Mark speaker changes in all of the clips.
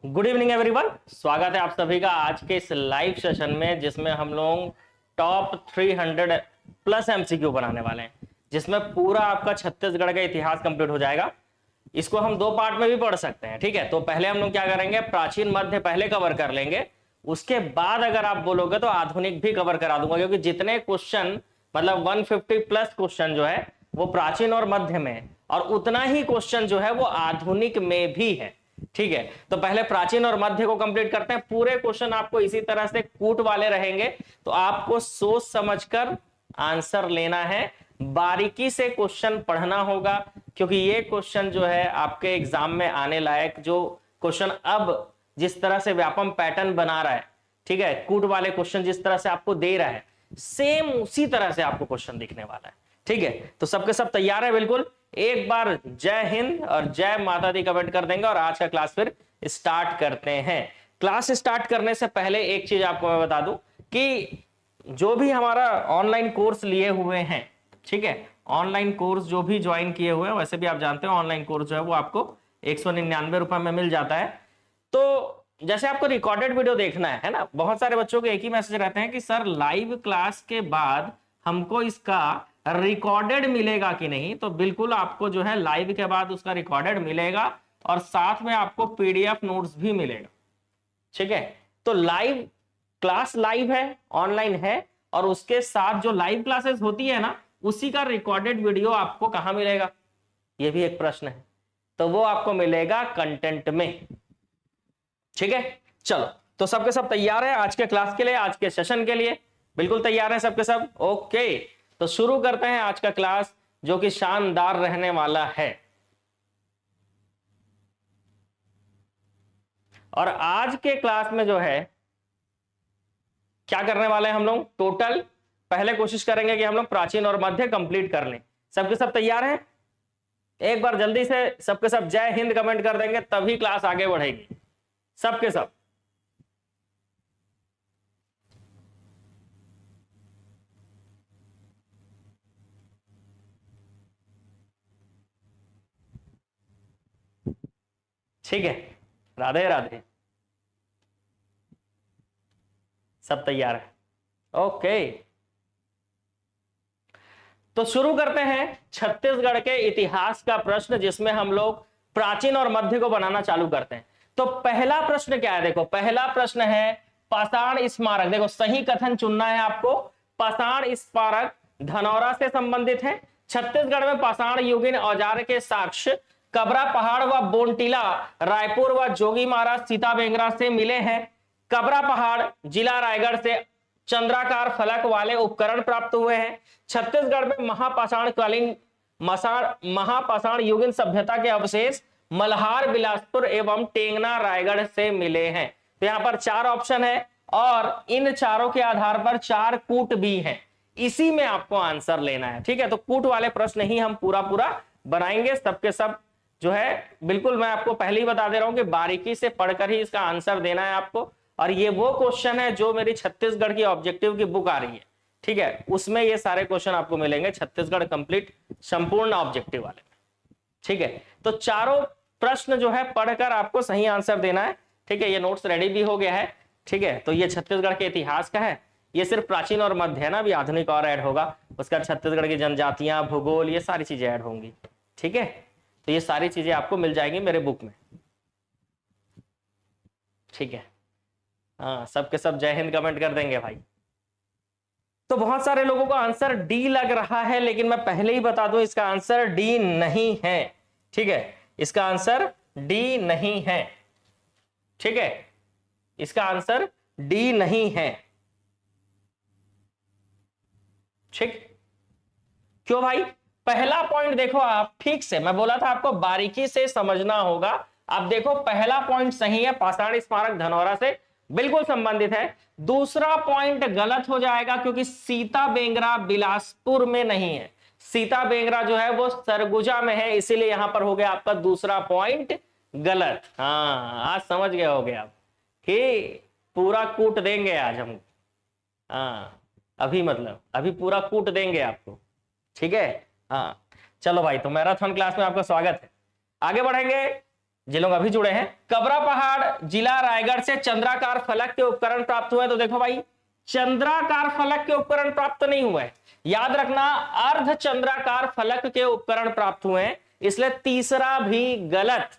Speaker 1: Good evening everyone. स्वागत है आप सभी का आज के इस लाइव सेशन में, जिसमें हम लोग टॉप 300 प्लस एमसीक्यू बनाने वाले हैं, जिसमें पूरा आपका छत्तीसगढ़ का इतिहास कंप्लीट हो जाएगा। इसको हम दो पार्ट में भी पढ़ सकते हैं, ठीक है। तो पहले हम लोग क्या करेंगे, प्राचीन मध्य पहले कवर कर लेंगे, उसके बाद अगर आप बोलोगे तो आधुनिक भी कवर करा दूंगा, क्योंकि जितने क्वेश्चन मतलब 150 प्लस क्वेश्चन जो है वो प्राचीन और मध्य में है, और उतना ही क्वेश्चन जो है वो आधुनिक में भी है, ठीक है। तो पहले प्राचीन और मध्य को कंप्लीट करते हैं। पूरे क्वेश्चन आपको इसी तरह से कूट वाले रहेंगे, तो आपको सोच समझकर आंसर लेना है, बारीकी से क्वेश्चन पढ़ना होगा, क्योंकि ये क्वेश्चन जो है आपके एग्जाम में आने लायक जो क्वेश्चन अब जिस तरह से व्यापम पैटर्न बना रहा है, ठीक है, कूट वाले क्वेश्चन जिस तरह से आपको दे रहा है, सेम उसी तरह से आपको क्वेश्चन दिखने वाला है, ठीक है। तो सबके सब तैयार है? बिल्कुल। एक बार जय हिंद और जय माता दी कमेंट कर देंगे और आज का क्लास फिर स्टार्ट करते हैं। क्लास स्टार्ट करने से पहले एक चीज आपको मैं बता दूं कि जो भी हमारा ऑनलाइन कोर्स लिए हुए हैं, ठीक है, ऑनलाइन कोर्स जो भी ज्वाइन किए हुए हैं, वैसे भी आप जानते हो ऑनलाइन कोर्स जो है वो आपको 199 रुपए में मिल जाता है। तो जैसे आपको रिकॉर्डेड वीडियो देखना है ना, बहुत सारे बच्चों के एक ही मैसेज रहते हैं कि सर लाइव क्लास के बाद हमको इसका रिकॉर्डेड मिलेगा कि नहीं। तो बिल्कुल आपको जो है लाइव के बाद उसका रिकॉर्डेड मिलेगा, और साथ में आपको पीडीएफ नोट्स भी मिलेगा, ठीक है। तो लाइव क्लास लाइव है, ऑनलाइन है, और उसके साथ जो लाइव क्लासेस होती है ना, उसी का रिकॉर्डेड वीडियो आपको कहां मिलेगा, यह भी एक प्रश्न है। तो वो आपको मिलेगा कंटेंट में, ठीक है। चलो, तो सबके सब तैयार है आज के क्लास के लिए, आज के सेशन के लिए? बिल्कुल तैयार है सबके सब? ओके, तो शुरू करते हैं आज का क्लास, जो कि शानदार रहने वाला है। और आज के क्लास में जो है क्या करने वाले हैं हम लोग, टोटल पहले कोशिश करेंगे कि हम लोग प्राचीन और मध्य कंप्लीट कर लें। सबके सब तैयार हैं? एक बार जल्दी से सबके सब जय हिंद कमेंट कर देंगे, तभी क्लास आगे बढ़ेगी। सबके सब ठीक है? राधे राधे। सब तैयार है? ओके, तो शुरू करते हैं छत्तीसगढ़ के इतिहास का प्रश्न, जिसमें हम लोग प्राचीन और मध्य को बनाना चालू करते हैं। तो पहला प्रश्न क्या है, देखो पहला प्रश्न है पाषाण स्मारक। देखो सही कथन चुनना है आपको। पाषाण स्मारक धनौरा से संबंधित है। छत्तीसगढ़ में पाषाण युगीन औजार के साक्ष्य कबरा पहाड़ व बोनटीला रायपुर व जोगी महाराज सीता बेंगरा से मिले हैं। कबरा पहाड़ जिला रायगढ़ से चंद्राकार फलक वाले उपकरण प्राप्त हुए हैं। छत्तीसगढ़ में महापाषाणकालीन महापाषाण युगीन सभ्यता के अवशेष मल्हार बिलासपुर एवं टेंगना रायगढ़ से मिले हैं। तो यहां पर चार ऑप्शन है, और इन चारों के आधार पर चार कूट भी हैं। इसी में आपको आंसर लेना है, ठीक है। तो कूट वाले प्रश्न ही हम पूरा पूरा बनाएंगे, सबके सब जो है। बिल्कुल मैं आपको पहले ही बता दे रहा हूं कि बारीकी से पढ़कर ही इसका आंसर देना है आपको। और ये वो क्वेश्चन है जो मेरी छत्तीसगढ़ की ऑब्जेक्टिव की बुक आ रही है, ठीक है, उसमें ये सारे क्वेश्चन आपको मिलेंगे, छत्तीसगढ़ कंप्लीट संपूर्ण ऑब्जेक्टिव वाले, ठीक है। तो चारों प्रश्न जो है पढ़कर आपको सही आंसर देना है, ठीक है। ये नोट्स रेडी भी हो गया है, ठीक है। तो ये छत्तीसगढ़ के इतिहास का है, ये सिर्फ प्राचीन और मध्य है ना, अभी आधुनिक और ऐड होगा, उसका छत्तीसगढ़ की जनजातियां, भूगोल, ये सारी चीजें ऐड होंगी, ठीक है। तो ये सारी चीजें आपको मिल जाएंगी मेरे बुक में, ठीक है। हाँ, सबके सब जय हिंद कमेंट कर देंगे भाई। तो बहुत सारे लोगों को आंसर डी लग रहा है, लेकिन मैं पहले ही बता दूं इसका आंसर डी नहीं है, ठीक है। इसका आंसर डी नहीं है, ठीक है। इसका आंसर डी नहीं है, ठीक। क्यों भाई? पहला पॉइंट देखो आप ठीक से, मैं बोला था आपको बारीकी से समझना होगा। आप देखो पहला पॉइंट सही है, पाषाण स्मारक धनौरा से बिल्कुल संबंधित है। दूसरा पॉइंट गलत हो जाएगा, क्योंकि सीता बेंगरा बिलासपुर में नहीं है। सीता बेंगरा जो है वो सरगुजा में है, इसीलिए यहां पर हो गया आपका दूसरा पॉइंट गलत। हाँ, आज समझ गए होगे आप कि पूरा कूट देंगे आज हम। हाँ, अभी मतलब अभी पूरा कूट देंगे आपको, ठीक है। हाँ चलो भाई, तो मैराथन क्लास में आपका स्वागत है। आगे बढ़ेंगे। जिन लोग अभी जुड़े हैं, कबरा पहाड़ जिला रायगढ़ से चंद्राकार फलक के उपकरण प्राप्त हुए। तो देखो भाई, चंद्राकार फलक के उपकरण प्राप्त नहीं हुए, याद रखना अर्ध चंद्राकार फलक के उपकरण प्राप्त हुए हैं, इसलिए तीसरा भी गलत।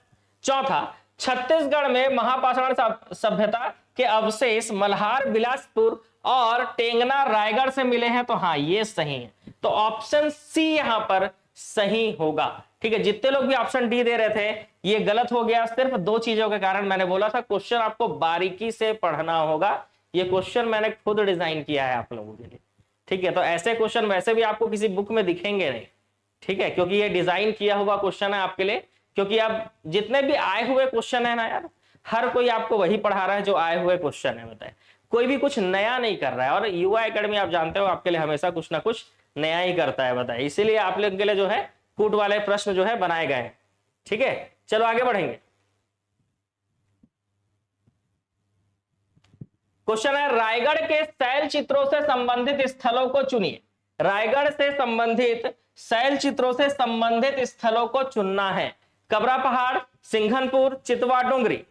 Speaker 1: चौथा, छत्तीसगढ़ में महापाषाण सभ्यता के अवशेष मल्हार बिलासपुर और टेंगना रायगढ़ से मिले हैं। तो हाँ, ये सही है, तो ऑप्शन सी यहां पर सही होगा। ठीक है, जितने लोग भी ऑप्शन डी दे रहे थे ये गलत हो गया, सिर्फ दो चीजों के कारण। मैंने बोला था क्वेश्चन आपको बारीकी से पढ़ना होगा, ये क्वेश्चन मैंने खुद डिजाइन किया है आप लोगों के लिए। ठीक है, तो ऐसे क्वेश्चन वैसे भी आपको किसी बुक में दिखेंगे नहीं। ठीक है, क्योंकि ये डिजाइन किया हुआ क्वेश्चन है आपके लिए, क्योंकि अब जितने भी आए हुए क्वेश्चन है ना यार, हर कोई आपको वही पढ़ा रहा है जो आए हुए क्वेश्चन है। बताए, कोई भी कुछ नया नहीं कर रहा है, और युवा एकेडमी आप जानते हो आपके लिए हमेशा कुछ ना कुछ नया ही करता है। बताए, इसीलिए आप लोग के लिए जो है कूट वाले प्रश्न जो है बनाए गए हैं। ठीक है, चलो आगे बढ़ेंगे। क्वेश्चन है, रायगढ़ के शैल चित्रों से संबंधित स्थलों को चुनिए। रायगढ़ से संबंधित शैल चित्रों से संबंधित स्थलों को चुनना है। कबरा पहाड़, सिंघनपुर, चितवा डोंगरी।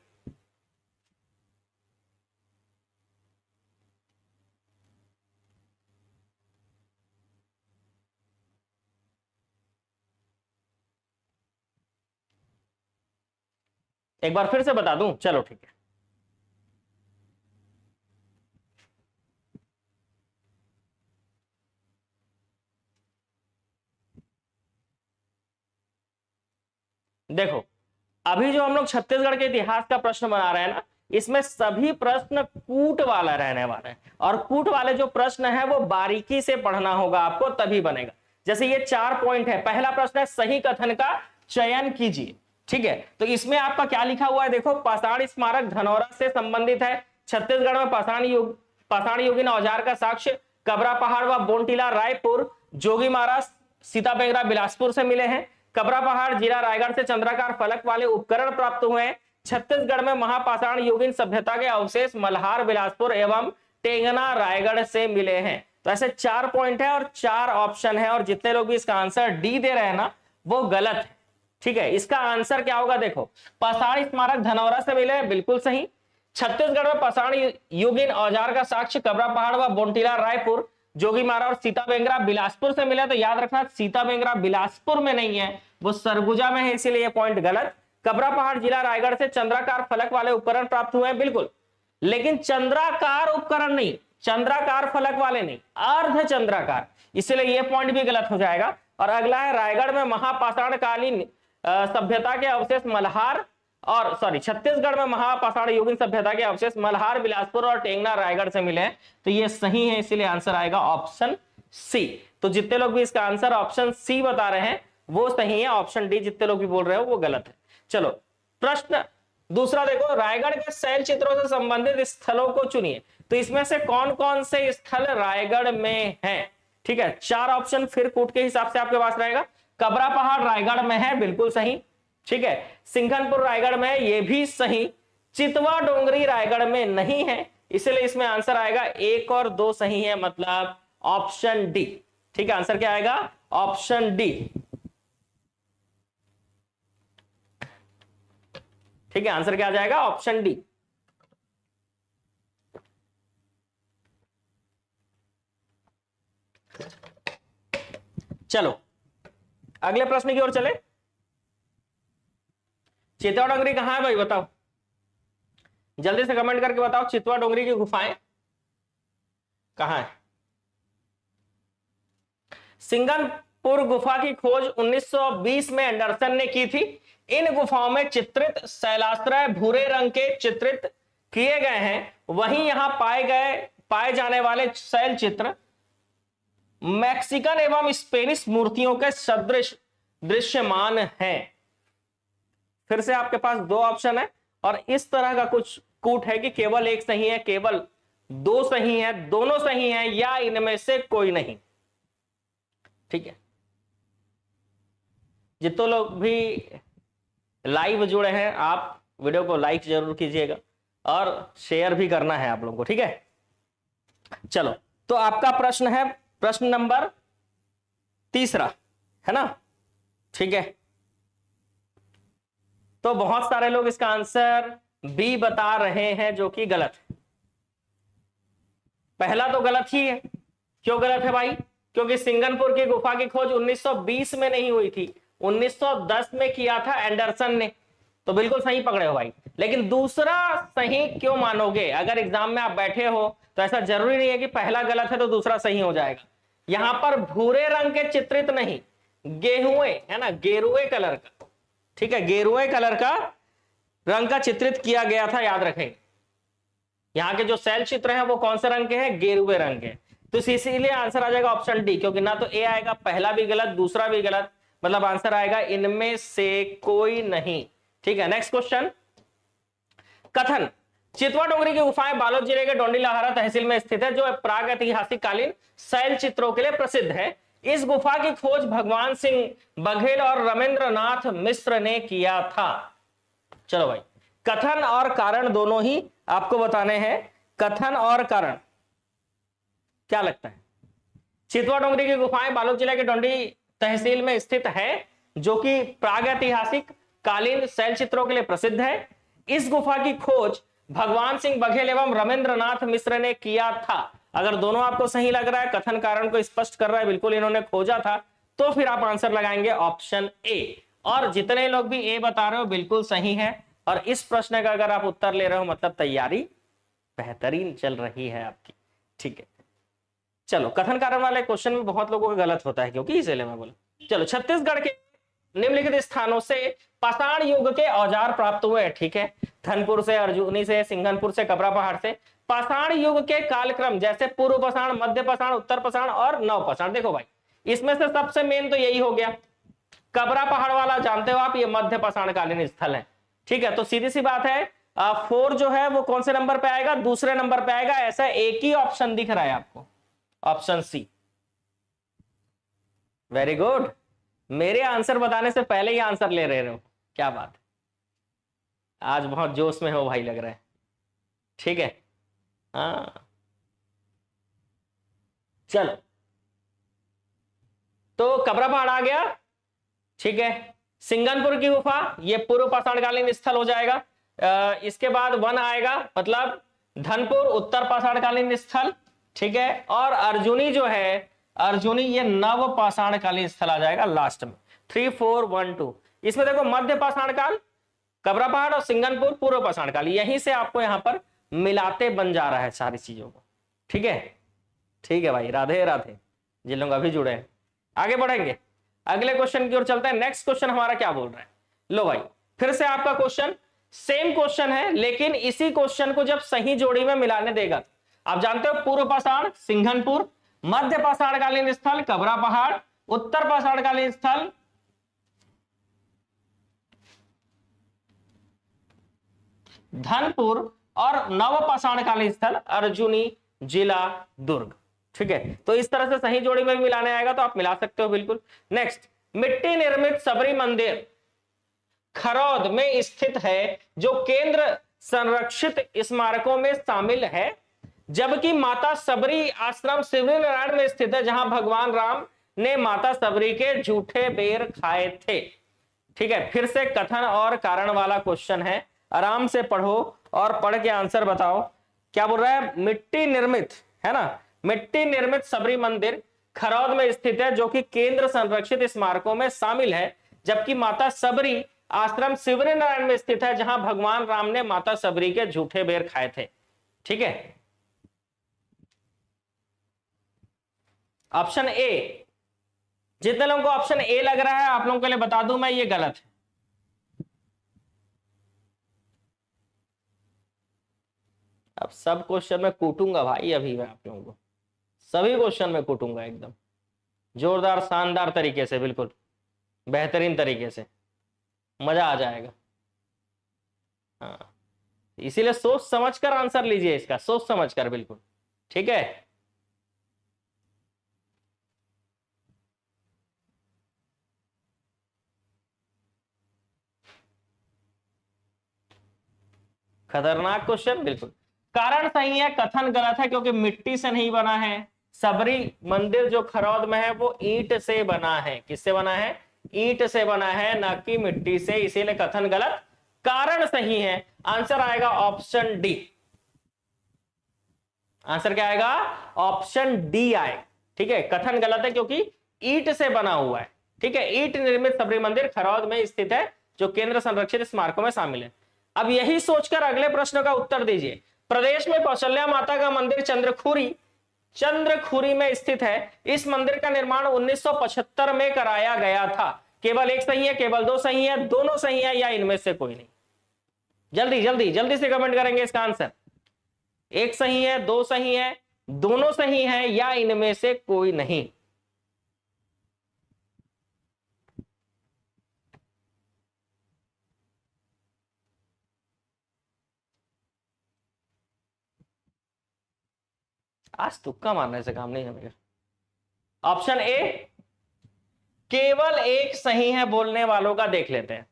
Speaker 1: एक बार फिर से बता दूं, चलो ठीक है। देखो, अभी जो हम लोग छत्तीसगढ़ के इतिहास का प्रश्न बना रहे हैं ना, इसमें सभी प्रश्न कूट वाला रहने वाला है, और कूट वाले जो प्रश्न है वो बारीकी से पढ़ना होगा आपको, तभी बनेगा। जैसे ये 4 पॉइंट है, पहला प्रश्न है सही कथन का चयन कीजिए। ठीक है, तो इसमें आपका क्या लिखा हुआ है, देखो, पाषाण स्मारक धनौरा से संबंधित है। छत्तीसगढ़ में पाषाण युगीन औजार का साक्ष्य कबरा पहाड़ व बोनटीला रायपुर, जोगी महाराज सीताबेगरा बिलासपुर से मिले हैं। कबरा पहाड़ जिला रायगढ़ से चंद्राकार फलक वाले उपकरण प्राप्त हुए हैं। छत्तीसगढ़ में महापाषाण युगीन सभ्यता के अवशेष मल्हार बिलासपुर एवं टेंगना रायगढ़ से मिले हैं। तो ऐसे 4 पॉइंट है और 4 ऑप्शन है, और जितने लोग भी इसका आंसर डी दे रहे हैं ना वो गलत है। ठीक है, इसका आंसर क्या होगा, देखो, पाषाण स्मारक धनौरा से मिले, बिल्कुल सही। छत्तीसगढ़ में पाषाण युगीन औजार का साक्ष्य कबरा पहाड़ व बोनटीला रायपुर, जोगी मारा और सीताबेंगरा बिलासपुर से मिला। तो याद रखना सीताबेंगरा बिलासपुर में नहीं है, वो सरगुजा में है, इसीलिए ये पॉइंट गलत। कबरा पहाड़ जिला रायगढ़ से चंद्राकार फलक वाले उपकरण प्राप्त हुए हैं, बिल्कुल, लेकिन चंद्राकार उपकरण नहीं, चंद्राकार फलक वाले नहीं, अर्ध चंद्राकार, इसलिए ये पॉइंट भी गलत हो जाएगा। और अगला है रायगढ़ में महापाषाण कालीन सभ्यता के अवशेष मल्हार और छत्तीसगढ़ में महापाषाण युगीन सभ्यता के अवशेष मल्हार बिलासपुर और टेंगना रायगढ़ से मिले हैं। तो ये सही है, इसीलिए आंसर आएगा ऑप्शन सी। तो जितने लोग भी इसका आंसर ऑप्शन सी बता रहे हैं वो सही है, ऑप्शन डी जितने लोग भी बोल रहे हो वो गलत है। चलो प्रश्न दूसरा देखो, रायगढ़ के शैल चित्रों से संबंधित स्थलों को चुनिए। तो इसमें से कौन कौन से स्थल रायगढ़ में हैं? ठीक है, 4 ऑप्शन फिर कूट के हिसाब से आपके पास रहेगा। कबरा पहाड़ रायगढ़ में है, बिल्कुल सही। ठीक है, सिंघनपुर रायगढ़ में है, ये भी सही। चितवा डोंगरी रायगढ़ में नहीं है, इसलिए इसमें आंसर आएगा 1 और 2 सही है, मतलब ऑप्शन डी। ठीक है, आंसर क्या आएगा, ऑप्शन डी। ठीक है, आंसर क्या आ जाएगा, ऑप्शन डी। चलो अगले प्रश्न की ओर चले। चितवा डोंगरी कहां है भाई, बताओ जल्दी से कमेंट करके बताओ, चितवा डोंगरी की गुफाएं कहां है? सिंघनपुर गुफा की खोज 1920 में एंडरसन ने की थी। इन गुफाओं में चित्रित शैलाश्रय भूरे रंग के चित्रित किए गए हैं। वहीं यहां पाए जाने वाले शैल चित्र मैक्सिकन एवं स्पेनिश मूर्तियों के सदृश दृश्यमान हैं। फिर से आपके पास 2 ऑप्शन है, और इस तरह का कुछ कूट है कि केवल एक सही है, केवल 2 सही है, दोनों सही है, या इनमें से कोई नहीं। ठीक है, जितने लोग भी लाइव जुड़े हैं आप वीडियो को लाइक जरूर कीजिएगा और शेयर भी करना है आप लोगों को। ठीक है, चलो तो आपका प्रश्न है प्रश्न नंबर 3 है ना? ठीक है, तो बहुत सारे लोग इसका आंसर बी बता रहे हैं, जो कि गलत है। पहला तो गलत ही है। क्यों गलत है भाई? क्योंकि सिंगनपुर की गुफा की खोज 1920 में नहीं हुई थी, 1910 में किया था एंडरसन ने। तो बिल्कुल सही पकड़े हो भाई। लेकिन दूसरा सही क्यों मानोगे? अगर एग्जाम में आप बैठे हो तो ऐसा जरूरी नहीं है कि पहला गलत है तो दूसरा सही हो जाएगा। यहां पर भूरे रंग के चित्रित नहीं, गेहुए है ना, गेरुए कलर का, ठीक है, गेरुए कलर का रंग का चित्रित किया गया था, याद रखें। यहाँ के जो शैल चित्र हैं वो कौन से रंग के हैं? गेरुए रंग के। तो इसीलिए आंसर आ जाएगा ऑप्शन डी, क्योंकि ना तो ए आएगा, पहला भी गलत दूसरा भी गलत, मतलब आंसर आएगा इनमें से कोई नहीं। ठीक है, नेक्स्ट क्वेश्चन। कथन चितवा डोंगरी की गुफाएं बालोद जिले के डोंडीलाहारा तहसील में स्थित है, जो प्राग ऐतिहासिक कालीन शैल चित्रों के लिए प्रसिद्ध है। इस गुफा की खोज भगवान सिंह बघेल और रमेंद्रनाथ मिश्र ने किया था। चलो भाई, कथन और कारण दोनों ही आपको बताने हैं। कथन और कारण क्या लगता है? चितवा डोंगरी की गुफाएं बालोद जिले के डोंडी तहसील में स्थित है, जो कि प्राग ऐतिहासिक कालीन शैल चित्रों के लिए प्रसिद्ध है। इस गुफा की खोज भगवान सिंह बघेल एवं रमेंद्रनाथ मिश्र ने किया था। अगर दोनों आपको सही लग रहा है, कथन कारण को स्पष्ट कर रहा है, बिल्कुल इन्होंने खोजा था, तो फिर आप आंसर लगाएंगे ऑप्शन ए। और जितने लोग भी ए बता रहे हो बिल्कुल सही है। और इस प्रश्न का अगर आप उत्तर ले रहे हो मतलब तैयारी बेहतरीन चल रही है आपकी। ठीक है, चलो कथन कारण वाले क्वेश्चन में बहुत लोगों का गलत होता है, क्योंकि इसलिए मैं बोला। चलो, छत्तीसगढ़ के निम्नलिखित स्थानों से पाषाण युग के औजार प्राप्त हुए। ठीक है, धनपुर से, अर्जुनी से, सिंघनपुर से, कबरा पहाड़ से। पाषाण युग के कालक्रम जैसे पूर्व पाषाण, मध्य पाषाण, उत्तर पाषाण और नव पाषाण। देखो भाई, इसमें से सबसे मेन तो यही हो गया, कबरा पहाड़ वाला जानते हो आप, ये मध्य पाषाण कालीन स्थल है। ठीक है, तो सीधी सी बात है, 4 जो है वो कौन से नंबर पे आएगा? दूसरे नंबर पे आएगा। ऐसा एक ही ऑप्शन दिख रहा है आपको, ऑप्शन सी। वेरी गुड, मेरे आंसर बताने से पहले ही आंसर ले रहे हो, क्या बात है, आज बहुत जोश में हो भाई लग रहा है। ठीक है, हाँ चलो, तो कबरा पहाड़ आ गया। ठीक है, सिंगनपुर की गुफा ये पूर्व पाषाणकालीन स्थल हो जाएगा। इसके बाद 1 आएगा, मतलब धनपुर उत्तर पाषाणकालीन स्थल। ठीक है, और अर्जुनी जो है, अर्जुनी ये नव पाषाणकालीन स्थल आ जाएगा लास्ट में। 3 4 1 2। इसमें देखो मध्य पाषाण काल कबरा पहाड़ और सिंगनपुर पूर्व पाषाण काल, यहीं से आपको यहां पर मिलाते बन जा रहा है सारी चीजों को। ठीक है, ठीक है भाई, राधे राधे जिन लोग अभी जुड़े हैं। आगे बढ़ेंगे, अगले क्वेश्चन की ओर चलते हैं। नेक्स्ट क्वेश्चन हमारा क्या बोल रहा है? लो भाई, फिर से आपका क्वेश्चन सेम क्वेश्चन है, लेकिन इसी क्वेश्चन को जब सही जोड़ी में मिलाने देगा, आप जानते हो पूर्व पाषाण सिंघनपुर, मध्य पाषाणकालीन स्थल कबरा पहाड़, उत्तर पाषाणकालीन स्थल धनपुर और नव पाषाणकालीन स्थल अर्जुनी जिला दुर्ग। ठीक है, तो इस तरह से सही जोड़ी में भी मिलाने आएगा तो आप मिला सकते हो बिल्कुल। नेक्स्ट, मिट्टी निर्मित सबरी मंदिर खरौद में स्थित है, जो केंद्र संरक्षित स्मारकों में शामिल है, जबकि माता सबरी आश्रम शिवनारायण में स्थित है, जहां भगवान राम ने माता सबरी के झूठे बेर खाए थे। ठीक है, फिर से कथन और कारण वाला क्वेश्चन है, आराम से पढ़ो और पढ़ के आंसर बताओ। क्या बोल रहा है? मिट्टी निर्मित है ना, मिट्टी निर्मित सबरी मंदिर खरौद में स्थित है, जो कि केंद्र संरक्षित स्मारकों में शामिल है, जबकि माता सबरी आश्रम शिवनारायण में स्थित है, जहां भगवान राम ने माता सबरी के झूठे बेर खाए थे। ठीक है, ऑप्शन ए। जितने लोगों को ऑप्शन ए लग रहा है, आप लोगों के लिए बता दूं मैं, ये गलत है। अब सब क्वेश्चन में कूटूंगा भाई, अभी मैं आप लोगों को सभी क्वेश्चन में कूटूंगा, एकदम जोरदार शानदार तरीके से, बिल्कुल बेहतरीन तरीके से, मजा आ जाएगा। हाँ, इसीलिए सोच समझकर आंसर लीजिए इसका, सोच समझकर बिल्कुल। ठीक है, खतरनाक क्वेश्चन बिल्कुल। कारण सही है, कथन गलत है, क्योंकि मिट्टी से नहीं बना है। सबरी मंदिर जो खरौद में है वो ईंट से बना है। किससे बना है? ईंट से बना है, ना कि मिट्टी से, इसीलिए कथन गलत। कारण सही है। आंसर आएगा ऑप्शन डी। आंसर क्या आएगा? ऑप्शन डी आए। ठीक है, कथन गलत है क्योंकि ईंट से बना हुआ है। ठीक है, ईंट निर्मित सबरी मंदिर खरौद में स्थित है, जो केंद्र संरक्षित स्मारकों में शामिल है। अब यही सोचकर अगले प्रश्न का उत्तर दीजिए। प्रदेश में कौशल्या माता का मंदिर चंद्रखुरी में स्थित है। इस मंदिर का निर्माण 1975 में कराया गया था। केवल एक सही है, केवल दो सही है, दोनों सही है, या इनमें से कोई नहीं? जल्दी जल्दी जल्दी से कमेंट करेंगे इसका आंसर। एक सही है, दो सही है, दोनों सही है, या इनमें से कोई नहीं? आज तुक्का मारने से काम नहीं है। ऑप्शन ए, केवल एक सही है बोलने वालों का देख लेते हैं।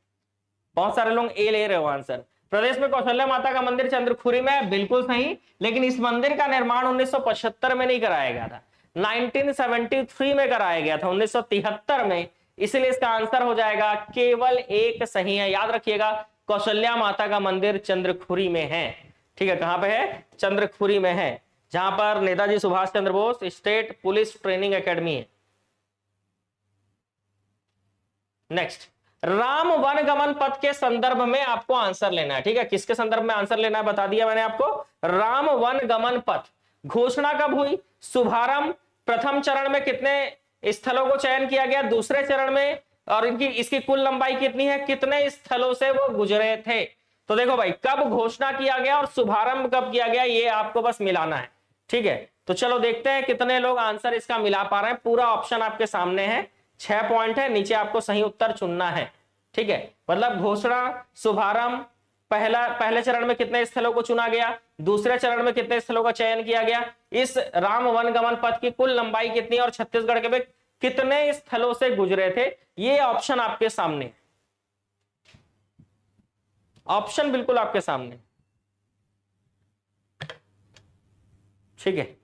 Speaker 1: बहुत सारे लोग ए ले रहे हो आंसर। प्रदेश में कौशल्या माता का मंदिर चंद्रखुरी में, बिल्कुल सही, लेकिन इस मंदिर का निर्माण 1975 में नहीं कराया गया था, 1973 में कराया गया था, 1973 में। इसलिए इसका आंसर हो जाएगा केवल एक सही है। याद रखिएगा, कौशल्या माता का मंदिर चंद्रखुरी में है। ठीक है, कहां पे है? चंद्रखुरी में है, जहां पर Netaji Subhash Chandra Bose state police training academy है। नेक्स्ट, राम वन गमन पथ के संदर्भ में आपको आंसर लेना है। ठीक है, किसके संदर्भ में आंसर लेना है बता दिया मैंने आपको। राम वन गमन पथ घोषणा कब हुई? शुभारंभ प्रथम चरण में कितने स्थलों को चयन किया गया, दूसरे चरण में, और इसकी कुल लंबाई कितनी है, कितने स्थलों से वो गुजरे थे? तो देखो भाई, कब घोषणा किया गया और शुभारंभ कब किया गया, ये आपको बस मिलाना है। ठीक है, तो चलो देखते हैं कितने लोग आंसर इसका मिला पा रहे हैं। पूरा ऑप्शन आपके सामने है, 6 पॉइंट है, नीचे आपको सही उत्तर चुनना है। ठीक है, मतलब घोषणा, शुभारंभ, पहले चरण में कितने स्थलों को चुना गया, दूसरे चरण में कितने स्थलों का चयन किया गया, इस राम वन गमन पथ की कुल लंबाई कितनी, और छत्तीसगढ़ के कितने स्थलों से गुजरे थे, ये ऑप्शन आपके सामने। ऑप्शन बिल्कुल आपके सामने। ठीक है,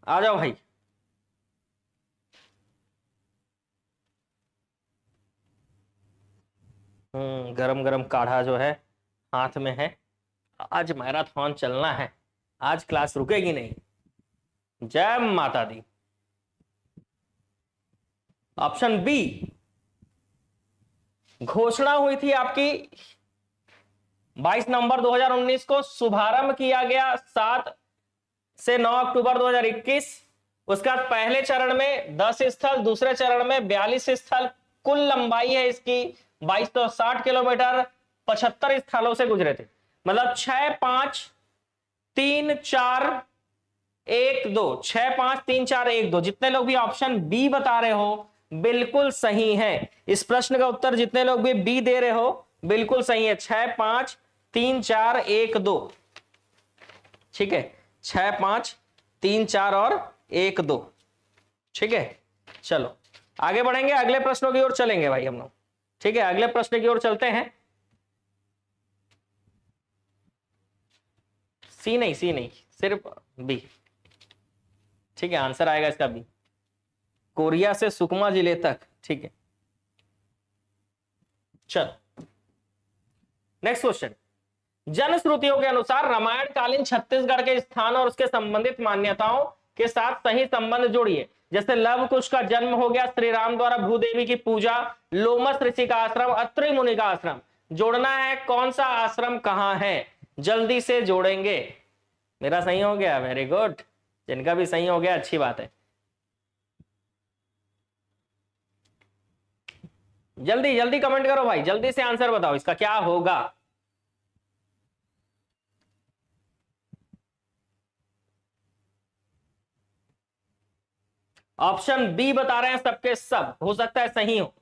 Speaker 1: आ जाओ भाई। गरम गरम काढ़ा जो है हाथ में है। आज मैराथन चलना है, आज क्लास रुकेगी नहीं। जय माता दी। ऑप्शन बी, घोषणा हुई थी आपकी 22 नवंबर 2019 को, शुभारंभ किया गया 7 से 9 अक्टूबर 2021। उसका पहले चरण में 10 स्थल, दूसरे चरण में 42 स्थल, कुल लंबाई है इसकी 2260 किलोमीटर, 75 स्थलों से गुजरे थे। मतलब 6 5 3 4 1 2, 6 5 3 4 1 2। जितने लोग भी ऑप्शन बी बता रहे हो बिल्कुल सही है। इस प्रश्न का उत्तर जितने लोग भी बी दे रहे हो बिल्कुल सही है, 6 5 3 4 1 2। ठीक है, 6 5 3 4 और 1 2। ठीक है, चलो आगे बढ़ेंगे, अगले प्रश्नों की ओर चलेंगे भाई हम लोग। ठीक है, अगले प्रश्न की ओर चलते हैं। सी नहीं, सिर्फ बी। ठीक है, आंसर आएगा इसका बी, कोरिया से सुकमा जिले तक। ठीक है, चल नेक्स्ट क्वेश्चन। जनश्रुतियों के अनुसार रामायण कालीन छत्तीसगढ़ के स्थान और उसके संबंधित मान्यताओं के साथ सही संबंध जोड़िए। जैसे लव कुश का जन्म हो गया, श्री राम द्वारा भूदेवी की पूजा, लोमस ऋषि का आश्रम, अत्रि मुनि का आश्रम। जोड़ना है कौन सा आश्रम कहां है, जल्दी से जोड़ेंगे। मेरा सही हो गया, वेरी गुड। जिनका भी सही हो गया अच्छी बात है। जल्दी जल्दी कमेंट करो भाई, जल्दी से आंसर बताओ इसका क्या होगा। ऑप्शन बी बता रहे हैं सबके सब, हो सकता है सही हो,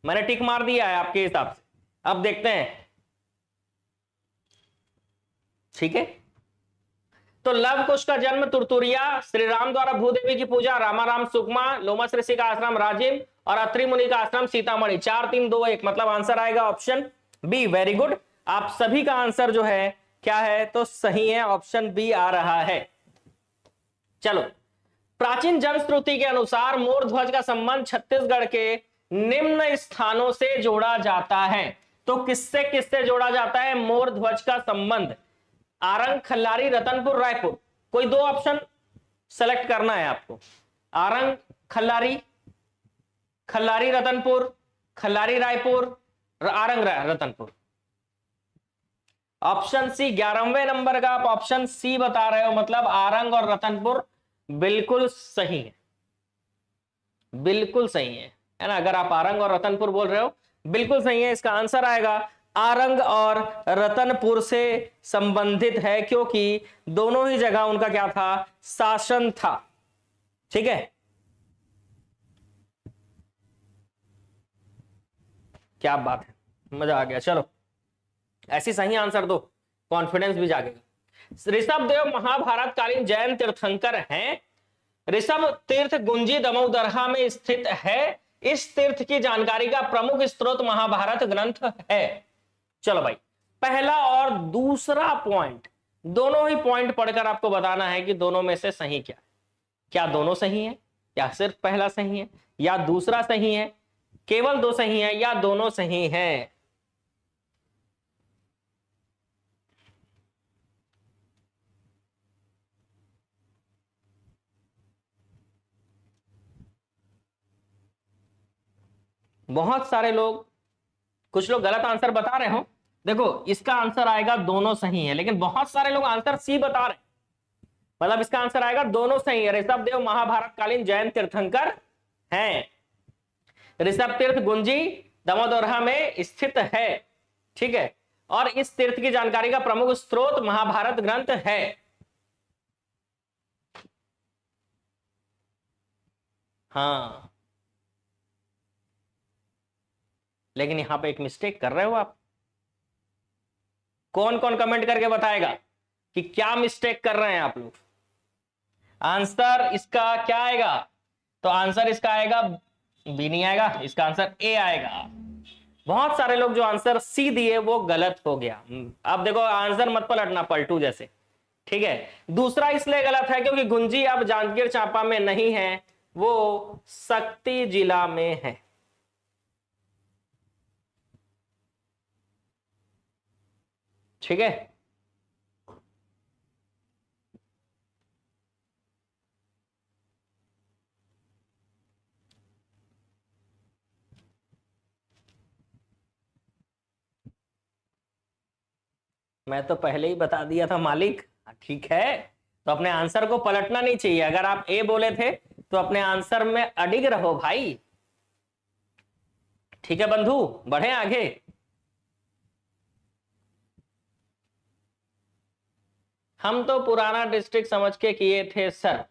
Speaker 1: मैंने टिक मार दिया है आपके हिसाब से। अब देखते हैं। ठीक है, तो लव कुश का जन्म तुरतुरिया, श्री राम द्वारा भूदेवी की पूजा रामाराम सुकमा, लोमस ऋषि का आश्रम राजिम, और अत्रि मुनि का आश्रम सीतामढ़ी। 4 3 2 1, मतलब आंसर आएगा ऑप्शन बी। वेरी गुड, आप सभी का आंसर जो है क्या है, तो सही है, ऑप्शन बी आ रहा है। चलो प्राचीन जनश्रुति के अनुसार मोर ध्वज का संबंध छत्तीसगढ़ के निम्न स्थानों से जोड़ा जाता है। तो किससे किससे जोड़ा जाता है मोर ध्वज का संबंध? आरंग, खल्लारी, रतनपुर, रायपुर। कोई दो ऑप्शन सेलेक्ट करना है आपको। आरंग खल्लारी, खल्लारी रतनपुर, खल्लारी रायपुर, आरंग रतनपुर। ऑप्शन सी 11वें नंबर का आप ऑप्शन सी बता रहे हो, मतलब आरंग और रतनपुर बिल्कुल सही है, बिल्कुल सही है ना। अगर आप आरंग और रतनपुर बोल रहे हो बिल्कुल सही है। इसका आंसर आएगा आरंग और रतनपुर से संबंधित है, क्योंकि दोनों ही जगह उनका क्या था? शासन था। ठीक है, क्या बात है, मजा आ गया। चलो ऐसी सही आंसर दो, कॉन्फिडेंस भी जागेगा। ऋषभ देव महाभारत कालीन जैन तीर्थंकर हैं। ऋषभ तीर्थ गुंजी दमोदरहा में स्थित है। इस तीर्थ की जानकारी का प्रमुख स्रोत महाभारत ग्रंथ है। चलो भाई, पहला और दूसरा पॉइंट, दोनों ही पॉइंट पढ़कर आपको बताना है कि दोनों में से सही क्या है। क्या दोनों सही है, या सिर्फ पहला सही है, या दूसरा सही है, केवल दो सही है, या दोनों सही है? बहुत सारे लोग, कुछ लोग गलत आंसर बता रहे हो। देखो इसका आंसर आएगा दोनों सही है, लेकिन बहुत सारे लोग आंसर सी बता रहे हैं, मतलब इसका आंसर आएगा दोनों सही है। ऋषभ देव महाभारत कालीन जैन तीर्थंकर हैं। ऋषभ तीर्थ गुंजी दमोदरहा में स्थित है। ठीक है, और इस तीर्थ की जानकारी का प्रमुख स्रोत महाभारत ग्रंथ है। हाँ, लेकिन यहां पे एक मिस्टेक कर रहे हो आप। कौन कौन कमेंट करके बताएगा कि क्या मिस्टेक कर रहे हैं आप लोग? आंसर इसका क्या आएगा? तो आंसर इसका आएगा बी नहीं आएगा, इसका आंसर ए आएगा। बहुत सारे लोग जो आंसर सी दिए वो गलत हो गया। अब देखो आंसर मत पलटना पलटू जैसे। ठीक है, दूसरा इसलिए गलत है क्योंकि गुंजी अब जांजगीर चांपा में नहीं है, वो शक्ति जिला में है। ठीक है, मैं तो पहले ही बता दिया था मालिक। ठीक है, तो अपने आंसर को पलटना नहीं चाहिए। अगर आप ए बोले थे तो अपने आंसर में अडिग रहो भाई। ठीक है बंधु, बढ़े आगे। हम तो पुराना डिस्ट्रिक्ट समझ के किए थे सर।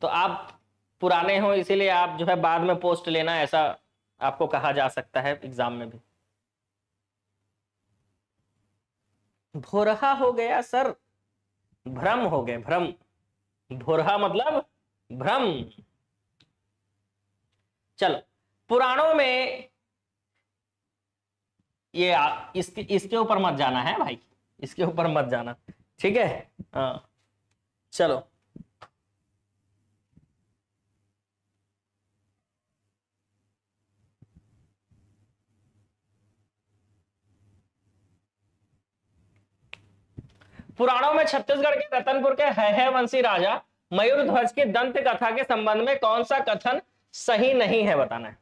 Speaker 1: तो आप पुराने हो इसीलिए आप जो है बाद में पोस्ट लेना, ऐसा आपको कहा जा सकता है एग्जाम में भी। भोरहा हो गया सर, भ्रम हो गए, भ्रम। भोरहा मतलब भ्रम। चलो, पुराणों में ये इसके ऊपर मत जाना है भाई, इसके ऊपर मत जाना। ठीक है, हाँ चलो। पुराणों में छत्तीसगढ़ के रतनपुर के है वंशी राजा मयूर ध्वज की दंत कथा के संबंध में कौन सा कथन सही नहीं है, बताना है।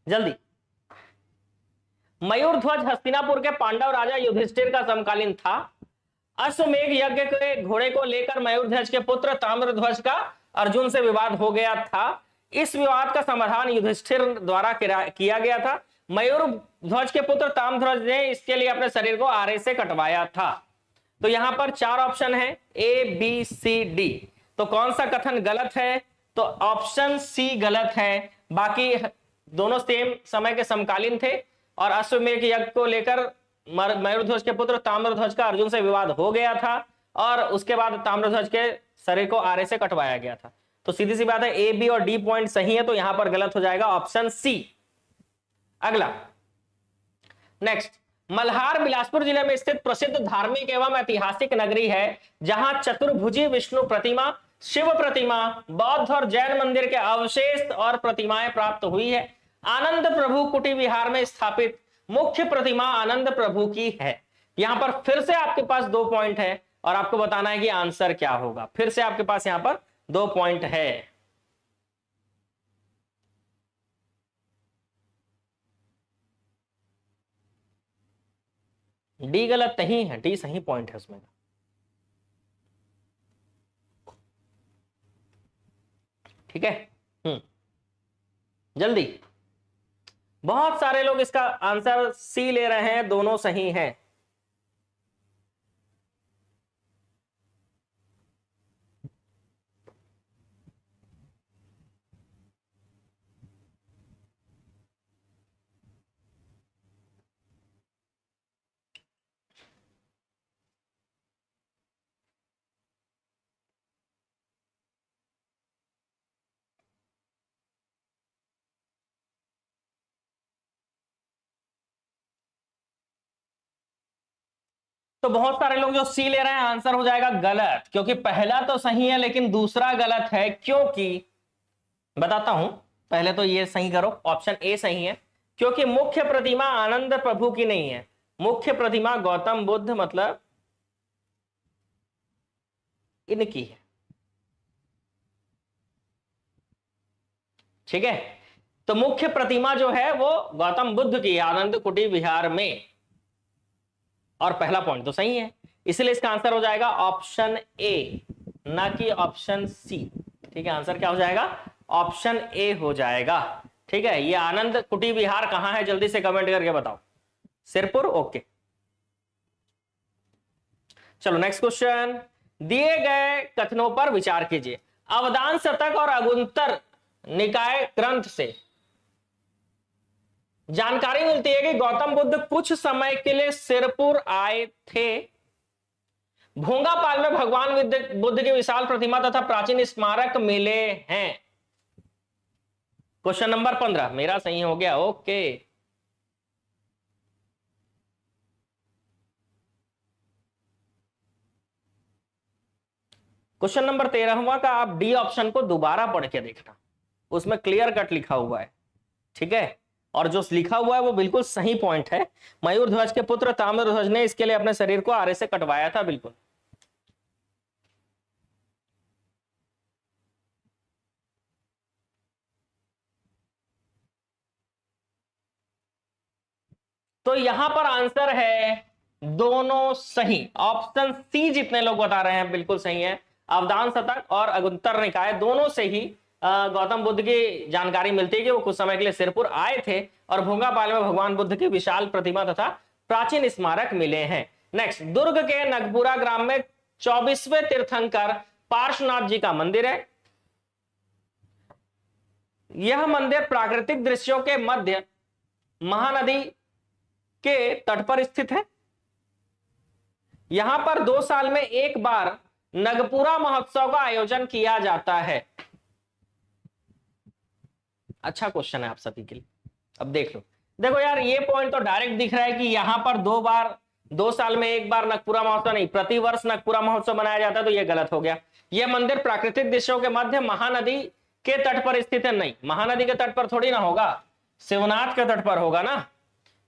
Speaker 1: जल्दी। मयूर ध्वज हस्तिनापुर के पांडव राजा युधिष्ठिर का समकालीन था। अश्वमेघ यज्ञ के घोड़े को लेकर मयूर ध्वज के पुत्र ताम्रध्वज का अर्जुन से विवाद हो गया था। इस विवाद का समाधान युधिष्ठिर द्वारा किया गया था। मयूर ध्वज के पुत्र ताम्रध्वज ने इसके लिए अपने शरीर को आरे से कटवाया था। तो यहां पर चार ऑप्शन है, ए बी सी डी। तो कौन सा कथन गलत है? तो ऑप्शन सी गलत है। बाकी दोनों सेम समय के समकालीन थे और अश्वमेघ यज्ञ को लेकर मयूरध्वज के पुत्र ताम्रध्वज का अर्जुन से विवाद हो गया था और उसके बाद ताम्रध्वज के शरीर को आरे से कटवाया गया था। तो सीधी सी बात है, ए बी और डी पॉइंट सही है, तो यहां पर गलत हो जाएगा ऑप्शन सी। अगला, नेक्स्ट, मल्हार बिलासपुर जिले में स्थित प्रसिद्ध धार्मिक एवं ऐतिहासिक नगरी है, जहां चतुर्भुजी विष्णु प्रतिमा, शिव प्रतिमा, बौद्ध और जैन मंदिर के अवशेष और प्रतिमाएं प्राप्त हुई है। आनंद प्रभु कुटी विहार में स्थापित मुख्य प्रतिमा आनंद प्रभु की है। यहां पर फिर से आपके पास 2 पॉइंट है और आपको बताना है कि आंसर क्या होगा। फिर से आपके पास यहां पर 2 पॉइंट है। डी गलत नहीं है, डी सही पॉइंट है उसमें। ठीक है, जल्दी। बहुत सारे लोग इसका आंसर सी ले रहे हैं, दोनों सही हैं। तो बहुत सारे लोग जो सी ले रहे हैं, आंसर हो जाएगा गलत, क्योंकि पहला तो सही है लेकिन दूसरा गलत है। क्योंकि बताता हूं, पहले तो ये सही करो, ऑप्शन ए सही है, क्योंकि मुख्य प्रतिमा आनंद प्रभु की नहीं है, मुख्य प्रतिमा गौतम बुद्ध मतलब इनकी है। ठीक है, तो मुख्य प्रतिमा जो है वो गौतम बुद्ध की आनंद कुटी विहार में, और पहला पॉइंट तो सही है, इसलिए इसका आंसर हो जाएगा ऑप्शन ए, ना कि ऑप्शन सी। ठीक है, आंसर क्या हो जाएगा? ऑप्शन ए हो जाएगा। ठीक है, ये आनंद कुटी विहार कहां है, जल्दी से कमेंट करके बताओ। सिरपुर, ओके। चलो नेक्स्ट क्वेश्चन, दिए गए कथनों पर विचार कीजिए। अवदान शतक और अगुंतर निकाय ग्रंथ से जानकारी मिलती है कि गौतम बुद्ध कुछ समय के लिए सिरपुर आए थे। भोंगापाल में भगवान बुद्ध की विशाल प्रतिमा तथा प्राचीन स्मारक मिले हैं। क्वेश्चन नंबर 15 मेरा सही हो गया, ओके। क्वेश्चन नंबर 13वां का आप डी ऑप्शन को दोबारा पढ़ के देखना, उसमें क्लियर कट लिखा हुआ है। ठीक है, और जो लिखा हुआ है वो बिल्कुल सही पॉइंट है। मयूर ध्वज के पुत्र ताम्रध्वज ने इसके लिए अपने शरीर को आरे से कटवाया था, बिल्कुल। तो यहां पर आंसर है दोनों सही। ऑप्शन सी जितने लोग बता रहे हैं बिल्कुल सही है। अवदान शतक और अगुंतर निकाय दोनों से ही गौतम बुद्ध की जानकारी मिलती है कि वो कुछ समय के लिए सिरपुर आए थे और भोंगापाल में भगवान बुद्ध की विशाल प्रतिमा तथा प्राचीन स्मारक मिले हैं। नेक्स्ट, दुर्ग के नगपुरा ग्राम में 24वें तीर्थंकर पार्श्वनाथ जी का मंदिर है। यह मंदिर प्राकृतिक दृश्यों के मध्य महानदी के तट पर स्थित है। यहां पर 2 साल में एक बार नगपुरा महोत्सव का आयोजन किया जाता है। अच्छा क्वेश्चन है आप सभी के लिए। अब देख लो, देखो यार, ये पॉइंट तो डायरेक्ट दिख रहा है कि यहां पर 2 साल में एक बार नगपुरा महोत्सव नहीं, प्रतिवर्ष नगपुरा महोत्सव मनाया जाता है, तो ये गलत हो गया। यह मंदिर प्राकृतिक दृश्यों के मध्य महानदी के तट पर स्थित है। नहीं, महानदी के तट पर थोड़ी ना होगा, शिवनाथ के तट पर होगा ना,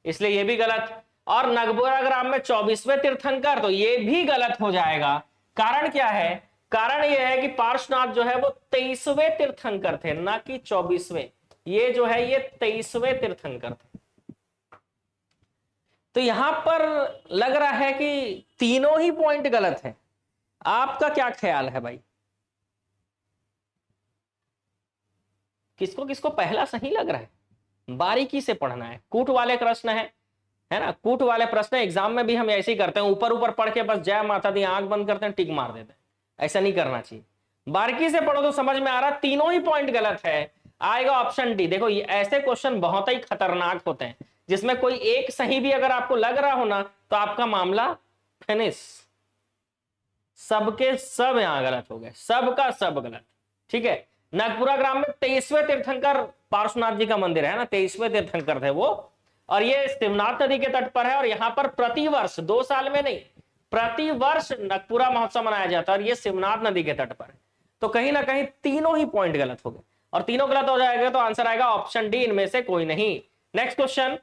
Speaker 1: इसलिए ये भी गलत। और नगपुरा ग्राम में 24वें तीर्थंकर, तो ये भी गलत हो जाएगा। कारण क्या है? कारण यह है कि पार्श्वनाथ जो है वो 23वें तीर्थंकर थे, ना कि 24वें। ये जो है ये 23वें तीर्थंकर थे। तो यहां पर लग रहा है कि तीनों ही पॉइंट गलत है। आपका क्या ख्याल है भाई? किसको किसको पहला सही लग रहा है? बारीकी से पढ़ना है, कूट वाले प्रश्न है ना, कूट वाले प्रश्न एग्जाम में भी हम ऐसे ही करते हैं, ऊपर ऊपर पढ़ के बस जय माता दी आंख बंद करते हैं, टिक मार देते हैं। ऐसा नहीं करना चाहिए, बारीकी से पढ़ो तो समझ में आ रहा तीनों ही पॉइंट गलत है। आएगा ऑप्शन डी। देखो, ये ऐसे क्वेश्चन बहुत ही खतरनाक होते हैं जिसमें कोई एक सही भी अगर आपको लग रहा हो ना, तो आपका मामला फिनिश। सबके सब यहां गलत हो गए, सबका सब गलत। ठीक है, नगपुरा ग्राम में 23वें तीर्थंकर पार्श्वनाथ जी का मंदिर है ना, 23वें तीर्थंकर थे वो, और ये शिवनाथ नदी के तट पर है, और यहाँ पर प्रतिवर्ष 2 साल में नहीं, प्रतिवर्ष नगपुरा महोत्सव मनाया जाता है, और ये शिवनाथ नदी के तट पर है। तो कहीं ना कहीं तीनों ही पॉइंट गलत हो गए, और तीनों गलत हो जाएगा तो आंसर आएगा ऑप्शन डी, इनमें से कोई नहीं। नेक्स्ट क्वेश्चन,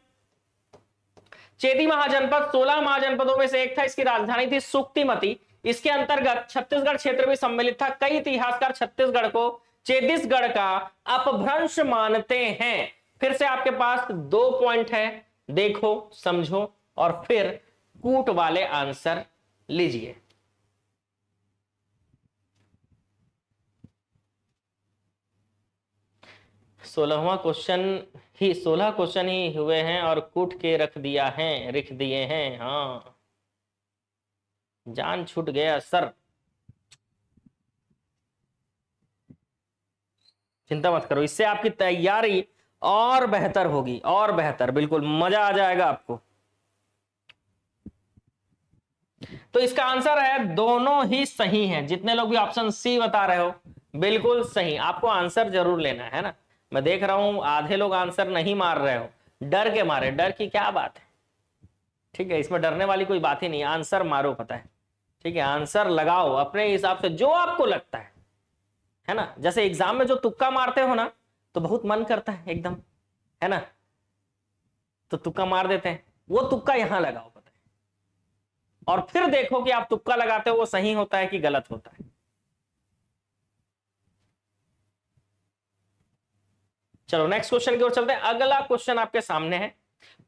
Speaker 1: चेदी महाजनपद 16 महाजनपदों में से एक था, इसकी राजधानी थी सुक्तिमती। इसके अंतर्गत छत्तीसगढ़ क्षेत्र भी सम्मिलित था। कई इतिहासकार छत्तीसगढ़ को चेदिसगढ़ का अपभ्रंश मानते हैं। फिर से आपके पास 2 पॉइंट है, देखो समझो और फिर कूट वाले आंसर लीजिए। सोलह क्वेश्चन ही हुए हैं और कूट के रख दिए हैं। हाँ, जान छूट गया सर। चिंता मत करो, इससे आपकी तैयारी और बेहतर होगी, और बेहतर, बिल्कुल मजा आ जाएगा आपको। तो इसका आंसर है दोनों ही सही हैं। जितने लोग भी ऑप्शन सी बता रहे हो बिल्कुल सही, आपको आंसर जरूर लेना है ना। मैं देख रहा हूं आधे लोग आंसर नहीं मार रहे हो, डर के मारे। डर की क्या बात है, ठीक है, इसमें डरने वाली कोई बात ही नहीं, आंसर मारो, पता है, ठीक है, आंसर लगाओ अपने हिसाब से जो आपको लगता है ना। जैसे एग्जाम में जो तुक्का मारते हो ना, तो बहुत मन करता है एकदम, है ना, तो तुक्का मार देते हैं, वो तुक्का यहां लगाओ, पता है, और फिर देखो कि आप तुक्का लगाते हो वो सही होता है कि गलत होता है। चलो नेक्स्ट क्वेश्चन की ओर चलते हैं। अगला क्वेश्चन आपके सामने है,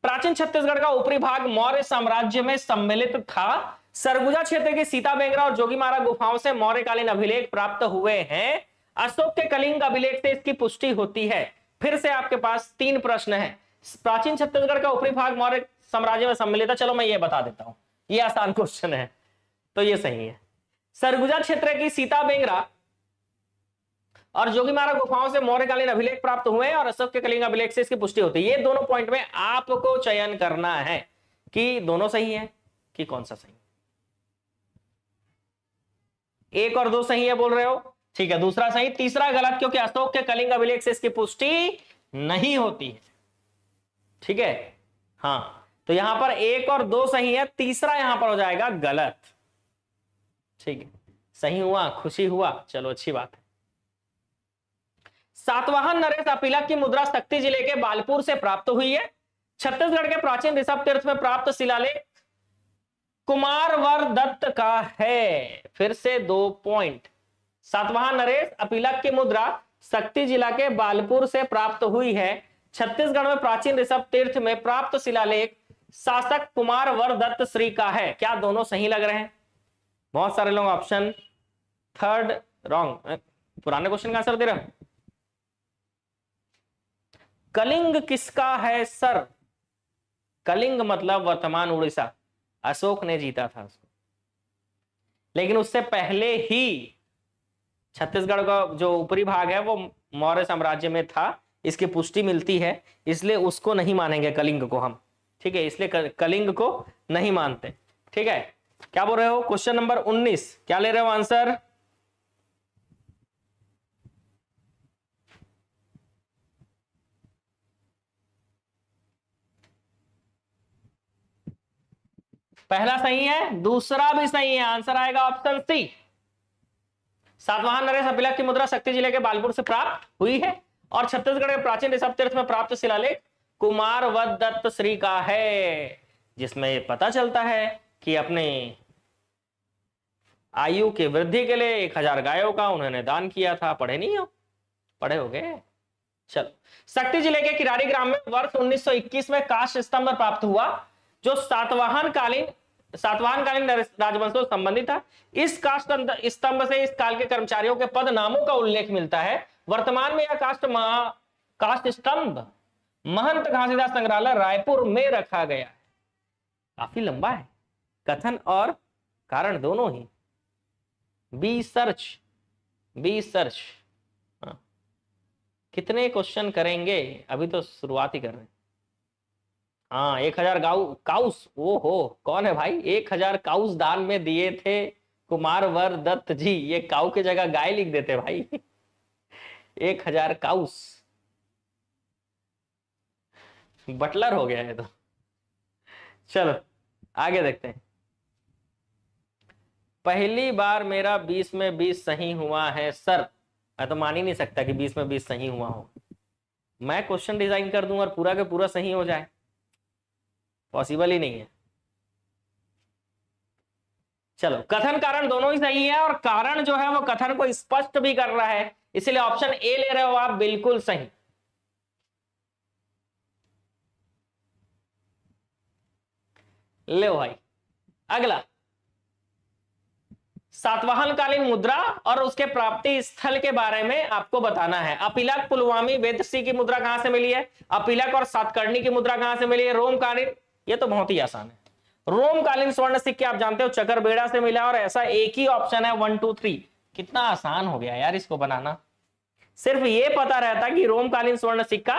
Speaker 1: प्राचीन छत्तीसगढ़ का ऊपरी भाग मौर्य साम्राज्य में सम्मिलित था। सरगुजा क्षेत्र की सीताबेंगरा और जोगीमारा गुफाओं से मौर्यकालीन अभिलेख प्राप्त हुए हैं। अशोक के कलिंग अभिलेख से इसकी पुष्टि होती है। फिर से आपके पास 3 प्रश्न है। प्राचीन छत्तीसगढ़ का ऊपरी भाग मौर्य साम्राज्य में सम्मिलित है, चलो मैं ये बता देता हूं, ये आसान क्वेश्चन है, तो ये सही है। सरगुजा क्षेत्र की सीताबेंगरा और जोगीमारा गुफाओं से मौर्यकालीन अभिलेख प्राप्त हुए हैं और अशोक के कलिंग अभिलेख से इसकी पुष्टि होती है। ये दोनों पॉइंट में आपको चयन करना है कि दोनों सही है कि कौन सा सही। 1 और 2 सही है बोल रहे हो, ठीक है, दूसरा सही, तीसरा गलत, क्योंकि अशोक के कलिंग अभिलेख से इसकी पुष्टि नहीं होती है, ठीक है। हाँ, तो यहां पर 1 और 2 सही है, तीसरा यहां पर हो जाएगा गलत, ठीक है। सही हुआ, खुशी हुआ, चलो अच्छी बात है। सातवाहन नरेश अपिलक की मुद्रा शक्ति जिले के बालपुर से प्राप्त हुई है। छत्तीसगढ़ के प्राचीन ऋषभ तीर्थ में प्राप्त शिलालेख कुमारवर दत्त का है। फिर से 2 पॉइंट। सातवाहन नरेश अपिलक की मुद्रा शक्ति जिला के बालपुर से प्राप्त हुई है। छत्तीसगढ़ में प्राचीन ऋषभ तीर्थ में प्राप्त शिलालेख शासक कुमारवर दत्त श्री का है। क्या दोनों सही लग रहे हैं? बहुत सारे लोग ऑप्शन 3 रॉन्ग, पुराने क्वेश्चन का आंसर दे रहे हो। कलिंग किसका है सर? कलिंग मतलब वर्तमान उड़ीसा, अशोक ने जीता था उसको, लेकिन उससे पहले ही छत्तीसगढ़ का जो ऊपरी भाग है वो मौर्य साम्राज्य में था, इसकी पुष्टि मिलती है, इसलिए उसको नहीं मानेंगे कलिंग को हम, ठीक है, इसलिए कलिंग को नहीं मानते, ठीक है। क्या बोल रहे हो? क्वेश्चन नंबर 19 क्या ले रहे हो आंसर? पहला सही है, दूसरा भी सही है, आंसर आएगा ऑप्शन सी। सातवाहन नरेश अपिलक की मुद्रा शक्ति जिले के बालपुर से प्राप्त हुई है और छत्तीसगढ़ के प्राचीन ऋषभ तीर्थ में प्राप्त शिलालेख कुमारवर दत्त श्री का है, जिसमें पता चलता है कि अपने आयु की वृद्धि के लिए 1000 गायों का उन्होंने दान किया था। पढ़े नहीं हो? पढ़े होगे। चलो, शक्ति जिले के किरारी ग्राम में वर्ष 1921 में काष्ठ स्तंभ प्राप्त हुआ जो सातवाहन कालीन राजवंशों से संबंधित था। इस काष्ठ स्तंभ से इस काल के कर्मचारियों के पद नामों का उल्लेख मिलता है। वर्तमान में यह काष्ठ स्तंभ महंत घासीदास संग्रहालय रायपुर में रखा गया है। काफी लंबा है, कथन और कारण दोनों ही। B search. कितने क्वेश्चन करेंगे? अभी तो शुरुआत ही कर रहे हैं। हाँ, 1000 काउस, ओहो, कौन है भाई? 1000 काउस दान में दिए थे कुमारवर दत्त जी। ये काउ की जगह गाय लिख देते भाई। 1000 काउस। बटलर हो गया है तो। चलो आगे देखते हैं। पहली बार मेरा 20 में 20 सही हुआ है सर। मैं तो मान ही नहीं सकता कि 20 में 20 सही हुआ हो। मैं क्वेश्चन डिजाइन कर दूं और पूरा के पूरा सही हो जाए, पॉसिबल ही नहीं है। चलो, कथन कारण दोनों ही सही है और कारण जो है वो कथन को स्पष्ट भी कर रहा है, इसलिए ऑप्शन ए ले रहे हो आप, बिल्कुल सही। ले भाई अगला, सातवाहन कालीन मुद्रा और उसके प्राप्ति स्थल के बारे में आपको बताना है। अपिलक, पुलवामी, वेदसी की मुद्रा कहां से मिली है? अपिलक और सातकर्णी की मुद्रा कहां से मिली है? रोमकालीन, ये तो बहुत ही आसान है। रोमकालीन स्वर्ण सिक्के आप जानते हो चकरबेड़ा से मिला, और ऐसा एक ही ऑप्शन है 1 2 3। कितना आसान हो गया यार इसको बनाना। सिर्फ ये पता रहता कि रोमकालीन स्वर्ण सिक्का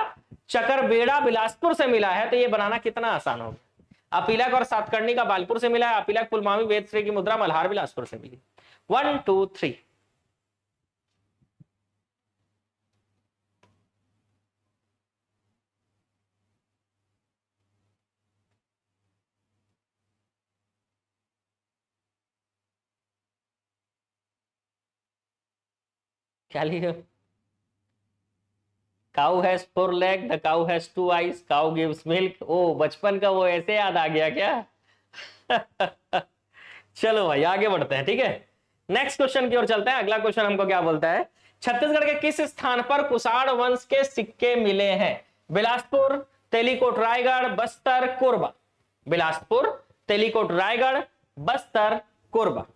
Speaker 1: चकरबेड़ा बिलासपुर से मिला है, तो ये बनाना कितना आसान हो गया। अपिलक और सातकर्णी का बालपुर से मिला है, अपिलक पुलवामी वेदश्री की मुद्रा मल्हार बिलासपुर से मिली। 1 2 3। क्या लिखे? Cow has 4 leg, the cow has 2 eyes, cow gives milk. ओ बचपन का वो ऐसे याद आ गया क्या? चलो भाई आगे बढ़ते हैं, ठीक है। नेक्स्ट क्वेश्चन की ओर चलते हैं। अगला क्वेश्चन हमको क्या बोलता है? छत्तीसगढ़ के किस स्थान पर कुषाण वंश के सिक्के मिले हैं? बिलासपुर, तेलीकोट रायगढ़, बस्तर, कोरबा। बिलासपुर, तेलीकोट रायगढ़, बस्तर, कोरबा।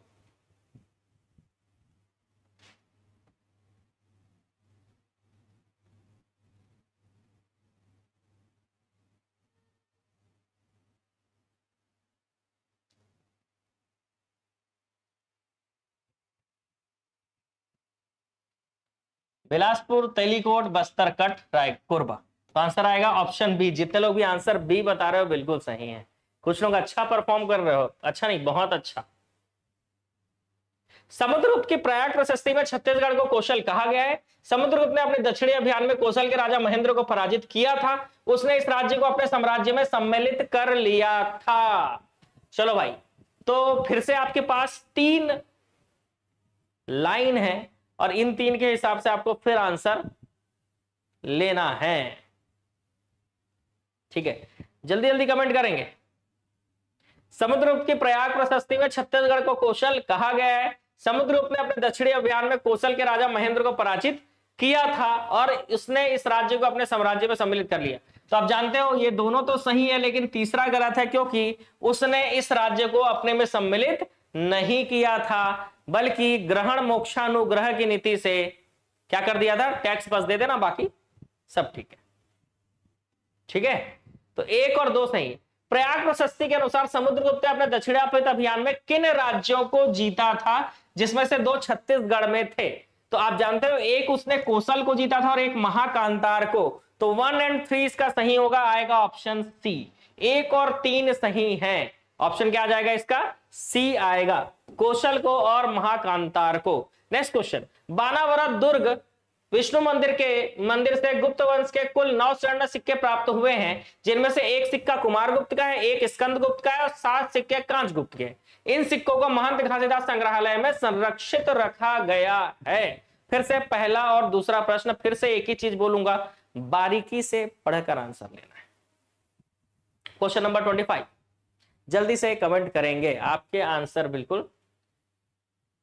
Speaker 1: बिलासपुर, तेलीकोट, बस्तर, कट, राय, कोरबा। तो आंसर आएगा ऑप्शन बी। जितने लोग भी आंसर बी बता रहे हो बिल्कुल सही है। कुछ लोग अच्छा परफॉर्म कर रहे हो, अच्छा नहीं बहुत अच्छा। समुद्रगुप्त की प्रयाग प्रशस्ति में छत्तीसगढ़ को कौशल कहा गया है। समुद्रगुप्त ने अपने दक्षिणी अभियान में कौशल के राजा महेंद्र को पराजित किया था। उसने इस राज्य को अपने साम्राज्य में सम्मिलित कर लिया था। चलो भाई, तो फिर से आपके पास 3 लाइन है और इन 3 के हिसाब से आपको फिर आंसर लेना है, ठीक है। जल्दी जल्दी कमेंट करेंगे। समुद्रगुप्त की प्रयाग प्रशस्ति में छत्तीसगढ़ को कौशल कहा गया है। समुद्रगुप्त ने अपने दक्षिणी अभियान में कौशल के राजा महेंद्र को पराजित किया था और उसने इस राज्य को अपने साम्राज्य में सम्मिलित कर लिया। तो आप जानते हो ये दोनों तो सही है, लेकिन तीसरा गलत है, क्योंकि उसने इस राज्य को अपने में सम्मिलित नहीं किया था, बल्कि ग्रहण मोक्षानुग्रह की नीति से क्या कर दिया था? टैक्स बस दे देना, बाकी सब ठीक है, ठीक है। तो 1 और 2 सही है। प्रयाग प्रशस्ति के अनुसार समुद्रगुप्त ने अपने दक्षिणापथ अभियान में किन राज्यों को जीता था, जिसमें से 2 छत्तीसगढ़ में थे? तो आप जानते हो एक उसने कोसल को जीता था और एक महाकांतार को। तो 1 और 3 इसका सही होगा, आएगा ऑप्शन सी। 1 और 3 सही है। ऑप्शन क्या आ जाएगा इसका? सी आएगा, कौशल को और महाकांतार को। नेक्स्ट क्वेश्चन, बानावरा दुर्ग विष्णु मंदिर से गुप्त वंश के कुल 9 स्वर्ण सिक्के प्राप्त हुए हैं, जिनमें से 1 सिक्का कुमारगुप्त का है, 1 स्कंदगुप्त का है और 7 सिक्के कांचगुप्त के। इन सिक्कों को महंत घासीदास संग्रहालय में संरक्षित रखा गया है। फिर से पहला और दूसरा प्रश्न, फिर से एक ही चीज बोलूंगा, बारीकी से पढ़कर आंसर लेना है। क्वेश्चन नंबर 25, जल्दी से कमेंट करेंगे आपके आंसर। बिल्कुल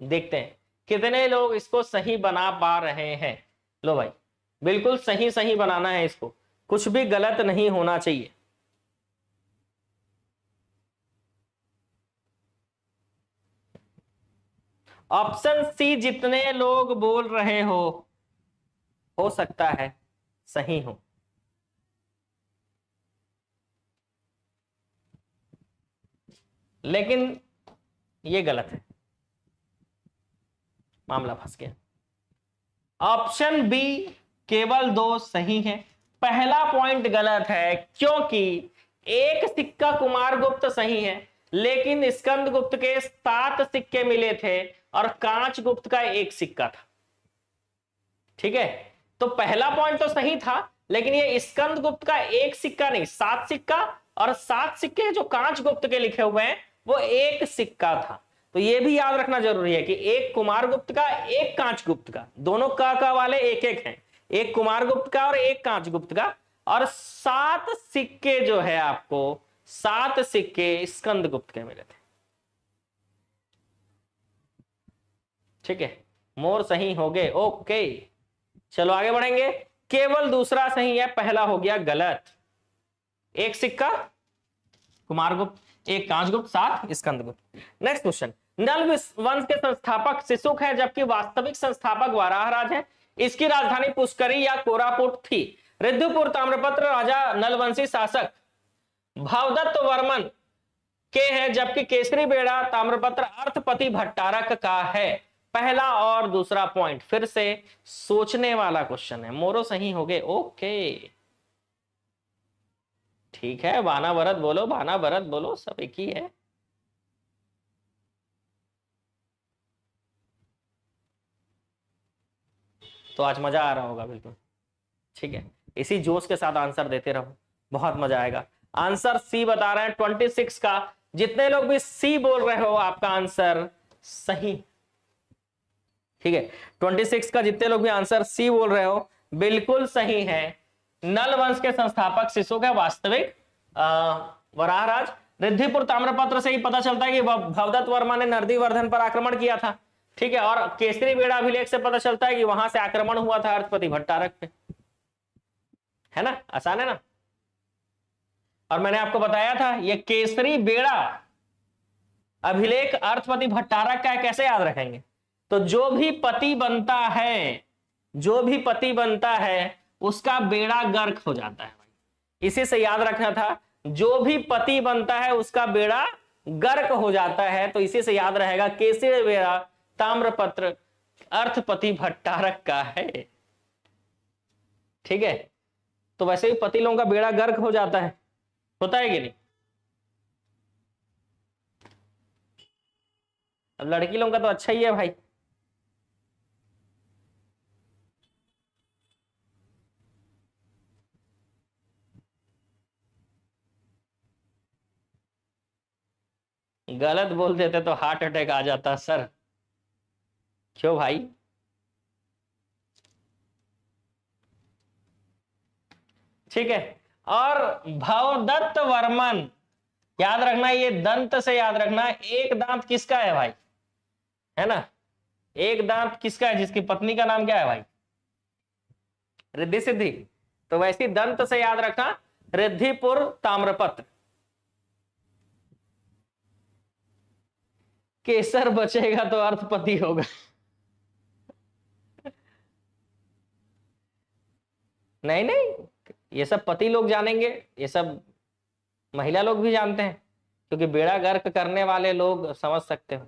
Speaker 1: देखते हैं कितने लोग इसको सही बना पा रहे हैं। लो भाई, बिल्कुल सही सही बनाना है इसको, कुछ भी गलत नहीं होना चाहिए। ऑप्शन सी जितने लोग बोल रहे हो सकता है सही हो। लेकिन ये गलत है, मामला फंस गया। ऑप्शन बी केवल 2 सही है। पहला पॉइंट गलत है, क्योंकि 1 सिक्का कुमारगुप्त सही है, लेकिन स्कंदगुप्त के 7 सिक्के मिले थे और कांचगुप्त का 1 सिक्का था, ठीक है। तो पहला पॉइंट तो सही था, लेकिन ये स्कंद गुप्त का एक सिक्का नहीं, 7 सिक्का, और 7 सिक्के जो कांच गुप्त के लिखे हुए हैं वो एक सिक्का था। तो ये भी याद रखना जरूरी है कि एक कुमार गुप्त का, एक कांच गुप्त का, दोनों का वाले एक एक हैं, एक कुमार गुप्त का और एक कांच गुप्त का, और 7 सिक्के जो है आपको, 7 सिक्के स्कंद गुप्त के मिले थे। ठीक है, मोर सही हो गए, ओके। चलो आगे बढ़ेंगे। केवल दूसरा सही है, पहला हो गया गलत। एक सिक्का कुमारगुप्त, एक कांचगुप्त, 7 स्कंदगुप्त। नेक्स्ट क्वेश्चन, नल वंश के संस्थापक शिशुक है जबकि वास्तविक संस्थापक वाराहराज है। इसकी राजधानी पुष्करी या कोरापुट थी। रिद्धपुर ताम्रपत्र राजा नलवंशी शासक भवदत्त वर्मन के हैं जबकि केसरी बेड़ा ताम्रपत्र अर्थपति भट्टारक का है। पहला और दूसरा पॉइंट फिर से सोचने वाला क्वेश्चन है। मोरो सही हो गए, ओके ठीक है। बाना भरत बोलो, बाना भरत बोलो, सब एक ही है। तो आज मजा आ रहा होगा बिल्कुल, ठीक है। इसी जोश के साथ आंसर देते रहो, बहुत मजा आएगा। आंसर सी बता रहे हैं 26 का। जितने लोग भी सी बोल रहे हो आपका आंसर सही, ठीक है। 26 का जितने लोग भी आंसर सी बोल रहे हो बिल्कुल सही है। नल वंश के संस्थापक शिशुक है वास्तविक वराहराज। रिद्धिपुर ताम्रपत्र से ही पता चलता है कि भवदत्त वर्मा ने नरदीवर्धन पर आक्रमण किया था, ठीक है। और केसरी बेड़ा अभिलेख से पता चलता है कि वहां से आक्रमण हुआ था अर्थपति भट्टारक पे, है ना, आसान है ना। और मैंने आपको बताया था ये केसरी बेड़ा अभिलेख अर्थपति भट्टारक का है, कैसे याद रखेंगे। तो जो भी पति बनता है, जो भी पति बनता है उसका बेड़ा गर्क हो जाता है। इसी से याद रखना था, जो भी पति बनता है उसका बेड़ा गर्क हो जाता है। तो इसी से याद रहेगा केसरी बेड़ा ताम्रपत्र अर्थपति भट्टारक का है, ठीक है। तो वैसे ही पति लोगों का बेड़ा गर्क हो जाता है, होता है कि नहीं। अब लड़की लोगों का तो अच्छा ही है भाई। गलत बोल देते तो हार्ट अटैक आ जाता सर। क्यों भाई, ठीक है। और भवदत्त वर्मन, याद रखना ये दंत से याद रखना, एक दांत किसका है भाई, है ना। एक दांत किसका है, जिसकी पत्नी का नाम क्या है भाई, रिद्धि सिद्धि। तो वैसी दंत से याद रखना रिद्धिपुर ताम्रपत्र। केसर बचेगा तो अर्थपति होगा। नहीं नहीं, ये सब पति लोग जानेंगे, ये सब महिला लोग भी जानते हैं, क्योंकि बेड़ा गर्क करने वाले लोग समझ सकते हो।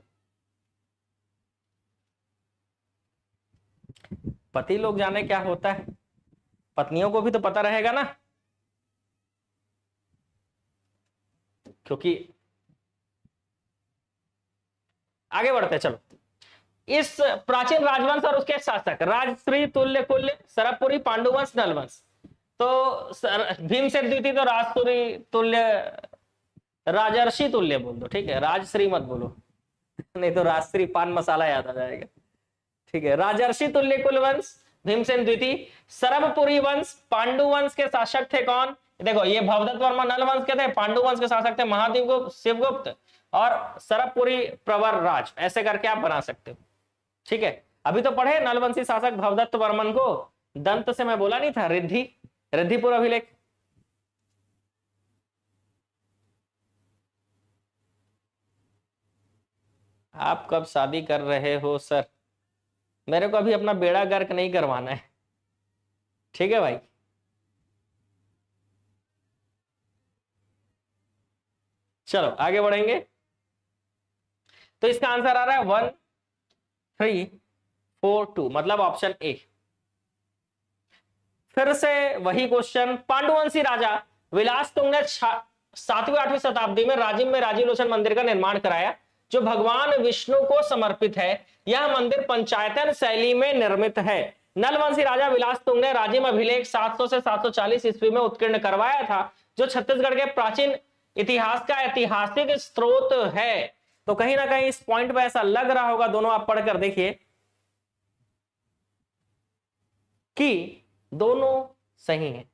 Speaker 1: पति लोग जाने क्या होता है, पत्नियों को भी तो पता रहेगा ना, क्योंकि आगे बढ़ते चलो। इस प्राचीन राजवंश और उसके शासक राजश्री तुल्य कुल्य सरबपुरी पांडुवंश नलवंश। तो भीमसेन द्वितीय तो राजश्री तुल्य, राजर्षि तुल्य बोल दो, ठीक है। राजश्री मत बोलो, नहीं तो राजश्री पान मसाला याद आ जाएगा, ठीक है। राजर्षि तुल्य कुल वंश भीमसेन द्वितीय। सरबपुरी वंश पांडुवंश के शासक थे कौन, देखो ये भवदत्त वर्मा नल वंश के थे, पांडुवंश के शासक थे महादेव गुप्त, शिवगुप्त और सरबपुरी प्रवर राज, ऐसे करके आप बना सकते हो, ठीक है। अभी तो पढ़े नलवंशी शासक भवदत्त वर्मन को, दंत से मैं बोला नहीं था, रिद्धि, रिद्धिपुर अभिलेख। आप कब शादी कर रहे हो सर, मेरे को अभी अपना बेड़ा गर्क नहीं करवाना है, ठीक है भाई। चलो आगे बढ़ेंगे। तो इसका आंसर आ रहा है 1342, मतलब ऑप्शन ए। फिर से वही क्वेश्चन, पांडुवंशी राजा विलास तुंग ने 7वीं 8वीं शताब्दी में राजिम में राजीलोचन मंदिर का निर्माण कराया जो भगवान विष्णु को समर्पित है। यह मंदिर पंचायतन शैली में निर्मित है। नलवंशी राजा विलासतुंग ने राजिम अभिलेख 700 से 740 ईस्वी में उत्कीर्ण करवाया था, जो छत्तीसगढ़ के प्राचीन इतिहास का ऐतिहासिक स्रोत है। तो कहीं ना कहीं इस पॉइंट पे ऐसा लग रहा होगा, दोनों आप पढ़कर देखिए कि दोनों सही हैं।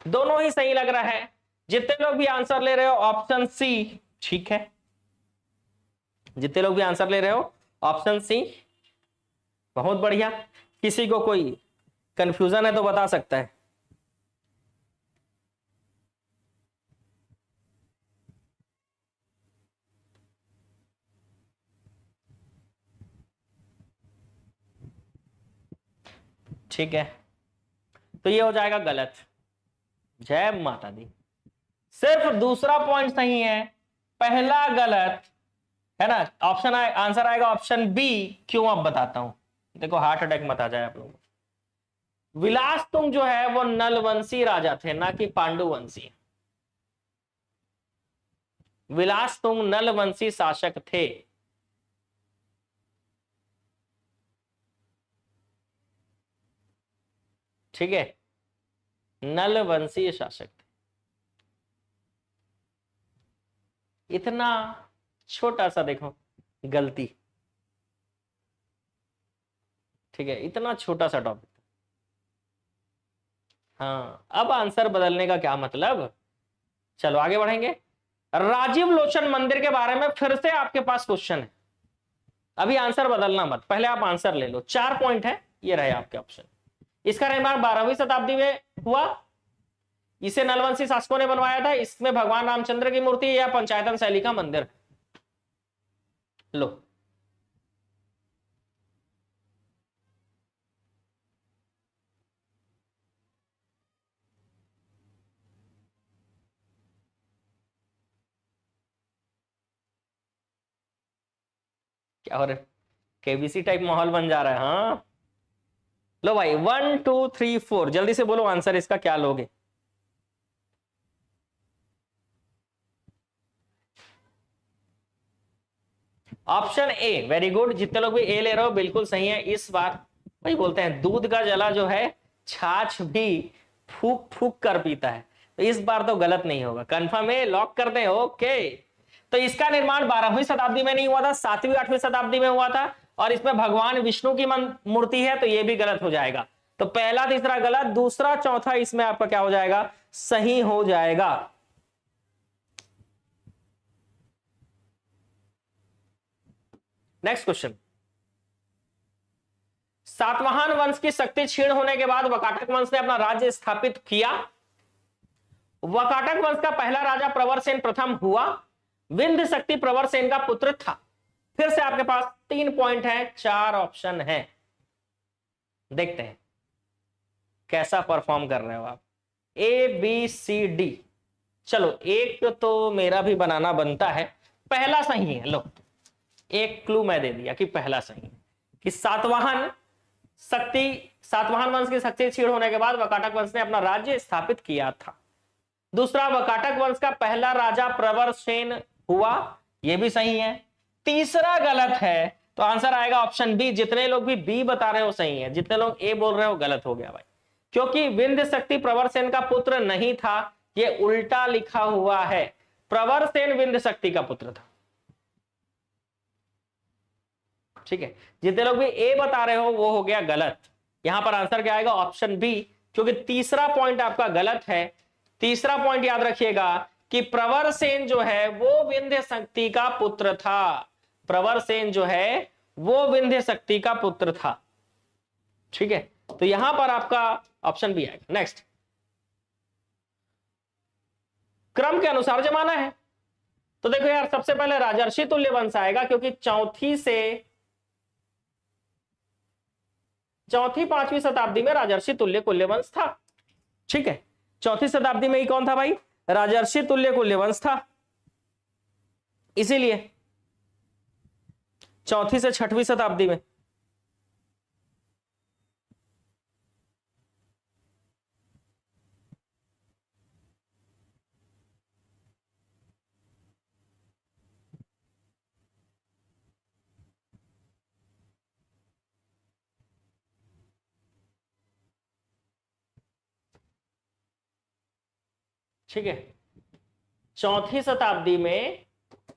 Speaker 1: दोनों ही सही लग रहा है। जितने लोग भी आंसर ले रहे हो ऑप्शन सी ठीक है, जितने लोग भी आंसर ले रहे हो ऑप्शन सी बहुत बढ़िया। किसी को कोई कंफ्यूजन है तो बता सकता है। ठीक है, तो ये हो जाएगा गलत। जय माता दी। सिर्फ दूसरा पॉइंट सही है, पहला गलत है ना। ऑप्शन आंसर आएगा ऑप्शन बी। क्यों अब बताता हूं, देखो हार्ट अटैक मत आ जाए आप लोगों को। विलासतुंग जो है वो नलवंशी राजा थे, ना कि पांडुवंशी। विलासतुंग नलवंशी शासक थे। ठीक है, नलवंशी शासक थे। इतना छोटा सा देखो गलती, ठीक है, इतना छोटा सा टॉपिक। हाँ, अब आंसर बदलने का क्या मतलब। चलो आगे बढ़ेंगे। राजीव लोचन मंदिर के बारे में फिर से आपके पास क्वेश्चन है। अभी आंसर बदलना मत, पहले आप आंसर ले लो। 4 पॉइंट है, ये रहे आपके ऑप्शन। इसका निर्माण 12वीं शताब्दी में हुआ। इसे नलवंशी शासकों ने बनवाया था। इसमें भगवान रामचंद्र की मूर्ति या पंचायतन शैली का मंदिर। लो, क्या हो रहा है, केबीसी टाइप माहौल बन जा रहा है। हाँ लो भाई, 1 2 3 4 जल्दी से बोलो आंसर इसका क्या लोगे। Option A, very good. जितने लोग भी ए ले रहे हो बिल्कुल सही है। इस बार वही बोलते हैं, दूध का जला जो है छाछ भी फूक फूक कर पीता है। तो इस बार तो गलत नहीं होगा, कंफर्म है, लॉक कर दे। ओके, तो इसका निर्माण 12वीं शताब्दी में नहीं हुआ था, 7वीं 8वीं शताब्दी में हुआ था। और इसमें भगवान विष्णु की मूर्ति है, तो ये भी गलत हो जाएगा। तो पहला तीसरा गलत, दूसरा चौथा इसमें आपका क्या हो जाएगा, सही हो जाएगा। Next question. सातवाहन वंश की शक्ति क्षीण होने के बाद वकाटक वंश ने अपना राज्य स्थापित किया। वकाटक वंश का पहला राजा प्रवरसेन प्रथम हुआ। विंध्य शक्ति प्रवरसेन का पुत्र था। फिर से आपके पास 3 पॉइंट है, 4 ऑप्शन है। देखते हैं कैसा परफॉर्म कर रहे हो आप। A B C D. चलो एक तो मेरा भी बनाना बनता है। पहला सही है, लो एक क्लू मैं दे दिया कि पहला सही है कि सातवाहन वंश की शक्ति क्षीण होने के बाद वकाटक वंश ने अपना राज्य स्थापित किया था। दूसरा, वकाटक वंश का पहला राजा प्रवरसेन हुआ, यह भी सही है। तीसरा गलत है, तो आंसर आएगा ऑप्शन बी। जितने लोग भी बी बता रहे हो सही है, जितने लोग ए बोल रहे हो गलत हो गया भाई, क्योंकि विंध्य शक्ति प्रवरसेन का पुत्र नहीं था, यह उल्टा लिखा हुआ है। प्रवरसेन विंध्य शक्ति का पुत्र था। ठीक है, जितने लोग भी ए बता रहे हो वो हो गया गलत। यहां पर आंसर क्या आएगा, ऑप्शन बी, क्योंकि तीसरा पॉइंट आपका गलत है। तीसरा पॉइंट याद रखिएगा कि प्रवरसेन जो है वो विंध्य शक्ति का पुत्र था। प्रवरसेन जो है वो विंध्य शक्ति का पुत्र था। ठीक है, तो यहां पर आपका ऑप्शन बी आएगा। नेक्स्ट, क्रम के अनुसार जमाना है। तो देखो यार, सबसे पहले राजर्षि तुल्य वंश आएगा, क्योंकि चौथी 5वीं शताब्दी में राजर्षि तुल्य कुल्य वंश था। ठीक है, चौथी शताब्दी में ही कौन था भाई, राजर्षि तुल्य कुल्य वंश था। इसीलिए चौथी से 6वीं शताब्दी में। ठीक है, चौथी शताब्दी में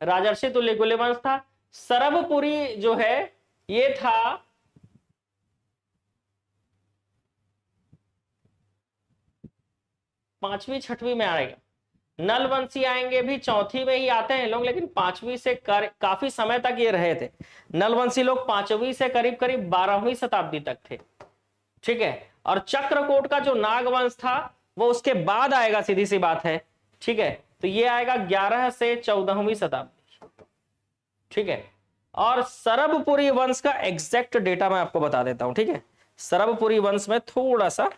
Speaker 1: राजर्षि तुल्य कुल्य वंश था। सरबपुरी जो है ये था 5वीं 6वीं में आएगा। नलवंशी आएंगे भी चौथी में ही आते हैं लोग, लेकिन 5वीं से काफी समय तक ये रहे थे। नलवंशी लोग 5वीं से करीब करीब 12वीं शताब्दी तक थे। ठीक है, और चक्रकोट का जो नागवंश था वो उसके बाद आएगा, सीधी सी बात है। ठीक है, तो ये आएगा 11 से 14वीं शताब्दी। ठीक है, और सरबपुरी वंश का एग्जैक्ट डेटा मैं आपको बता देता हूं। ठीक है, सरबपुरी वंश में थोड़ा सा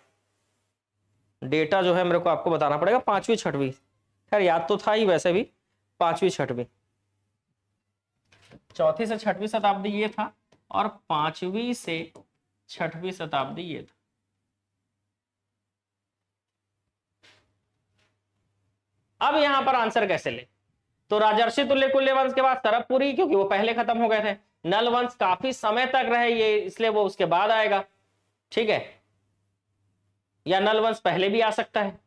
Speaker 1: डेटा जो है मेरे को आपको बताना पड़ेगा। 5वीं 6वीं, खैर याद तो था ही वैसे भी, 5वीं 6वीं, चौथी से 6वीं शताब्दी ये था, और 5वीं से 6वीं शताब्दी ये था। अब यहां पर आंसर कैसे ले? तो राजर्षि तुल्य कुल्य वंश के बाद सरबपुरी, क्योंकि वो पहले खत्म हो गए थे। नल वंश काफी समय तक रहे ये, इसलिए वो उसके बाद आएगा। ठीक है, या नल वंश पहले भी आ सकता है,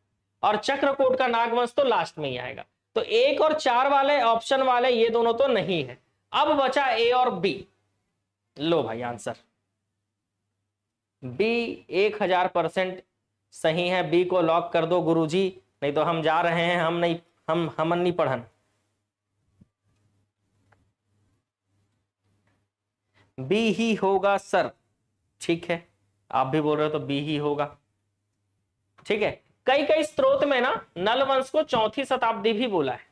Speaker 1: और चक्रकोट का नागवंश तो लास्ट में ही आएगा। तो 1 और 4 वाले ऑप्शन वाले ये दोनों तो नहीं है। अब बचा ए और बी। लो भाई आंसर बी 1000% सही है। बी को लॉक कर दो गुरुजी, नहीं तो हम जा रहे हैं, हम नहीं पढ़न। बी ही होगा सर। ठीक है, आप भी बोल रहे हो तो बी ही होगा। ठीक है, कई कई स्रोत में ना नलवंश को चौथी शताब्दी भी बोला है।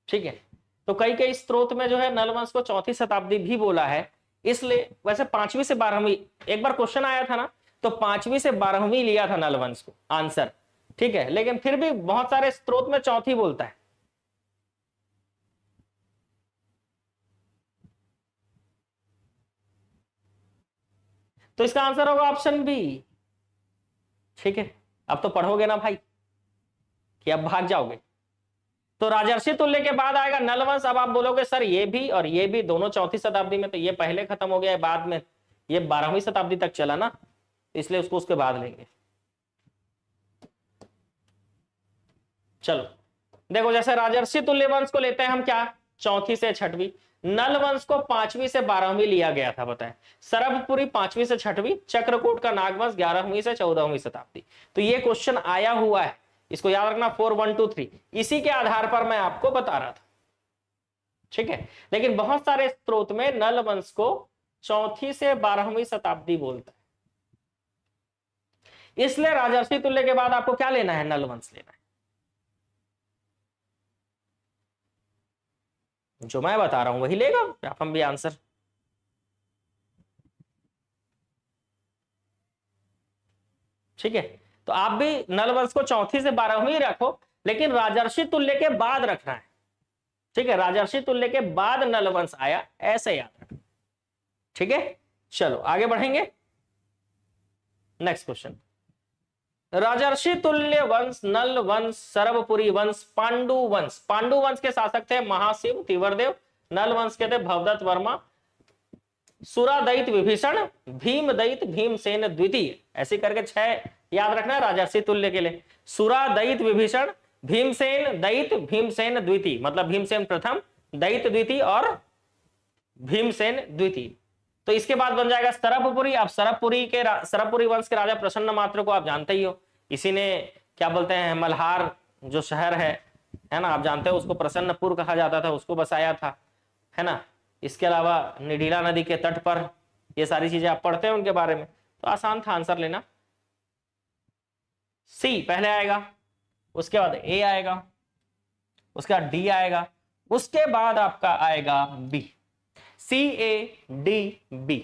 Speaker 1: ठीक है, तो कई कई स्रोत में जो है नलवंश को चौथी शताब्दी भी बोला है। इसलिए वैसे 5वीं से 12वीं एक बार क्वेश्चन आया था ना, तो 5वीं से 12वीं लिया था नलवंश को आंसर। ठीक है, लेकिन फिर भी बहुत सारे स्रोत में चौथी बोलता है। तो इसका आंसर होगा ऑप्शन बी। ठीक है, अब तो पढ़ोगे ना भाई कि अब भाग जाओगे। तो राजर्षि तुल्य के बाद आएगा नलवंश। अब आप बोलोगे सर ये भी और ये भी दोनों चौथी शताब्दी में, तो ये पहले खत्म हो गया है, बाद में ये 12वीं शताब्दी तक चला ना, इसलिए उसको उसके बाद लेंगे। चलो देखो, जैसे राजर्षि तुल्य वंश को लेते हैं हम क्या, चौथी से 6वीं। नल वंश को 5वीं से 12वीं लिया गया था, बताएं। सरबपुरी 5वीं से 6वीं, चक्रकोट का नागवंश 11वीं से 14वीं शताब्दी। तो ये क्वेश्चन आया हुआ है, इसको याद रखना 4 1 2 3। इसी के आधार पर मैं आपको बता रहा था। ठीक है, लेकिन बहुत सारे स्रोत में नल वंश को चौथी से 12वीं शताब्दी बोलता है। इसलिए राजर्षि तुल्य के बाद आपको क्या लेना है, नल वंश लेना है। जो मैं बता रहा हूं वही लेगा आप भी आंसर। ठीक है, तो आप भी नलवंश को चौथी से 12वीं रखो, लेकिन राजर्षि तुल्य के बाद रखना है। ठीक है, राजर्षि तुल्य के बाद नलवंश आया, ऐसे याद रखना। ठीक है, चलो आगे बढ़ेंगे। नेक्स्ट क्वेश्चन, राजर्षि तुल्य वंश, नल वंश, सरबपुरी वंश, पांडु वंश। पांडु वंश के शासक थे महाशिव तिवरदेव। नल वंश के थे भवदत्त वर्मा, सुरादैत विभीषण, भीमदैत भीमसेन द्वितीय। ऐसे करके 6 याद रखना है राजर्षि तुल्य के लिए। सुरादैत विभीषण, भीमसेन दैत, भीमसेन द्वितीय, मतलब भीमसेन प्रथम, दैत द्वितीय और भीमसेन द्वितीय। तो इसके बाद बन जाएगा सरबपुरी। अब सरबपुरी वंश के राजा प्रसन्न मात्र को आप जानते ही हो। इसी ने क्या बोलते हैं, मल्हार जो शहर है ना, आप जानते हो उसको प्रसन्नपुर कहा जाता था, उसको बसाया था, है ना। इसके अलावा निडीला नदी के तट पर, ये सारी चीजें आप पढ़ते हैं उनके बारे में, तो आसान था आंसर लेना। सी पहले आएगा, उसके बाद ए आएगा, उसके बाद डी आएगा, उसके बाद आपका आएगा B. C A D B.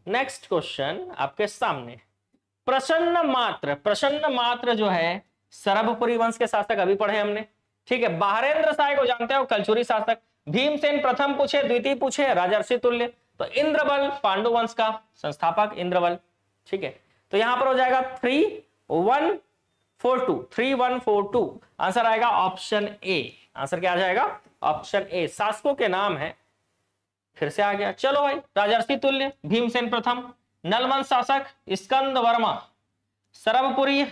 Speaker 1: Next question आपके सामने, प्रसन्न मात्र जो है सरबपुरी वंश के शासक, अभी पढ़े हमने। ठीक है, बहारेंद्र शाह को जानते हो, कलचुरी शासक। भीमसेन प्रथम पूछे, द्वितीय पूछे, राजर्षि तुल्य। तो इंद्रबल पांडु वंश का संस्थापक इंद्रबल। ठीक है, तो यहां पर हो जाएगा 3142, 3142। आंसर आएगा ऑप्शन ए। आंसर क्या आ जाएगा? ऑप्शन ए, शासकों के नाम है। फिर से आ गया। चलो भाई, राजर्षि तुल्य, भीमसेन प्रथम, नलवंश शासक स्कंद वर्मा, सरभपुरी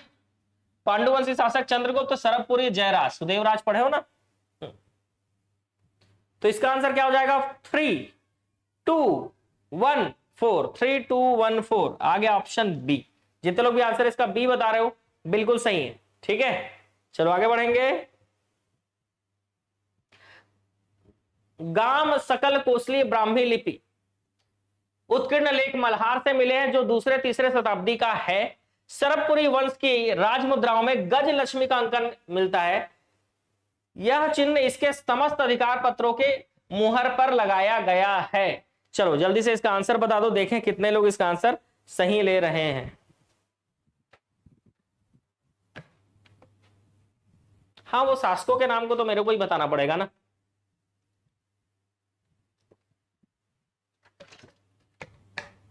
Speaker 1: पांडुवंशी शासक चंद्रगुप्त, सरभपुरी जयराज। सुदेवराज पढ़े हो ना? तो इसका आंसर क्या हो जाएगा? 3 2 1 4, 3 2 1 4 आ गया ऑप्शन बी। जितने लोग भी आंसर इसका बी बता रहे हो बिल्कुल सही है। ठीक है, चलो आगे बढ़ेंगे। गाम सकल कोसली ब्राह्मी लिपि उत्कीर्ण लेख मल्हार से मिले हैं जो दूसरे तीसरे शताब्दी का है। सरभपुरी वंश की राजमुद्राओं में गज लक्ष्मी का अंकन मिलता है। यह चिन्ह इसके समस्त अधिकार पत्रों के मुहर पर लगाया गया है। चलो जल्दी से इसका आंसर बता दो, देखें कितने लोग इसका आंसर सही ले रहे हैं। हाँ, वो शासकों के नाम को तो मेरे को ही बताना पड़ेगा ना।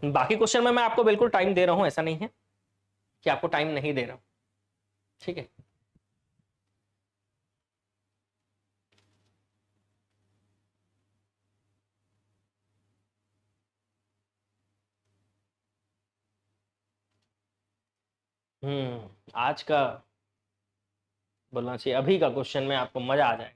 Speaker 1: बाकी क्वेश्चन में मैं आपको बिल्कुल टाइम दे रहा हूं, ऐसा नहीं है कि आपको टाइम नहीं दे रहा हूं। ठीक है, आज का बोलना चाहिए अभी का क्वेश्चन में आपको मजा आ जाएगा।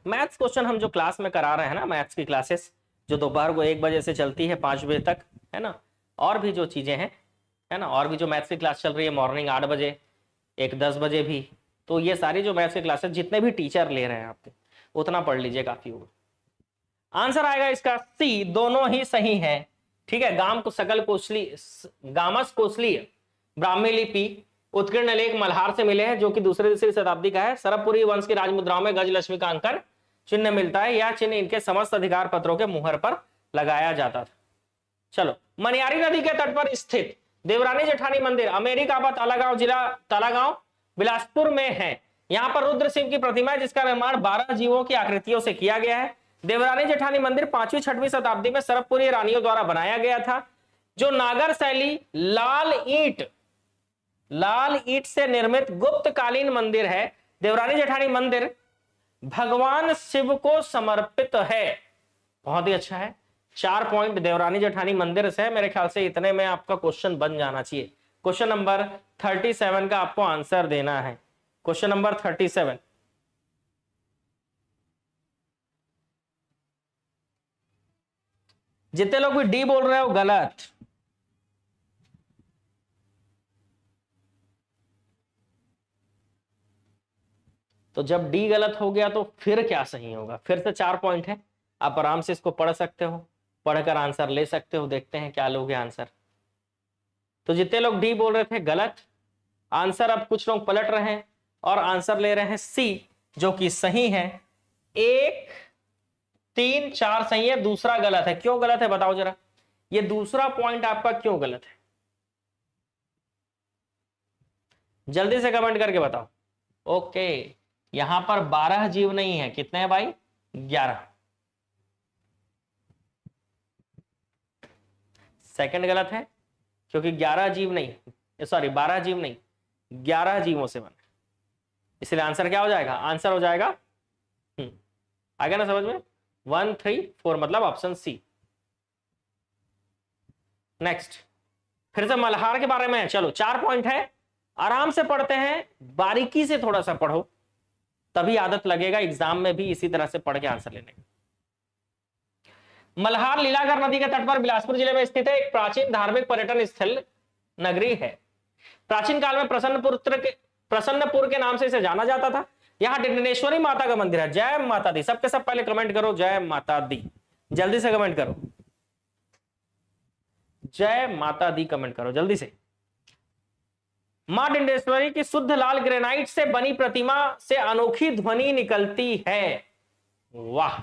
Speaker 1: मैथ्स क्वेश्चन हम जो क्लास में करा रहे हैं ना, मैथ्स की क्लासेस जो दोपहर को 1 बजे से चलती है 5 बजे तक, है ना, और भी जो चीजें हैं, है ना, और भी जो मैथ्स की क्लास चल रही है मॉर्निंग 8 बजे, एक 10 बजे भी, तो ये सारी जो मैथ्स की क्लासेस जितने भी टीचर ले रहे हैं आपके, उतना पढ़ लीजिए, काफी होगा। आंसर आएगा इसका सी, दोनों ही सही है। ठीक है, गाम को सकल कोसली, गामस कोसली ब्राह्मी लिपि उत्कीर्ण लेख मल्हार से मिले हैं जो कि दूसरे तीसरी शताब्दी का है। सरभपुरी वंश की राजमुद्राओं में गज लक्ष्मी का अंकन चिन्ह मिलता है। यह चिन्ह इनके समस्त अधिकार पत्रों के मुहर पर लगाया जाता था। चलो, मनियारी नदी के तट पर स्थित देवरानी जेठानी मंदिर अमेरिका का तालागांव जिला तालागांव बिलासपुर में है। यहाँ पर रुद्र शिव की प्रतिमा है जिसका निर्माण 12 जीवों की आकृतियों से किया गया है। देवरानी जेठानी मंदिर 5वीं-6वीं शताब्दी में सरभपुरी रानियों द्वारा बनाया गया था, जो नागर शैली लाल ईंट से निर्मित गुप्तकालीन मंदिर है। देवरानी जेठानी मंदिर भगवान शिव को समर्पित है। बहुत ही अच्छा है। 4 पॉइंट देवरानी जेठानी मंदिर से, मेरे ख्याल से इतने में आपका क्वेश्चन बन जाना चाहिए। क्वेश्चन नंबर 37 का आपको आंसर देना है। क्वेश्चन नंबर 37, जितने लोग भी डी बोल रहे हो गलत। तो जब डी गलत हो गया तो फिर क्या सही होगा? फिर से 4 पॉइंट है, आप आराम से इसको पढ़ सकते हो, पढ़कर आंसर ले सकते हो। देखते हैं क्या लोगे आंसर। तो जितने लोग डी बोल रहे थे गलत आंसर, अब कुछ लोग पलट रहे हैं और आंसर ले रहे हैं सी, जो कि सही है। 1 3 4 सही है, दूसरा गलत है। क्यों गलत है बताओ जरा, ये दूसरा पॉइंट आपका क्यों गलत है? जल्दी से कमेंट करके बताओ। ओके, यहां पर 12 जीव नहीं है, कितने हैं भाई? 11। सेकंड गलत है क्योंकि 11 जीव नहीं, सॉरी 12 जीव नहीं, 11 जीवों से बने, इसलिए आंसर क्या हो जाएगा? आंसर हो जाएगा आ गया ना समझ में? 1 3 4 मतलब ऑप्शन सी। नेक्स्ट, फिर से मल्हार के बारे में है। चलो 4 पॉइंट है, आराम से पढ़ते हैं, बारीकी से थोड़ा सा पढ़ो, तभी आदत लगेगा एग्जाम में भी इसी तरह से पढ़ के आंसर लेने का। मल्हार लीलागर नदी के तट पर बिलासपुर जिले में स्थित है, एक प्राचीन धार्मिक पर्यटन स्थल नगरी है। प्राचीन काल में प्रसन्नपुर के नाम से इसे जाना जाता था। यहाँ डिग्नेश्वरी माता का मंदिर है। जय माता दी, सबके सब पहले कमेंट करो जय माता दी, जल्दी से कमेंट करो, जय माता दी कमेंट करो जल्दी से। मां डिंडेश्वरी की शुद्ध लाल ग्रेनाइट से बनी प्रतिमा से अनोखी ध्वनि निकलती है। वाह,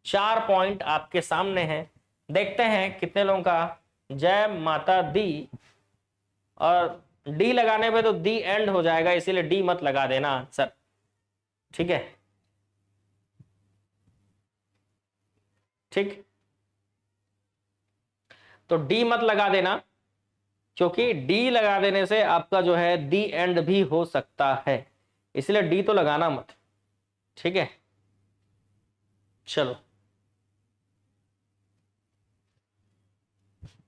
Speaker 1: 4 पॉइंट आपके सामने हैं। देखते हैं कितने लोगों का जय माता दी, और डी लगाने पे तो दी एंड हो जाएगा, इसीलिए डी मत लगा देना आंसर। ठीक है, ठीक, तो डी मत लगा देना, क्योंकि डी लगा देने से आपका जो है दी एंड भी हो सकता है, इसलिए डी तो लगाना मत। ठीक है, चलो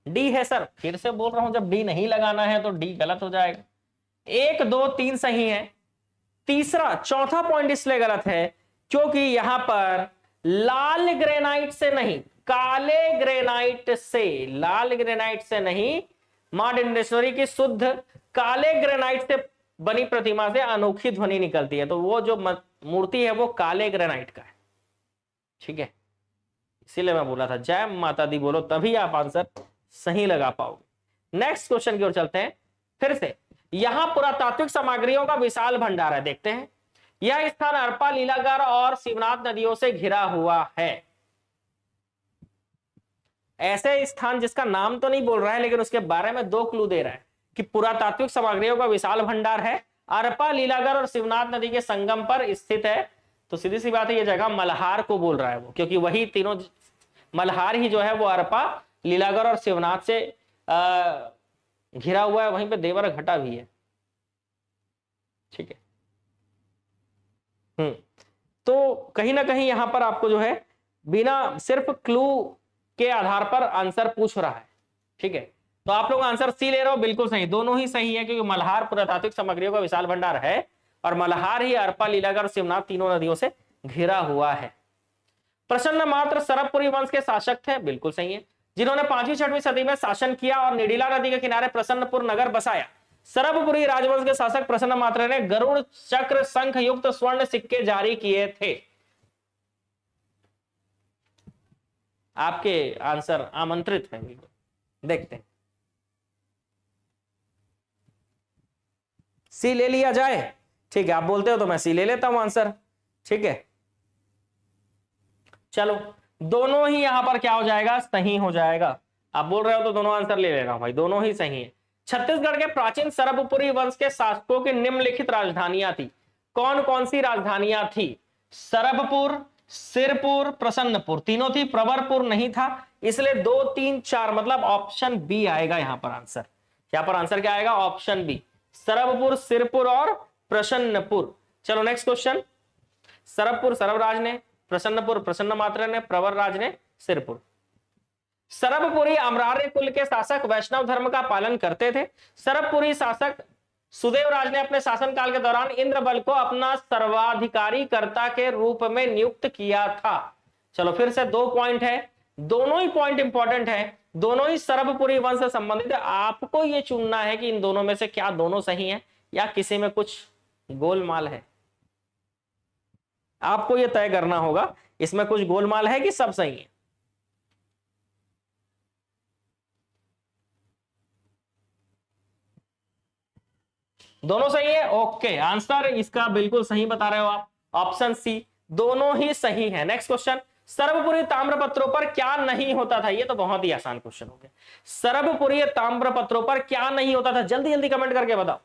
Speaker 1: डी है सर, फिर से बोल रहा हूं जब डी नहीं लगाना है तो डी गलत हो जाएगा। 1 2 3 सही है, तीसरा चौथा पॉइंट इसलिए गलत है क्योंकि यहां पर लाल ग्रेनाइट से नहीं, काले ग्रेनाइट से, लाल ग्रेनाइट से नहीं, मां डिंडेश्वरी की शुद्ध काले ग्रेनाइट से बनी प्रतिमा से अनोखी ध्वनि निकलती है, तो वो जो मूर्ति है वो काले ग्रेनाइट का है। ठीक है, इसीलिए मैं बोला था जय माता दी बोलो तभी आप आंसर सही लगा पाओगे। नेक्स्ट क्वेश्चन की ओर चलते हैं। फिर से यहां पुरातात्विक सामग्रियों का विशाल भंडार है, देखते हैं। यह स्थान अरपा, लीलागार और शिवनाथ नदियों से घिरा हुआ है। ऐसे स्थान जिसका नाम तो नहीं बोल रहा है लेकिन उसके बारे में 2 क्लू दे रहा है कि पुरातात्विक सामग्रियों का विशाल भंडार है, अरपा, लीलागार और शिवनाथ नदी के संगम पर स्थित है। तो सीधी सी बात है, ये जगह मल्हार को बोल रहा है वो, क्योंकि वही तीनों मल्हार ही जो है वो अरपा, लीलागढ़ और शिवनाथ से घिरा हुआ है, वहीं पे देवर घटा भी है। ठीक है, तो कहीं ना कहीं यहां पर आपको जो है बिना सिर्फ क्लू के आधार पर आंसर पूछ रहा है। ठीक है, तो आप लोग आंसर सी ले रहे हो, बिल्कुल सही, दोनों ही सही है, क्योंकि मल्हार पुरातात्विक सामग्रियों का विशाल भंडार है और मल्हार ही अरपा, लीलागढ़ और शिवनाथ तीनों नदियों से घिरा हुआ है। प्रसन्न मात्र सरबपुरी वंश के शासक थे, बिल्कुल सही है, जिन्होंने 5वीं 6वीं सदी में शासन किया और निडिला नदी के किनारे प्रसन्नपुर नगर बसाया। सरबपुरी राजवंश के शासक प्रसन्न मात्र ने गरुड़ चक्र शंख युक्त स्वर्ण सिक्के जारी किए थे। आपके आंसर आमंत्रित है, देखते हैं सी ले लिया जाए। ठीक है, आप बोलते हो तो मैं सी ले लेता हूं आंसर। ठीक है, चलो दोनों ही यहां पर क्या हो जाएगा, सही हो जाएगा। आप बोल रहे हो तो दोनों आंसर ले लेना भाई, दोनों ही सही है। छत्तीसगढ़ के प्राचीन सरबपुरी वंश के शासकों की निम्नलिखित राजधानियां थी। कौन कौन सी राजधानियां थी? सरबपुर, सिरपुर, प्रसन्नपुर, तीनों थी, प्रवरपुर नहीं था, इसलिए 2 3 4 मतलब ऑप्शन बी आएगा यहां पर आंसर। यहां पर आंसर क्या आएगा? ऑप्शन बी, सरबपुर, सिरपुर और प्रसन्नपुर। चलो नेक्स्ट क्वेश्चन। सरबपुर सरबराज ने, प्रसन्नपुर प्रसन्न मात्र ने, प्रवरराज ने सिरपुर। सरबपुरी अमरार्य कुल के शासक वैष्णव धर्म का पालन करते थे। सरबपुरी शासक सुदेवराज ने अपने शासनकाल के दौरान इंद्रबल को अपना सर्वाधिकारी कर्ता के रूप में नियुक्त किया था। चलो फिर से 2 पॉइंट है, दोनों ही पॉइंट इंपॉर्टेंट है, दोनों ही सरबपुरी वंश से संबंधित है। आपको यह चुनना है कि इन दोनों में से क्या दोनों सही है या किसी में कुछ गोलमाल है। आपको यह तय करना होगा इसमें कुछ गोलमाल है कि सब सही है। दोनों सही है, ओके, आंसर इसका बिल्कुल सही बता रहे हो आप, ऑप्शन सी, दोनों ही सही है। Next question. सर्वपुरी ताम्रपत्रों पर क्या नहीं होता था? ये तो बहुत ही आसान क्वेश्चन हो गया। सर्वपुरी ताम्रपत्रों पर क्या नहीं होता था? जल्दी जल्दी कमेंट करके बताओ।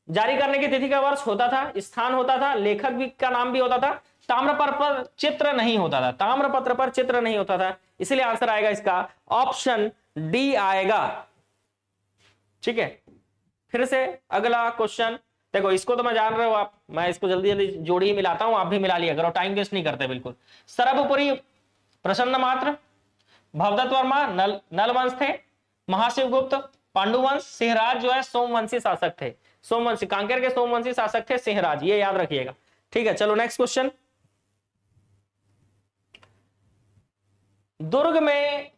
Speaker 1: जारी करने की तिथि का वर्ष होता था, स्थान होता था, लेखक भी का नाम भी होता था, ताम्रपत्र पर चित्र नहीं होता था, ताम्रपत्र पर चित्र नहीं होता था, इसलिए आंसर आएगा इसका ऑप्शन डी आएगा। ठीक है, फिर से अगला क्वेश्चन देखो, इसको तो मैं जान रहे हो आप, मैं इसको जल्दी जल्दी जोड़ी ही मिलाता हूं, आप भी मिला लिया करो, टाइम वेस्ट नहीं करते बिल्कुल। सरबपुरी प्रसन्न मात्र, भवदत्त वर्मा नल वंश थे, महाशिवगुप्त पांडुवंश, सिंहराज जो है सोमवंशी शासक थे, सोमवंशी कांकेर के सोमवंशी शासक थे सिंहराज, ये याद रखिएगा। ठीक है, चलो नेक्स्ट क्वेश्चन। दुर्ग में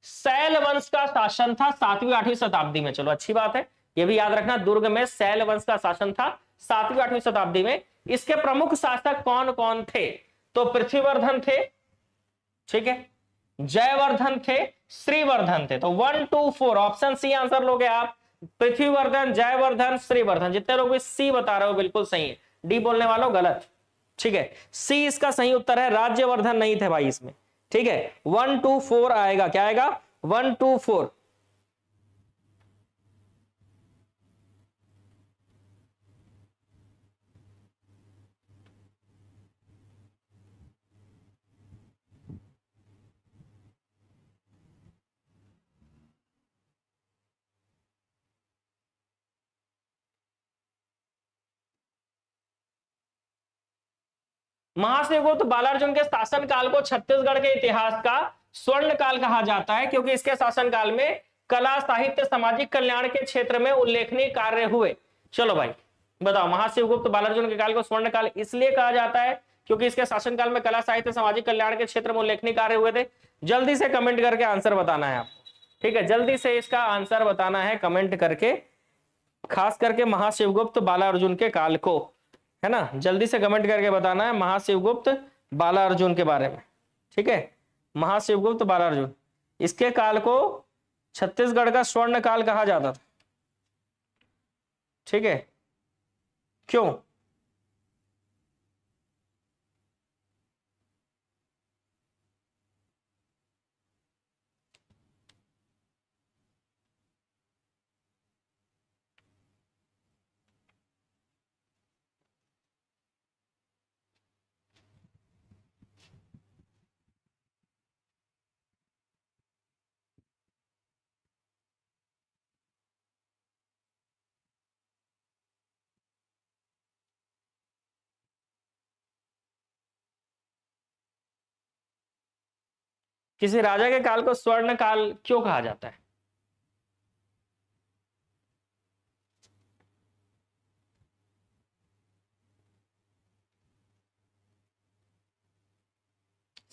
Speaker 1: शैल वंश का शासन था 7वीं 8वीं शताब्दी में। चलो अच्छी बात है, यह भी याद रखना, दुर्ग में शैल वंश का शासन था 7वीं 8वीं शताब्दी में। इसके प्रमुख शासक कौन कौन थे? तो पृथ्वीवर्धन थे, ठीक है, जयवर्धन थे, श्रीवर्धन थे। तो 1 2 4 ऑप्शन सी आंसर लोगे आप, पृथ्वीवर्धन, जयवर्धन, श्रीवर्धन। जितने लोग भी सी बता रहे हो बिल्कुल सही है, डी बोलने वालों गलत। ठीक है, सी इसका सही उत्तर है, राज्यवर्धन नहीं थे भाई इसमें। ठीक है, 1 2 4 आएगा, क्या आएगा? 1 2 4। महाशिवगुप्त बालार्जुन के शासन काल को छत्तीसगढ़ के इतिहास का स्वर्ण काल कहा जाता है, क्योंकि इसके शासन काल में कला, साहित्य, सामाजिक कल्याण के क्षेत्र में उल्लेखनीय कार्य हुए। चलो भाई बताओ, महाशिवगुप्त बालार्जुन के काल को स्वर्ण काल इसलिए कहा जाता है क्योंकि इसके शासन काल में कला, साहित्य, सामाजिक कल्याण के क्षेत्र में उल्लेखनीय कार्य हुए थे। जल्दी से कमेंट करके आंसर बताना है आपको, ठीक है, जल्दी से इसका आंसर बताना है कमेंट करके, खास करके महाशिवगुप्त बालार्जुन के काल को, है ना, जल्दी से कमेंट करके बताना है महाशिवगुप्त बालार्जुन के बारे में, ठीक है। महाशिवगुप्त बालार्जुन, इसके काल को छत्तीसगढ़ का स्वर्ण काल कहा जाता था, ठीक है, क्यों? किसी राजा के काल को स्वर्ण काल क्यों कहा जाता है?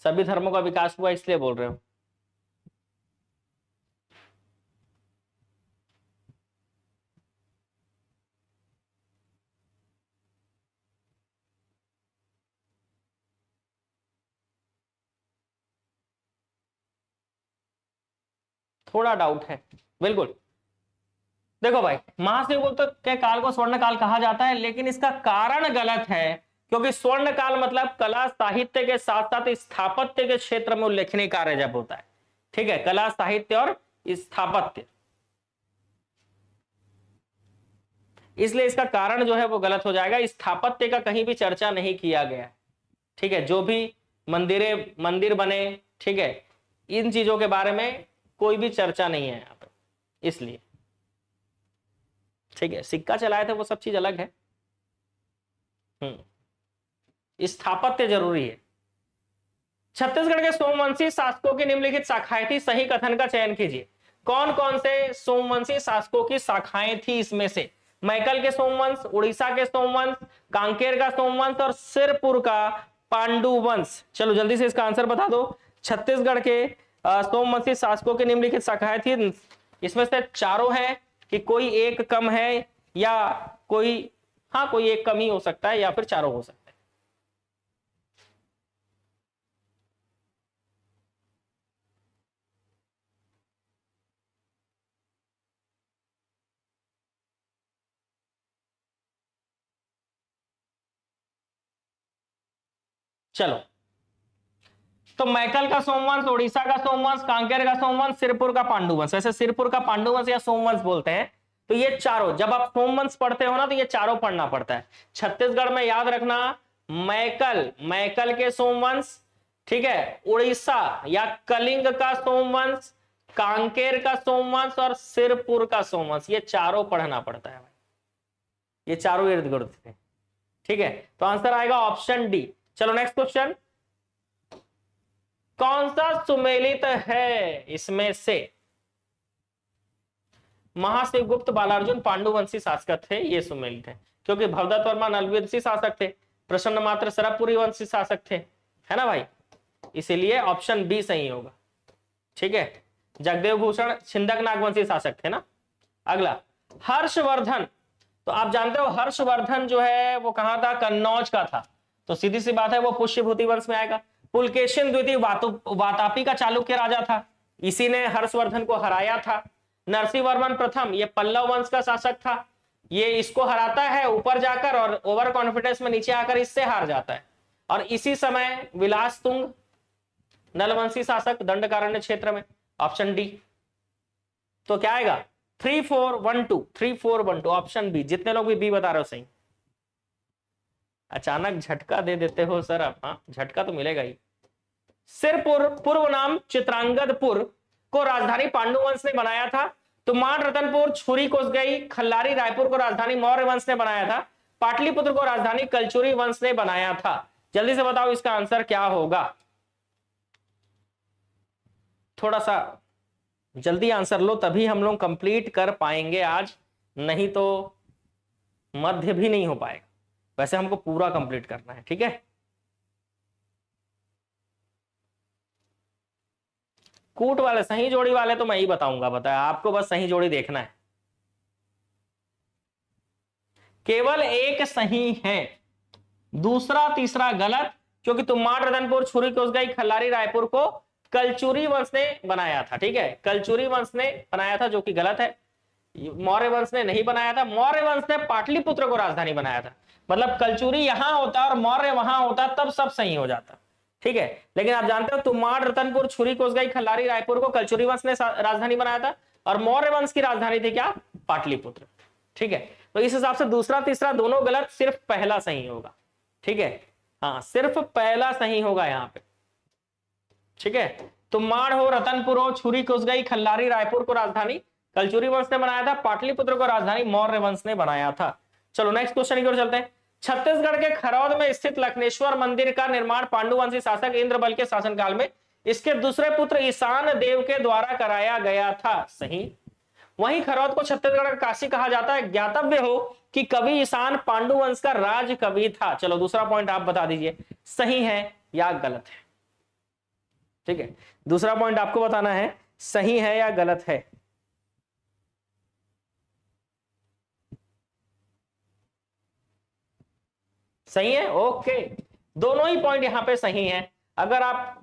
Speaker 1: सभी धर्मों का विकास हुआ इसलिए बोल रहे हो? थोड़ा डाउट है, बिल्कुल। देखो भाई, महाशिवगुप्त के काल को स्वर्ण काल कहा जाता है, लेकिन इसका कारण गलत है, क्योंकि स्वर्ण काल मतलब कला, साहित्य के साथ साथ स्थापत्य के क्षेत्र में उल्लेखनीय कार्य जब होता है, ठीक है, कला, साहित्य और स्थापत्य, इसलिए इसका कारण जो है वो गलत हो जाएगा। स्थापत्य का कहीं भी चर्चा नहीं किया गया है, ठीक है, जो भी मंदिर बने, ठीक है, इन चीजों के बारे में कोई भी चर्चा नहीं है यहाँ पे, इसलिए, ठीक है। सिक्का चलाए थे वो सब चीज अलग है, स्थापत्य जरूरी है। छत्तीसगढ़ के सोमवंशी शासकों की निम्नलिखित शाखाएं थी, सही कथन का चयन कीजिए। कौन कौन से सोमवंशी शासकों की शाखाएं थी इसमें से? मैकल के सोमवंश, उड़ीसा के सोमवंश, कांकेर का सोमवंश और सिरपुर का पांडु वंश। चलो जल्दी से इसका आंसर बता दो। छत्तीसगढ़ के सोमवंशी शासकों की निम्नलिखित शाखाएं थी, इसमें से चारों हैं कि कोई एक कम है, या कोई, हाँ कोई एक कम ही हो सकता है या फिर चारों हो सकता है। चलो, तो मैकल का सोमवंश, उड़ीसा का सोमवंश, कांकेर का सोमवंश, सिरपुर का पांडुवंश। वैसे सिरपुर का पांडुवंश या सोमवंश बोलते हैं। तो ये चारों, जब आप सोमवंश पढ़ते हो ना तो ये चारों पढ़ना पड़ता है। छत्तीसगढ़ में याद रखना, मैकल के सोमवंश, ठीक है, उड़ीसा या कलिंग का सोमवंश, कांकेर का सोमवंश और सिरपुर का सोमवंश, ये चारों पढ़ना पड़ता है। ये चारों इर्द गिर्द थे, ठीक है। तो आंसर आएगा ऑप्शन डी। चलो नेक्स्ट क्वेश्चन, कौन सा सुमेलित है इसमें से? महाशिवगुप्त बालार्जुन पांडुवंशी शासक थे, ये सुमेलित है, क्योंकि भवदत्त वर्मा नलवंशी शासक थे, प्रसन्न मात्र सरबपुरी वंशी शासक थे, है ना भाई, इसीलिए ऑप्शन बी सही होगा, ठीक है। जगदेव भूषण छिंदक नागवंशी शासक थे ना। अगला, हर्षवर्धन, तो आप जानते हो हर्षवर्धन जो है वो कहां था? कन्नौज का था, तो सीधी सी बात है वो पुष्यभूति वंश में आएगा। पुलकेशिन द्वितीय वातापी का चालुक्य राजा था, इसी ने हर्षवर्धन को हराया था। नरसिंह वर्मन प्रथम, ये पल्लव वंश का शासक था, ये इसको हराता है ऊपर जाकर और ओवर कॉन्फिडेंस में नीचे आकर इससे हार जाता है। और इसी समय विलास तुंग नलवंशी शासक दंडकारण्य क्षेत्र में, ऑप्शन डी। तो क्या आएगा? 3-4-1-2 ऑप्शन बी। जितने लोग भी बी बता रहे हो सही। अचानक झटका दे देते हो सर आप, हाँ झटका तो मिलेगा ही। सिरपुर पूर्व नाम चित्रांगदपुर को राजधानी पांडुवंश ने बनाया था। तुमान रतनपुर छुरी कोसगई खल्लारी रायपुर को राजधानी मौर्य वंश ने बनाया था। पाटलिपुत्र को राजधानी कलचुरी वंश ने बनाया था। जल्दी से बताओ इसका आंसर क्या होगा, थोड़ा सा जल्दी आंसर लो तभी हम लोग कंप्लीट कर पाएंगे आज, नहीं तो मध्य भी नहीं हो पाएगा। वैसे हमको पूरा कंप्लीट करना है, ठीक है। कूट वाले, सही जोड़ी वाले तो मैं ही बताऊंगा, बताया आपको, बस सही जोड़ी देखना है। केवल एक सही है, दूसरा तीसरा गलत, क्योंकि तुम्माड़ रतनपुर छुरी कोसगाई खल्लारी रायपुर को कलचुरी वंश ने बनाया था, ठीक है, कलचुरी वंश ने बनाया था, जो कि गलत है। मौर्य वंश ने नहीं बनाया था, मौर्य वंश ने पाटलिपुत्र को राजधानी बनाया था। मतलब कलचुरी यहां होता और मौर्य वहां होता तब सब सही हो जाता, ठीक है। लेकिन आप जानते हो तुम्माड़ रतनपुर छुरी कोसगाई खल्लारी रायपुर को कलचुरी वंश ने राजधानी बनाया था, और मौर्य वंश की राजधानी थी क्या, पाटलिपुत्र, ठीक है। तो इस हिसाब से दूसरा तीसरा दोनों गलत, सिर्फ पहला सही होगा, ठीक है। हाँ, सिर्फ पहला सही होगा यहां पे, ठीक है। तुम्माड़ हो, रतनपुर हो, छुरी कोसगाई खल्लारी रायपुर को राजधानी कलचुरी वंश ने बनाया था, पाटलिपुत्र को राजधानी मौर्य वंश ने बनाया था। चलो नेक्स्ट क्वेश्चन की ओर चलते हैं। छत्तीसगढ़ के खरौद में स्थित लखनेश्वर मंदिर का निर्माण पांडुवंशी शासक इंद्रबल के शासनकाल में इसके दूसरे पुत्र ईशान देव के द्वारा कराया गया था, सही। वहीं खरौद को छत्तीसगढ़ का काशी कहा जाता है। ज्ञातव्य हो कि कवि ईशान पांडुवंश का राज कवि था। चलो दूसरा पॉइंट आप बता दीजिए, सही है या गलत है, ठीक है। दूसरा पॉइंट आपको बताना है, सही है या गलत है। सही है, ओके, दोनों ही पॉइंट यहां पे सही है। अगर आप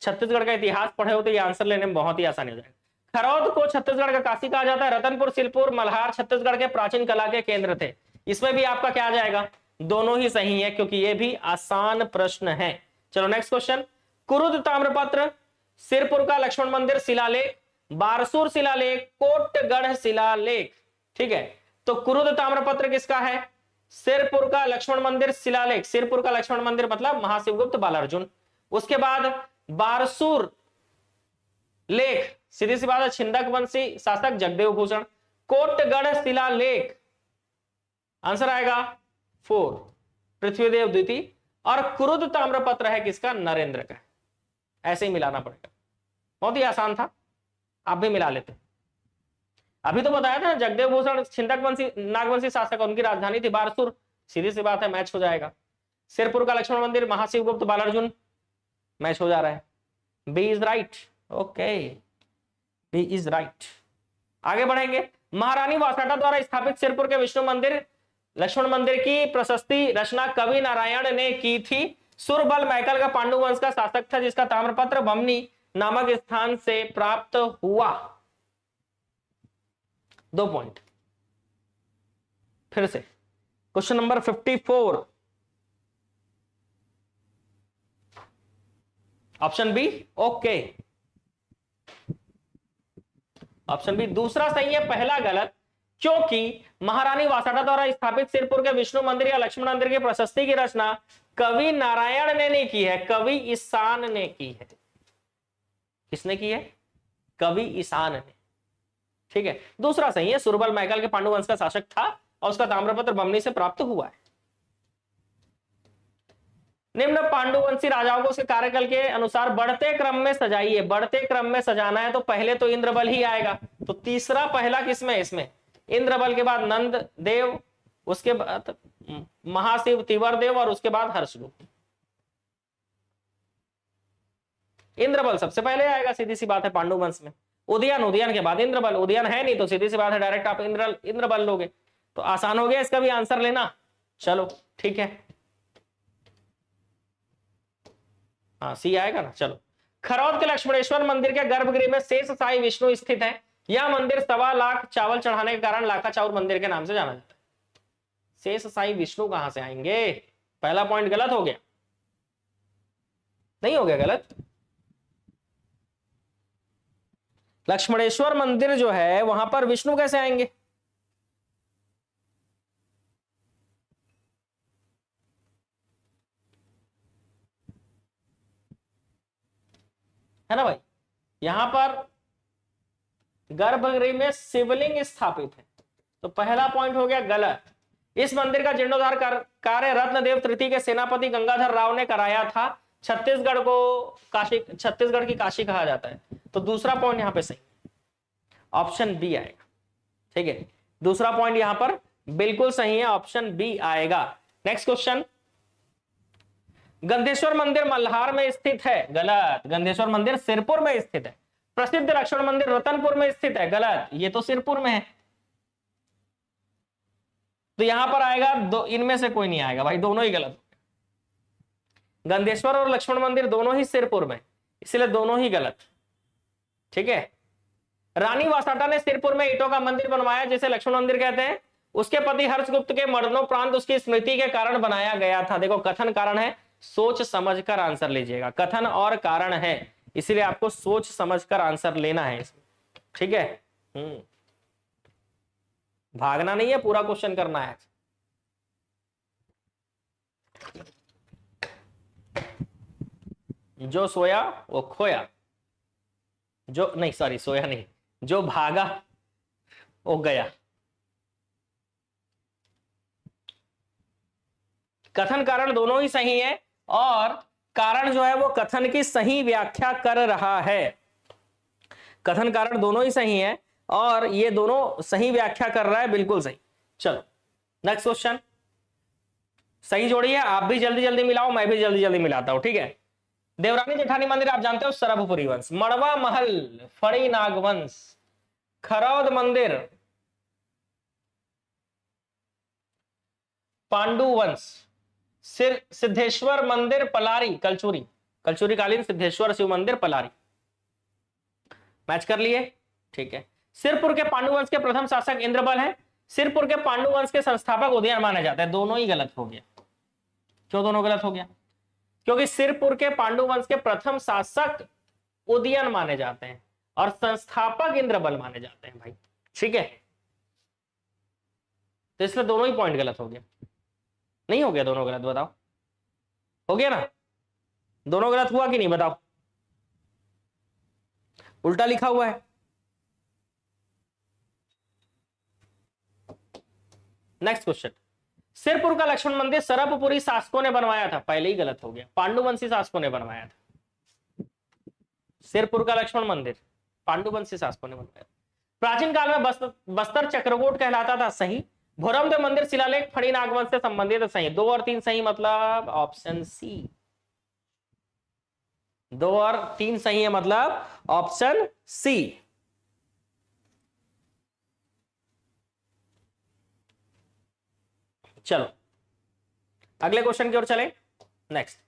Speaker 1: छत्तीसगढ़ का इतिहास पढ़े हो तो ये आंसर लेने में बहुत ही आसानी हो जाएगा। खरौद को छत्तीसगढ़ का काशी कहा जाता है। रतनपुर, सिलपुर, मल्हार छत्तीसगढ़ के प्राचीन कला के केंद्र थे। इसमें भी आपका क्या आ जाएगा, दोनों ही सही है, क्योंकि ये भी आसान प्रश्न है। चलो नेक्स्ट क्वेश्चन। कुरुद ताम्रपत्र, सिरपुर का लक्ष्मण मंदिर शिलालेख, बारसूर शिलालेख, कोटगढ़ शिलालेख, ठीक है। तो कुरुद ताम्रपत्र किसका है, सिरपुर का लक्ष्मण मंदिर शिलालेख। सिरपुर का लक्ष्मण मंदिर मतलब महाशिवगुप्त बालार्जुन। उसके बाद बारसूर लेख, सीधी सी बात है, छिंदक वंशी शासक जगदेव भूषण। कोटगढ़ शिलालेख, आंसर आएगा 4, पृथ्वीदेव द्वितीय। और कुरुद ताम्रपत्र है किसका, नरेंद्र का। ऐसे ही मिलाना पड़ेगा, बहुत ही आसान था, आप भी मिला लेते। अभी तो बताया था जगदेव भूषण छिंदक वंशी नागवंशी शासक, उनकी राजधानी थी बारसूर, सीधी सी बात है, मैच हो जाएगा। सिरपुर का लक्ष्मण मंदिर महाशिवगुप्त बालार्जुन, मैच हो जा रहा है, B is right, okay, B is right. आगे बढ़ेंगे। महारानी वासनाटा द्वारा स्थापित सिरपुर के विष्णु मंदिर लक्ष्मण मंदिर की प्रशस्ति रचना कवि नारायण ने की थी। सुरबल मैकल का पांडु वंश का शासक था, जिसका ताम्रपत्र बमनी नामक स्थान से प्राप्त हुआ। 2 पॉइंट। फिर से question number 54, option B, okay, option B दूसरा सही है, पहला गलत, क्योंकि महारानी वासनाटा द्वारा स्थापित सिरपुर के विष्णु मंदिर या लक्ष्मण मंदिर की प्रशस्ति की रचना कवि नारायण ने नहीं की है, कवि ईशान ने की है। किसने की है, कवि ईशान ने, ठीक है। दूसरा सही है, सुरबल मैकल के पांडु वंश का शासक था और उसका ताम्रपत्र बमनी से प्राप्त हुआ है। निम्न पांडुवंशी राजाओं को उसके कार्यकाल के अनुसार बढ़ते क्रम में सजाइए। बढ़ते क्रम में सजाना है तो पहले तो इंद्रबल ही आएगा, तो तीसरा पहला किसमें, इसमें इंद्रबल के बाद नंद देव, उसके बाद महाशिव तिवर देव और उसके बाद हर्षगुप्त। इंद्रबल सबसे पहले आएगा, सीधी सी बात है, पांडु वंश में। उदयन, उदयन के बाद इंद्रबल, उदयन है नहीं तो सीधी सी बात है डायरेक्ट आप इंद्रबल लोगे, तो आसान हो गया इसका भी आंसर लेना। चलो ठीक है, हाँ सी आएगा ना। चलो, खरौद के लक्ष्मणेश्वर मंदिर के गर्भगृह में शेष साई विष्णु स्थित है। यह मंदिर 1.25 लाख चावल चढ़ाने के कारण लाखा चाउर मंदिर के नाम से जाना जाता है। शेष साई विष्णु कहां से आएंगे, पहला पॉइंट गलत हो गया, नहीं हो गया गलत। लक्ष्मणेश्वर मंदिर जो है वहां पर विष्णु कैसे आएंगे, है ना भाई। यहां पर गर्भगृह में शिवलिंग स्थापित है, तो पहला पॉइंट हो गया गलत। इस मंदिर का जीर्णोद्धार कार्य रत्नदेव तृतीय के सेनापति गंगाधर राव ने कराया था। छत्तीसगढ़ को काशी, छत्तीसगढ़ की काशी कहा जाता है। तो दूसरा पॉइंट यहां पे सही, ऑप्शन बी आएगा। ठीक है, दूसरा पॉइंट यहां पर बिल्कुल सही है, ऑप्शन बी आएगा। नेक्स्ट क्वेश्चन, गंधेश्वर मंदिर मल्हार में स्थित है, गलत। गंधेश्वर मंदिर सिरपुर में स्थित है। प्रसिद्ध लक्ष्मण मंदिर रतनपुर में स्थित है, गलत, ये तो सिरपुर में है। तो यहां पर आएगा दो, इनमें से कोई नहीं आएगा भाई, दोनों ही गलत। गंधेश्वर और लक्ष्मण मंदिर दोनों ही सिरपुर में, इसलिए दोनों ही गलत। ठीक है, रानी वासाटा ने सिरपुर में ईंटों का मंदिर बनवाया जिसे लक्ष्मण मंदिर कहते हैं। उसके पति हर्षगुप्त के मरणोपरांत उसकी स्मृति के कारण बनाया गया था। देखो कथन कारण है, सोच समझकर आंसर लीजिएगा। कथन और कारण है, इसीलिए आपको सोच समझकर आंसर लेना है इसमें। ठीक है, भागना नहीं है, पूरा क्वेश्चन करना है। जो सोया वो खोया, जो नहीं, सॉरी, सोया नहीं, जो भागा वो गया। कथन कारण दोनों ही सही है, और कारण जो है वो कथन की सही व्याख्या कर रहा है। कथन कारण दोनों ही सही है और ये दोनों सही व्याख्या कर रहा है, बिल्कुल सही। चलो नेक्स्ट क्वेश्चन, सही जोड़िए, आप भी जल्दी जल्दी मिलाओ, मैं भी जल्दी जल्दी मिलाता हूं। ठीक है, देवरानी जेठानी मंदिर आप जानते हो, सरभपुरी वंश। मड़वा महल, फड़ी नागवंश। खरौद मंदिर, पांडु वंश। सिद्धेश्वर मंदिर पलारी, कलचुरी, कलचुरी कालीन सिद्धेश्वर शिव मंदिर पलारी। मैच कर लिए, ठीक है। सिरपुर के पांडु वंश के प्रथम शासक इंद्रबल हैं। सिरपुर के पांडु वंश के संस्थापक उदयन माने जाते हैं। दोनों ही गलत हो गया। क्यों दोनों गलत हो गया? क्योंकि सिरपुर के पांडु वंश के प्रथम शासक उदयन माने जाते हैं और संस्थापक इंद्रबल माने जाते हैं भाई। ठीक है, तो इसलिए दोनों ही पॉइंट गलत हो गया। नहीं हो गया दोनों गलत? बताओ, हो गया ना? दोनों गलत हुआ कि नहीं? बताओ, उल्टा लिखा हुआ है। नेक्स्ट क्वेश्चन, सिरपुर का लक्ष्मण मंदिर सरभपुरी शासकों ने बनवाया था। पहले ही गलत हो गया, पांडुवंशी शासकों ने बनवाया था। सिरपुर का लक्ष्मण मंदिर पांडुवंशी शासकों ने बनवाया। प्राचीन काल में बस्तर चक्रकोट कहलाता था। सही। भोरमदेव मंदिर शिलालेख फड़ी नागवंश से संबंधित है। सही। 2 और 3 सही, मतलब ऑप्शन सी। 2 और 3 सही है, मतलब ऑप्शन सी। चलो अगले क्वेश्चन की ओर चले। नेक्स्ट,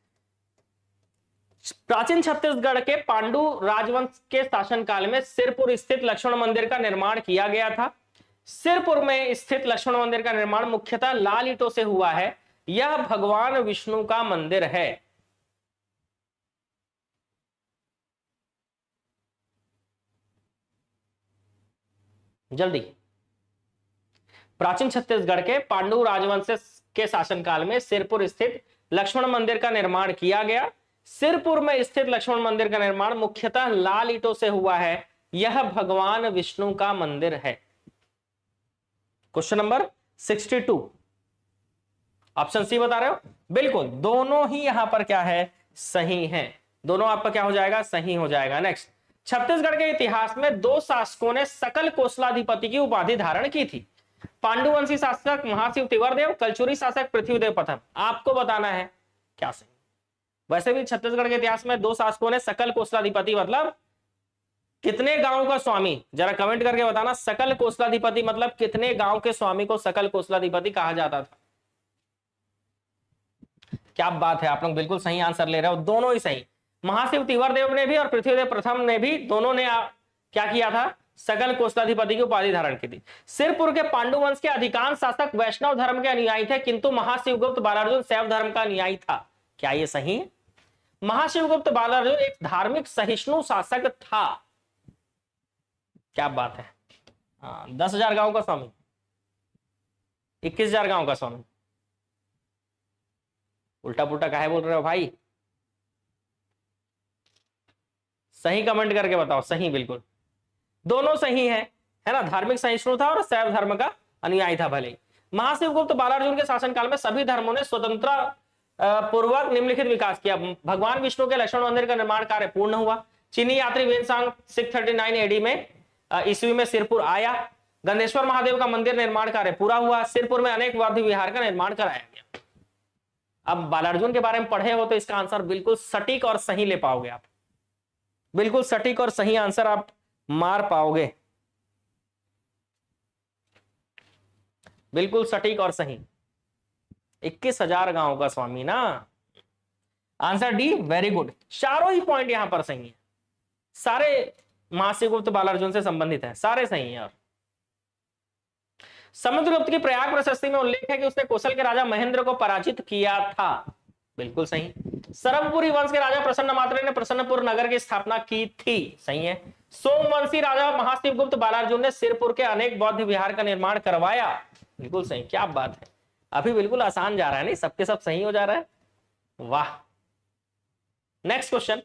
Speaker 1: प्राचीन छत्तीसगढ़ के पांडु राजवंश के शासनकाल में सिरपुर स्थित लक्ष्मण मंदिर का निर्माण किया गया था। सिरपुर में स्थित लक्ष्मण मंदिर का निर्माण मुख्यतः लाल ईंटों से हुआ है। यह भगवान विष्णु का मंदिर है। जल्दी। प्राचीन छत्तीसगढ़ के पांडु राजवंश के शासनकाल में सिरपुर स्थित लक्ष्मण मंदिर का निर्माण किया गया। सिरपुर में स्थित लक्ष्मण मंदिर का निर्माण मुख्यतः लाल ईंटों से हुआ है। यह भगवान विष्णु का मंदिर है। क्वेश्चन नंबर 62, ऑप्शन सी बता रहे हो? बिल्कुल, दोनों ही यहां पर क्या है? सही है। दोनों आपका क्या हो जाएगा? सही हो जाएगा। नेक्स्ट, छत्तीसगढ़ के इतिहास में 2 शासकों ने सकल कोसलाधिपति की उपाधि धारण की थी। पांडुवंशी शासक महाशिव तिवारदेव, कलचुरी शासक पृथ्वीदेव प्रथम। आपको बताना है क्या सही। वैसे भी छत्तीसगढ़ के इतिहास में 2 शासकों ने सकल कोसलाधिपति मतलब कितने गांव का स्वामी, जरा कमेंट करके बताना। सकल कोसलाधिपति मतलब कितने गांव के स्वामी को सकल कोसलाधिपति कहा जाता था? क्या बात है, आप लोग बिल्कुल सही आंसर ले रहे हो, दोनों ही सही। महाशिव तिवारदेव ने भी और पृथ्वीदेव प्रथम ने भी, दोनों ने क्या किया था? सकल कोसलाधिपति की उपाधि धारण की थी। सिरपुर के पांडु वंश के अधिकांश शासक वैष्णव धर्म के अनुयायी थे, किंतु महाशिवगुप्त बालार्जुन शैव धर्म का अनुयायी था। क्या ये सही है? महाशिवगुप्त बालार्जुन एक धार्मिक सहिष्णु शासक था। क्या बात है। 10,000 गांव का स्वामी, 21,000 गांव का स्वामी। उल्टा पुल्टा काहे बोल रहे हो भाई? सही कमेंट करके बताओ। सही, बिल्कुल दोनों सही है ना? धार्मिक सहिष्णु था और शैव धर्म का अनुयायी था। भले महाशिवगुप्त बालार्जुन के शासनकाल में सभी धर्मों ने स्वतंत्र पूर्वक निम्नलिखित विकास किया। भगवान विष्णु के लक्ष्मण मंदिर का निर्माण कार्य पूर्ण हुआ। चीनी यात्री वेनसांग 639 एडी में ईस्वी में सिरपुर आया। गंधेश्वर महादेव का मंदिर निर्माण कार्य पूरा हुआ। सिरपुर में अनेक बौद्ध विहार का निर्माण कराया गया। अब बालार्जुन के बारे में पढ़े हो तो इसका आंसर बिल्कुल सटीक और सही ले पाओगे आप, बिल्कुल सटीक और सही आंसर आप मार पाओगे, बिल्कुल सटीक और सही। 21,000 गांव का स्वामी ना। Answer D, very good. चारों ही पॉइंट यहां पर सही है, सारे महाशिवगुप्त बालार्जुन से संबंधित है, सारे सही हैं। और समुद्रगुप्त की प्रयाग प्रशस्ति में उल्लेख है कि उसने कौशल के राजा महेंद्र को पराजित किया था, बिल्कुल सही। सरवपुरी वंश के राजा प्रसन्नमात्र ने प्रसन्नपुर नगर की स्थापना की थी, सही है। सोमवंशी राजा महाशिवगुप्त बालार्जुन ने सिरपुर के अनेक बौद्ध विहार का निर्माण करवाया, बिल्कुल सही। क्या बात है, अभी बिल्कुल आसान जा रहा है, नहीं सबके सब सही हो जा रहा है, वाह। नेक्स्ट क्वेश्चन,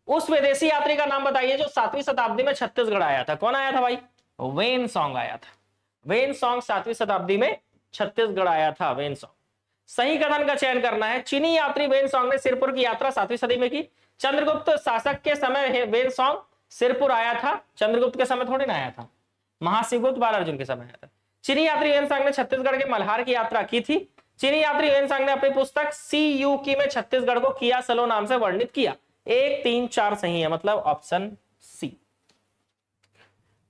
Speaker 1: उस विदेशी यात्री का नाम बताइए जो 7वीं शताब्दी में छत्तीसगढ़ आया था। कौन आया था भाई? वेनसोंग आया था। वेनसोंग 7वीं शताब्दी में छत्तीसगढ़ आया था, वेनसोंग। सही कथन का चयन करना है। चीनी यात्री वेनसोंग ने सिरपुर की यात्रा 7वीं सदी में की। चंद्रगुप्त शासक के समय वेनसोंग सिरपुर आया था, चंद्रगुप्त के समय थोड़ी ना आया था, महाशिवगुप्त बालार्जुन के समय आया था। चीनी यात्री वेनसोंग ने छत्तीसगढ़ के मल्हार की यात्रा की थी। चीनी यात्री वेनसोंग ने अपनी पुस्तक सीयूकी में छत्तीसगढ़ को किया सलो नाम से वर्णित किया। 1, 3, 4 सही है, मतलब ऑप्शन सी।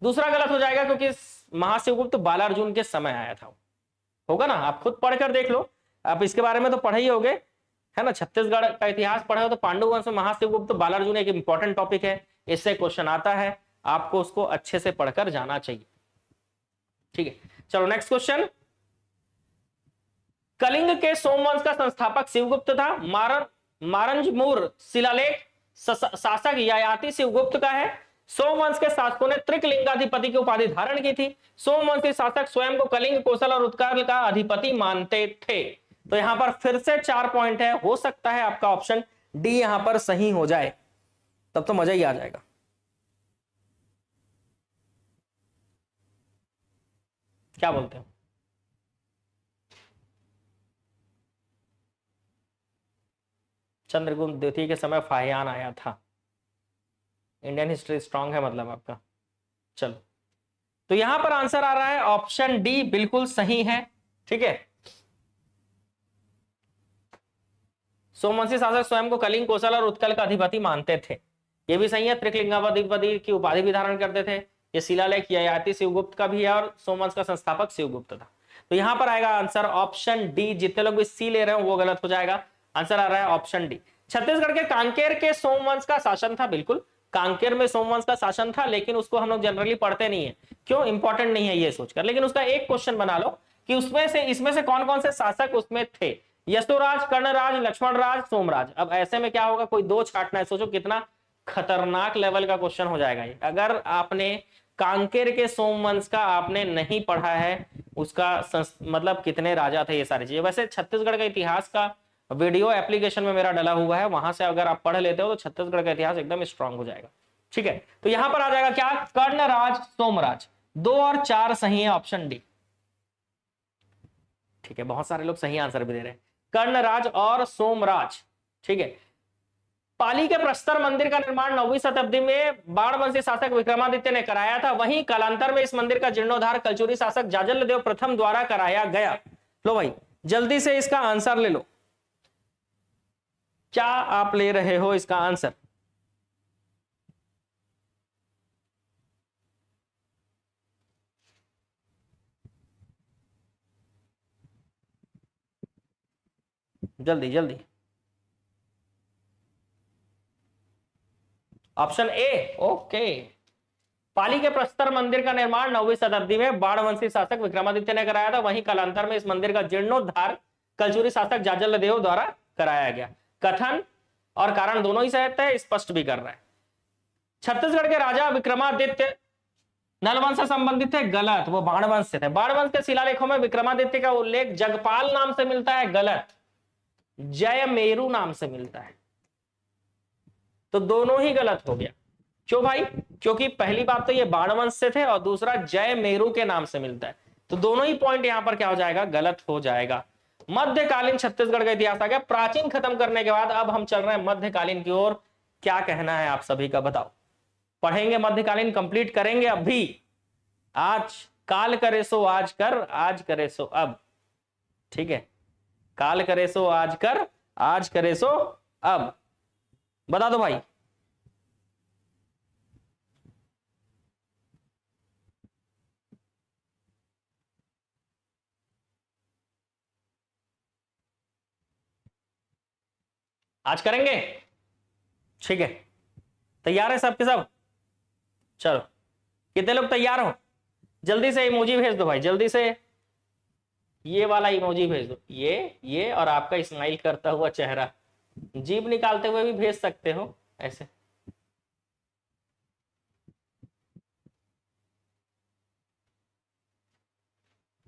Speaker 1: दूसरा गलत हो जाएगा क्योंकि महाशिवगुप्त बालार्जुन के समय आया था, होगा ना, आप खुद पढ़कर देख लो, आप इसके बारे में तो पढ़े ही होगे, है ना, छत्तीसगढ़ का इतिहास पढ़े हो तो पांडु वंश में महाशिवगुप्त बालार्जुन एक इंपॉर्टेंट टॉपिक है, इससे क्वेश्चन आता है, आपको उसको अच्छे से पढ़कर जाना चाहिए, ठीक है। चलो नेक्स्ट क्वेश्चन, कलिंग के सोमवंश का संस्थापक शिवगुप्त था। मारंजमूर शिलालेख शासक ययाति शिवगुप्त का है। सोमवंश के शासकों ने त्रिकलिंगाधिपति की उपाधि धारण की थी। सोमवंश के शासक स्वयं को कलिंग, कौशल और उत्कल का अधिपति मानते थे। तो यहां पर फिर से 4 पॉइंट है, हो सकता है आपका ऑप्शन डी यहां पर सही हो जाए, तब तो मजा ही आ जाएगा। क्या बोलते हो? चंद्रगुप्त द्वितीय के समय फाहियान आया था। इंडियन हिस्ट्री स्ट्रांग है मतलब आपका। चलो, तो यहां पर आंसर आ रहा है ऑप्शन डी, बिल्कुल सही है, ठीक है। सोमवंशी शासक स्वयं को कलिंग, कौशल और उत्कल का अधिपति मानते थे, ये भी सही है। त्रिकलिंगाधिपति की उपाधि भी धारण करते थे। ये शिलालेख ययाति शिवगुप्त का भी है और सोमवंश का संस्थापक शिवगुप्त था। तो यहां पर आएगा आंसर ऑप्शन डी। जितने लोग भी सी ले रहे हो वो गलत हो जाएगा, आंसर आ रहा है ऑप्शन डी। छत्तीसगढ़ के कांकेर के सोमवंश का शासन था, बिल्कुल कांकेर में सोमवंश का शासन था, लेकिन उसको हम लोग जनरली पढ़ते नहीं है, क्यों, इंपॉर्टेंट नहीं है ये सोचकर। लेकिन उसका एक क्वेश्चन बना लो कि इसमें से कौन कौन से शासक उसमें थे। यशोराज, कर्णराज, लक्ष्मणराज, सोमराज। अब ऐसे में क्या होगा, कोई 2 छांटना है, सोचो कितना खतरनाक लेवल का क्वेश्चन हो जाएगा ये। अगर आपने कांकेर के सोमवंश का आपने नहीं पढ़ा है, उसका मतलब कितने राजा थे, ये सारी चीजें। वैसे छत्तीसगढ़ का इतिहास का वीडियो एप्लीकेशन में मेरा डला हुआ है, वहां से अगर आप पढ़ लेते हो तो छत्तीसगढ़ का इतिहास एकदम स्ट्रांग हो जाएगा, ठीक है। तो यहां पर आ जाएगा क्या, कर्णराज, सोमराज। 2 और 4 सही है, ऑप्शन डी, ठीक है। बहुत सारे लोग सही आंसर भी दे रहे हैं, कर्णराज और सोमराज, ठीक है। पाली के प्रस्तर मंदिर का निर्माण 9वीं शताब्दी में बाणवंशी शासक विक्रमादित्य ने कराया था। वहीं कालांतर में इस मंदिर का जीर्णोद्धार कलचुरी शासक जाजलदेव प्रथम द्वारा कराया गया। लो भाई जल्दी से इसका आंसर ले लो, क्या आप ले रहे हो इसका आंसर? जल्दी जल्दी, ऑप्शन ए, ओके। पाली के प्रस्तर मंदिर का निर्माण 9वीं शताब्दी में बाणवंशी शासक विक्रमादित्य ने कराया था। वहीं कालांतर में इस मंदिर का जीर्णोद्धार कलचुरी शासक जाजलदेव द्वारा कराया गया। कथन और कारण दोनों ही सही है, स्पष्ट भी कर रहा है। छत्तीसगढ़ के राजा विक्रमादित्य नलवंश से संबंधित थे, गलत, वो बाणवंश से थे। बाणवंश के शिलालेखों में विक्रमादित्य का उल्लेख जगपाल नाम से मिलता है, गलत, जयमेरु नाम से मिलता है। तो दोनों ही गलत हो गया। क्यों भाई? क्योंकि पहली बात तो ये बाणवंश से थे और दूसरा जयमेरु के नाम से मिलता है। तो तो दोनों ही पॉइंट यहां पर क्या हो जाएगा, गलत हो जाएगा। मध्यकालीन छत्तीसगढ़ का इतिहास आ गया। प्राचीन खत्म करने के बाद अब हम चल रहे हैं मध्यकालीन की ओर। क्या कहना है आप सभी का बताओ? पढ़ेंगे मध्यकालीन, कंप्लीट करेंगे अभी। आज काल करे सो आज कर, आज करे सो अब। ठीक है, काल करे सो आज कर, आज करे सो अब। बता दो भाई। आज करेंगे? ठीक है, तैयार है सबके सब? चलो, कितने लोग तैयार हो? जल्दी से इमोजी भेज दो भाई, जल्दी से ये वाला इमोजी भेज दो, ये और आपका स्माइल करता हुआ चेहरा, जीभ निकालते हुए भी भेज सकते हो ऐसे।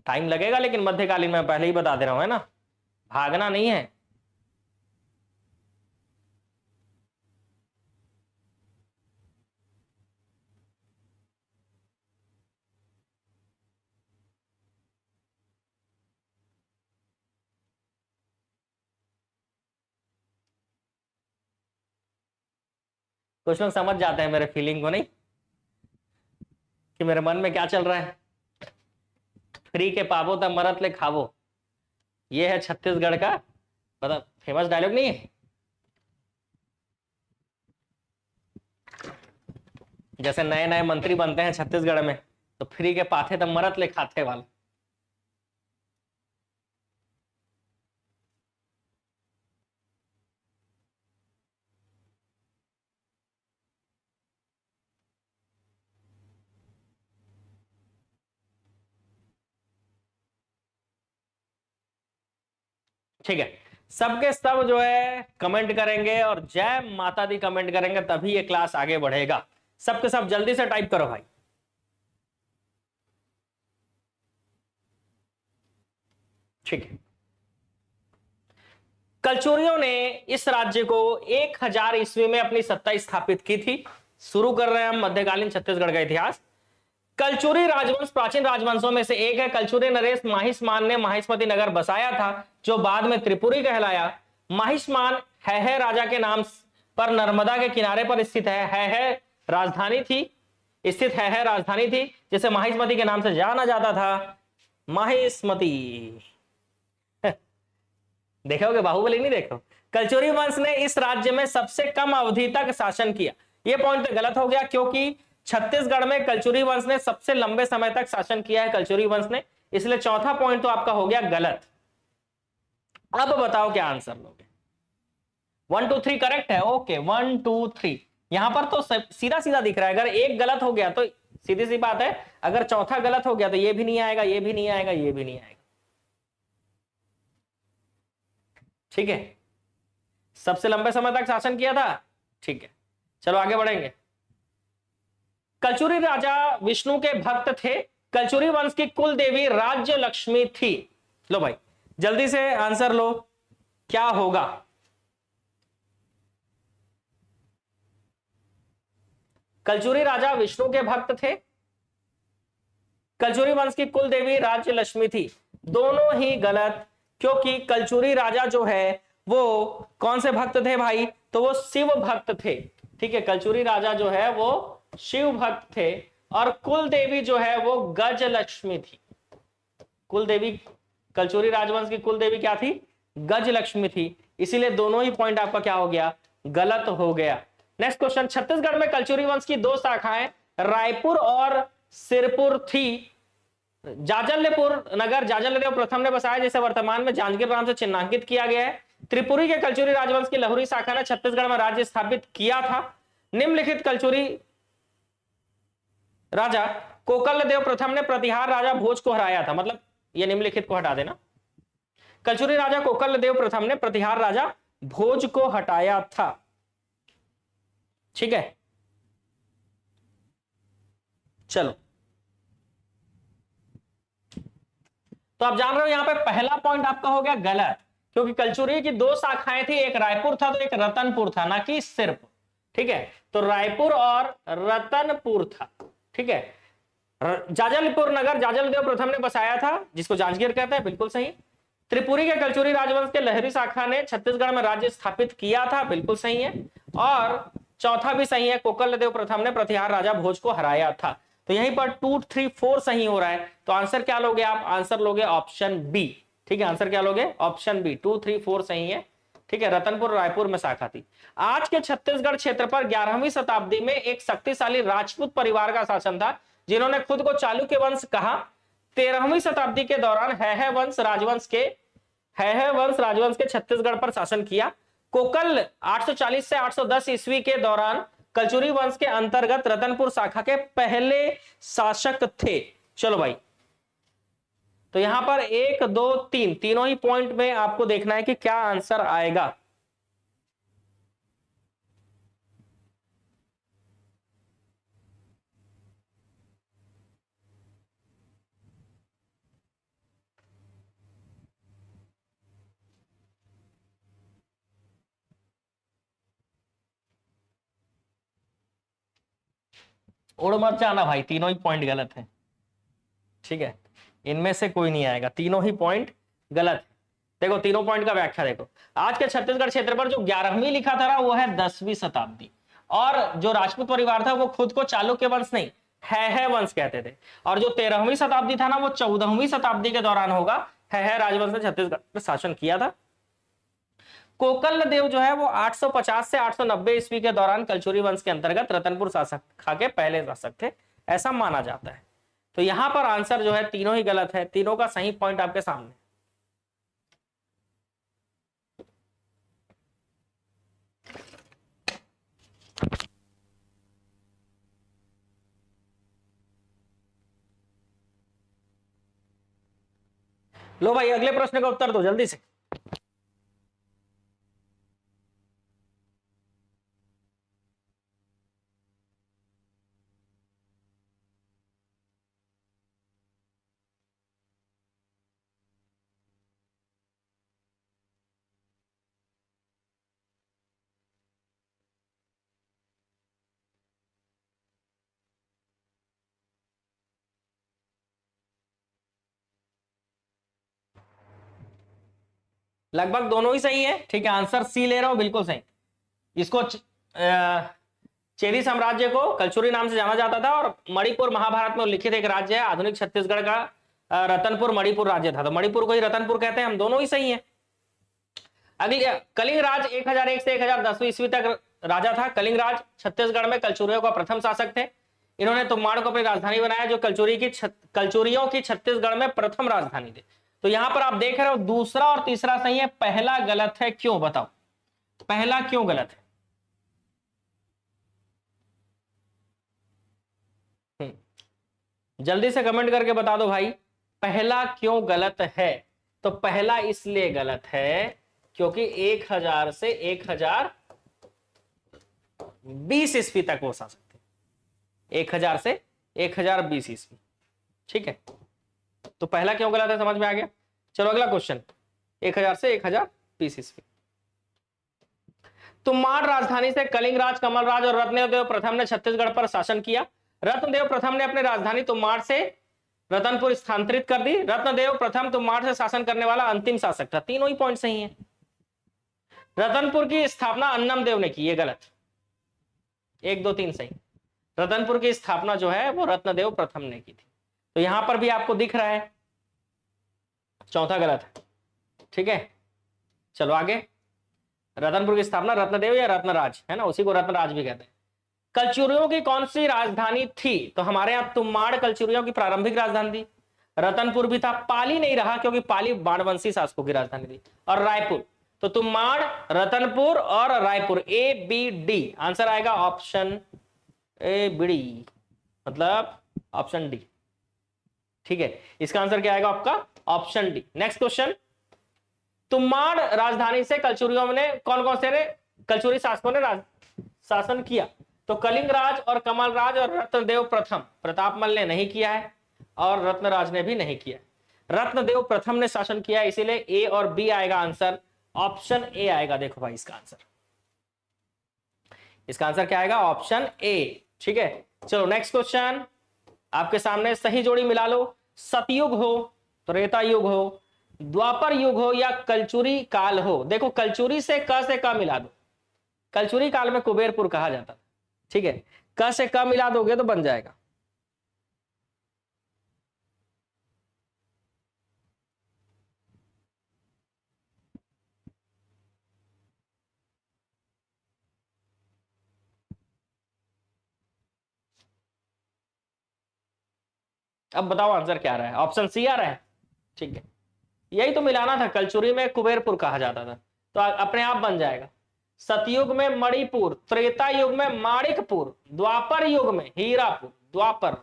Speaker 1: टाइम लगेगा लेकिन मध्यकालीन में पहले ही बता दे रहा हूं, है ना, भागना नहीं है। कुछ लोग समझ जाते हैं मेरे फीलिंग को, नहीं कि मेरे मन में क्या चल रहा है। फ्री के पावो तब मरत ले खावो, ये है छत्तीसगढ़ का पता फेमस डायलॉग नहीं है? जैसे नए नए मंत्री बनते हैं छत्तीसगढ़ में तो फ्री के पाथे तब मरत ले खाते वाले। ठीक है, सबके सब जो है कमेंट करेंगे और जय माता दी कमेंट करेंगे, तभी ये क्लास आगे बढ़ेगा। सबके सब जल्दी से टाइप करो भाई। ठीक है, कलचुरियों ने इस राज्य को 1000 ईस्वी में अपनी सत्ता स्थापित की थी। शुरू कर रहे हैं हम मध्यकालीन छत्तीसगढ़ का इतिहास। कलचुरी राजवंश प्राचीन राजवंशों में से एक है। कलचुरी नरेश माहिष्मान ने माहिष्मती नगर बसाया था, जो बाद में त्रिपुरी कहलाया। माहिष्मान है राजा के नाम पर नर्मदा के किनारे पर स्थित है राजधानी थी, स्थित है राजधानी थी, जिसे माहिष्मती के नाम से जाना जाता था। माहिष्मती देखोगे बाहुबली नहीं देखो। कलचुरी वंश ने इस राज्य में सबसे कम अवधि तक शासन किया। यह पॉइंट गलत हो गया, क्योंकि छत्तीसगढ़ में कलचुरी वंश ने सबसे लंबे समय तक शासन किया है, कलचुरी वंश ने, इसलिए चौथा पॉइंट तो आपका हो गया गलत। अब बताओ क्या आंसर लोगे? 1 2 3 करेक्ट है। ओके, 1 2 3 यहां पर तो सीधा सीधा दिख रहा है। अगर एक गलत हो गया तो सीधी सी बात है, अगर चौथा गलत हो गया तो ये भी नहीं आएगा, ये भी नहीं आएगा, ये भी नहीं आएगा। ठीक है, सबसे लंबे समय तक शासन किया था। ठीक है, चलो आगे बढ़ेंगे। कलचुरी राजा विष्णु के भक्त थे। कलचुरी वंश की कुल देवी राज्य लक्ष्मी थी। लो भाई जल्दी से आंसर लो, क्या होगा? कलचुरी राजा विष्णु के भक्त थे। कलचुरी वंश की कुल देवी राज्य लक्ष्मी थी। दोनों ही गलत, क्योंकि कलचुरी राजा जो है वो कौन से भक्त थे भाई? तो वो शिव भक्त थे। ठीक है, कलचुरी राजा जो है वो शिव भक्त थे, और कुल देवी जो है वो गज लक्ष्मी थी। कुल देवी, कलचुरी राजवंश की कुल देवी क्या थी? गज लक्ष्मी थी। इसीलिए दोनों ही पॉइंट आपका क्या हो गया? गलत हो गया। नेक्स्ट क्वेश्चन, छत्तीसगढ़ में कलचुरी वंश की 2 शाखाएं रायपुर और सिरपुर थी। जाजल्यपुर नगर जाजल्यदेव प्रथम ने बसाया, जिसे वर्तमान में जांजगीर नाम से चिन्हांकित किया गया है। त्रिपुरी के कलचुरी राजवंश की लहुरी शाखा ने छत्तीसगढ़ में राज्य स्थापित किया था। निम्नलिखित कलचुरी राजा कोकलदेव प्रथम ने प्रतिहार राजा भोज को हराया था। मतलब ये निम्नलिखित को हटा देना। कलचुरी राजा कोकलदेव प्रथम ने प्रतिहार राजा भोज को हटाया था। ठीक है, चलो तो आप जान रहे हो यहां पे पहला पॉइंट आपका हो गया गलत, क्योंकि कलचुरी की 2 शाखाएं थी, एक रायपुर था तो एक रतनपुर था, ना कि सिर्फ। ठीक है, तो रायपुर और रतनपुर था। ठीक है, जाजलपुर नगर जाजल देव प्रथम ने बसाया था, जिसको जांजगीर कहते हैं, बिल्कुल सही। त्रिपुरी के कलचुरी राजवंश के लहरी शाखा ने छत्तीसगढ़ में राज्य स्थापित किया था, बिल्कुल सही है। और चौथा भी सही है, कोकल देव प्रथम ने प्रतिहार राजा भोज को हराया था। तो यहीं पर 2, 3, 4 सही हो रहा है। तो आंसर क्या लोगे आप? आंसर लोगे ऑप्शन बी। ठीक है, आंसर क्या लोगे? Option B. 2, 3, 4 सही है। ठीक है, रतनपुर रायपुर में शाखा थी। आज के छत्तीसगढ़ क्षेत्र पर 11वीं शताब्दी में एक शक्तिशाली राजपूत परिवार का शासन था, जिन्होंने खुद को चालुक्य वंश कहा। 13वीं शताब्दी के दौरान है वंश राजवंश के छत्तीसगढ़ पर शासन किया। कोकल 840 से 810 ईस्वी के दौरान कलचुरी वंश के अंतर्गत रतनपुर शाखा के पहले शासक थे। चलो भाई, तो यहां पर 1, 2, 3 तीनों ही पॉइंट में आपको देखना है कि क्या आंसर आएगा। उड़ मत जाना भाई, तीनों ही पॉइंट गलत है। ठीक है, इनमें से कोई नहीं आएगा, तीनों ही पॉइंट गलत है। देखो तीनों पॉइंट का व्याख्या देखो। आज के छत्तीसगढ़ क्षेत्र पर जो 11वीं लिखा था ना, वो है 10वीं शताब्दी। और जो राजपूत परिवार था वो खुद को चालुक्य वंश नहीं, है वंश कहते थे। और जो 13वीं शताब्दी था ना, वो 14वीं शताब्दी के दौरान होगा। है राजवंश ने छत्तीसगढ़ पर शासन किया था। कोकल देव जो है वो 850 से 890 ईस्वी के दौरान कलचुरी वंश के अंतर्गत रतनपुर शाखा के पहले शासक थे, ऐसा माना जाता है। तो यहां पर आंसर जो है तीनों ही गलत है, तीनों का सही पॉइंट आपके सामने। लो भाई, अगले प्रश्न का उत्तर दो जल्दी से। लगभग दोनों ही सही है। ठीक है, आंसर सी ले रहा हूं, बिल्कुल सही। इसको चेरी साम्राज्य को कलचुरी नाम से जाना जाता था, और मणिपुर महाभारत में उल्लिखित एक राज्य है। आधुनिक छत्तीसगढ़ का रतनपुर मणिपुर राज्य था, तो मणिपुर को ही रतनपुर कहते हैं हम। दोनों ही सही है। अगली, कलिंग राज 1001 से 1010 ईस्वी तक राजा था। कलिंग राज छत्तीसगढ़ में कलचुरियों का प्रथम शासक थे। इन्होंने तुम्बाड़ को अपनी राजधानी बनाया, जो कलचुरियों की छत्तीसगढ़ में प्रथम राजधानी थी। तो यहां पर आप देख रहे हो दूसरा और तीसरा सही है, पहला गलत है। क्यों बताओ, पहला क्यों गलत है? जल्दी से कमेंट करके बता दो भाई, पहला क्यों गलत है? तो पहला इसलिए गलत है क्योंकि 1000 से 1020 ईस्वी तक वो शासक थे। 1000 से 1020 ईस्वी। ठीक है, तो पहला क्यों गलत है, समझ में आ गया। चलो अगला क्वेश्चन, 1000 से 1020 ईस्वी। तुम्बाड़ राजधानी से कलिंग राज, कमल राज और रत्नदेव प्रथम ने छत्तीसगढ़ पर शासन किया। रत्नदेव प्रथम ने अपनी राजधानी तुम्बाड़ से रतनपुर स्थानांतरित कर दी। रत्नदेव प्रथम तुम्बाड़ से शासन करने वाला अंतिम शासक था। तीनों ही पॉइंट सही है। रतनपुर की स्थापना अन्नम देव ने की, ये गलत। 1, 2, 3 सही। रतनपुर की स्थापना जो है वो रत्नदेव प्रथम ने की थी। तो यहां पर भी आपको दिख रहा है, चौथा गलत है। ठीक है, चलो आगे। रतनपुर की स्थापना रत्नदेव या रत्नराज है ना, उसी को रत्नराज भी कहते हैं। कलचुरियों की कौन सी राजधानी थी? तो हमारे यहां तुम्बाड़ कलचुरियों की प्रारंभिक राजधानी थी। रतनपुर भी था, पाली नहीं रहा क्योंकि पाली बाणवंशी शासकों की राजधानी थी। और रायपुर, तो तुम्बाड़, रतनपुर और Raipur, A B D. Answer आएगा ऑप्शन ए बी डी, मतलब ऑप्शन डी। ठीक है, इसका आंसर क्या आएगा आपका? Option D. Next question, Tumbad राजधानी से कलचुरियों ने कौन कौन से कलचुरी शासकों ने शासन किया? तो कलिंग राज और कमल राज और रत्नदेव प्रथम। प्रतापमल ने नहीं किया है और रत्नराज ने भी नहीं किया। रत्नदेव प्रथम ने शासन किया, इसीलिए ए और बी आएगा आंसर। ऑप्शन ए आएगा। देखो भाई, इसका आंसर क्या आएगा? ऑप्शन ए। ठीक है, चलो नेक्स्ट क्वेश्चन। आपके सामने सही जोड़ी मिला लो। सतयुग हो, त्रेता युग हो, द्वापर युग हो या कलचुरी काल हो। देखो कलचुरी से क मिला दो, कलचुरी काल में कुबेरपुर कहा जाता था, ठीक है, क से क मिला दोगे तो बन जाएगा। अब बताओ आंसर क्या आ रहा है, ऑप्शन सी आ रहा है, ठीक है, यही तो मिलाना था, कलचुरी में कुबेरपुर कहा जाता था, तो अपने आप बन जाएगा। सतयुग में मणिपुर, त्रेता युग में माणिकपुर, द्वापर युग में हीरापुर। द्वापर,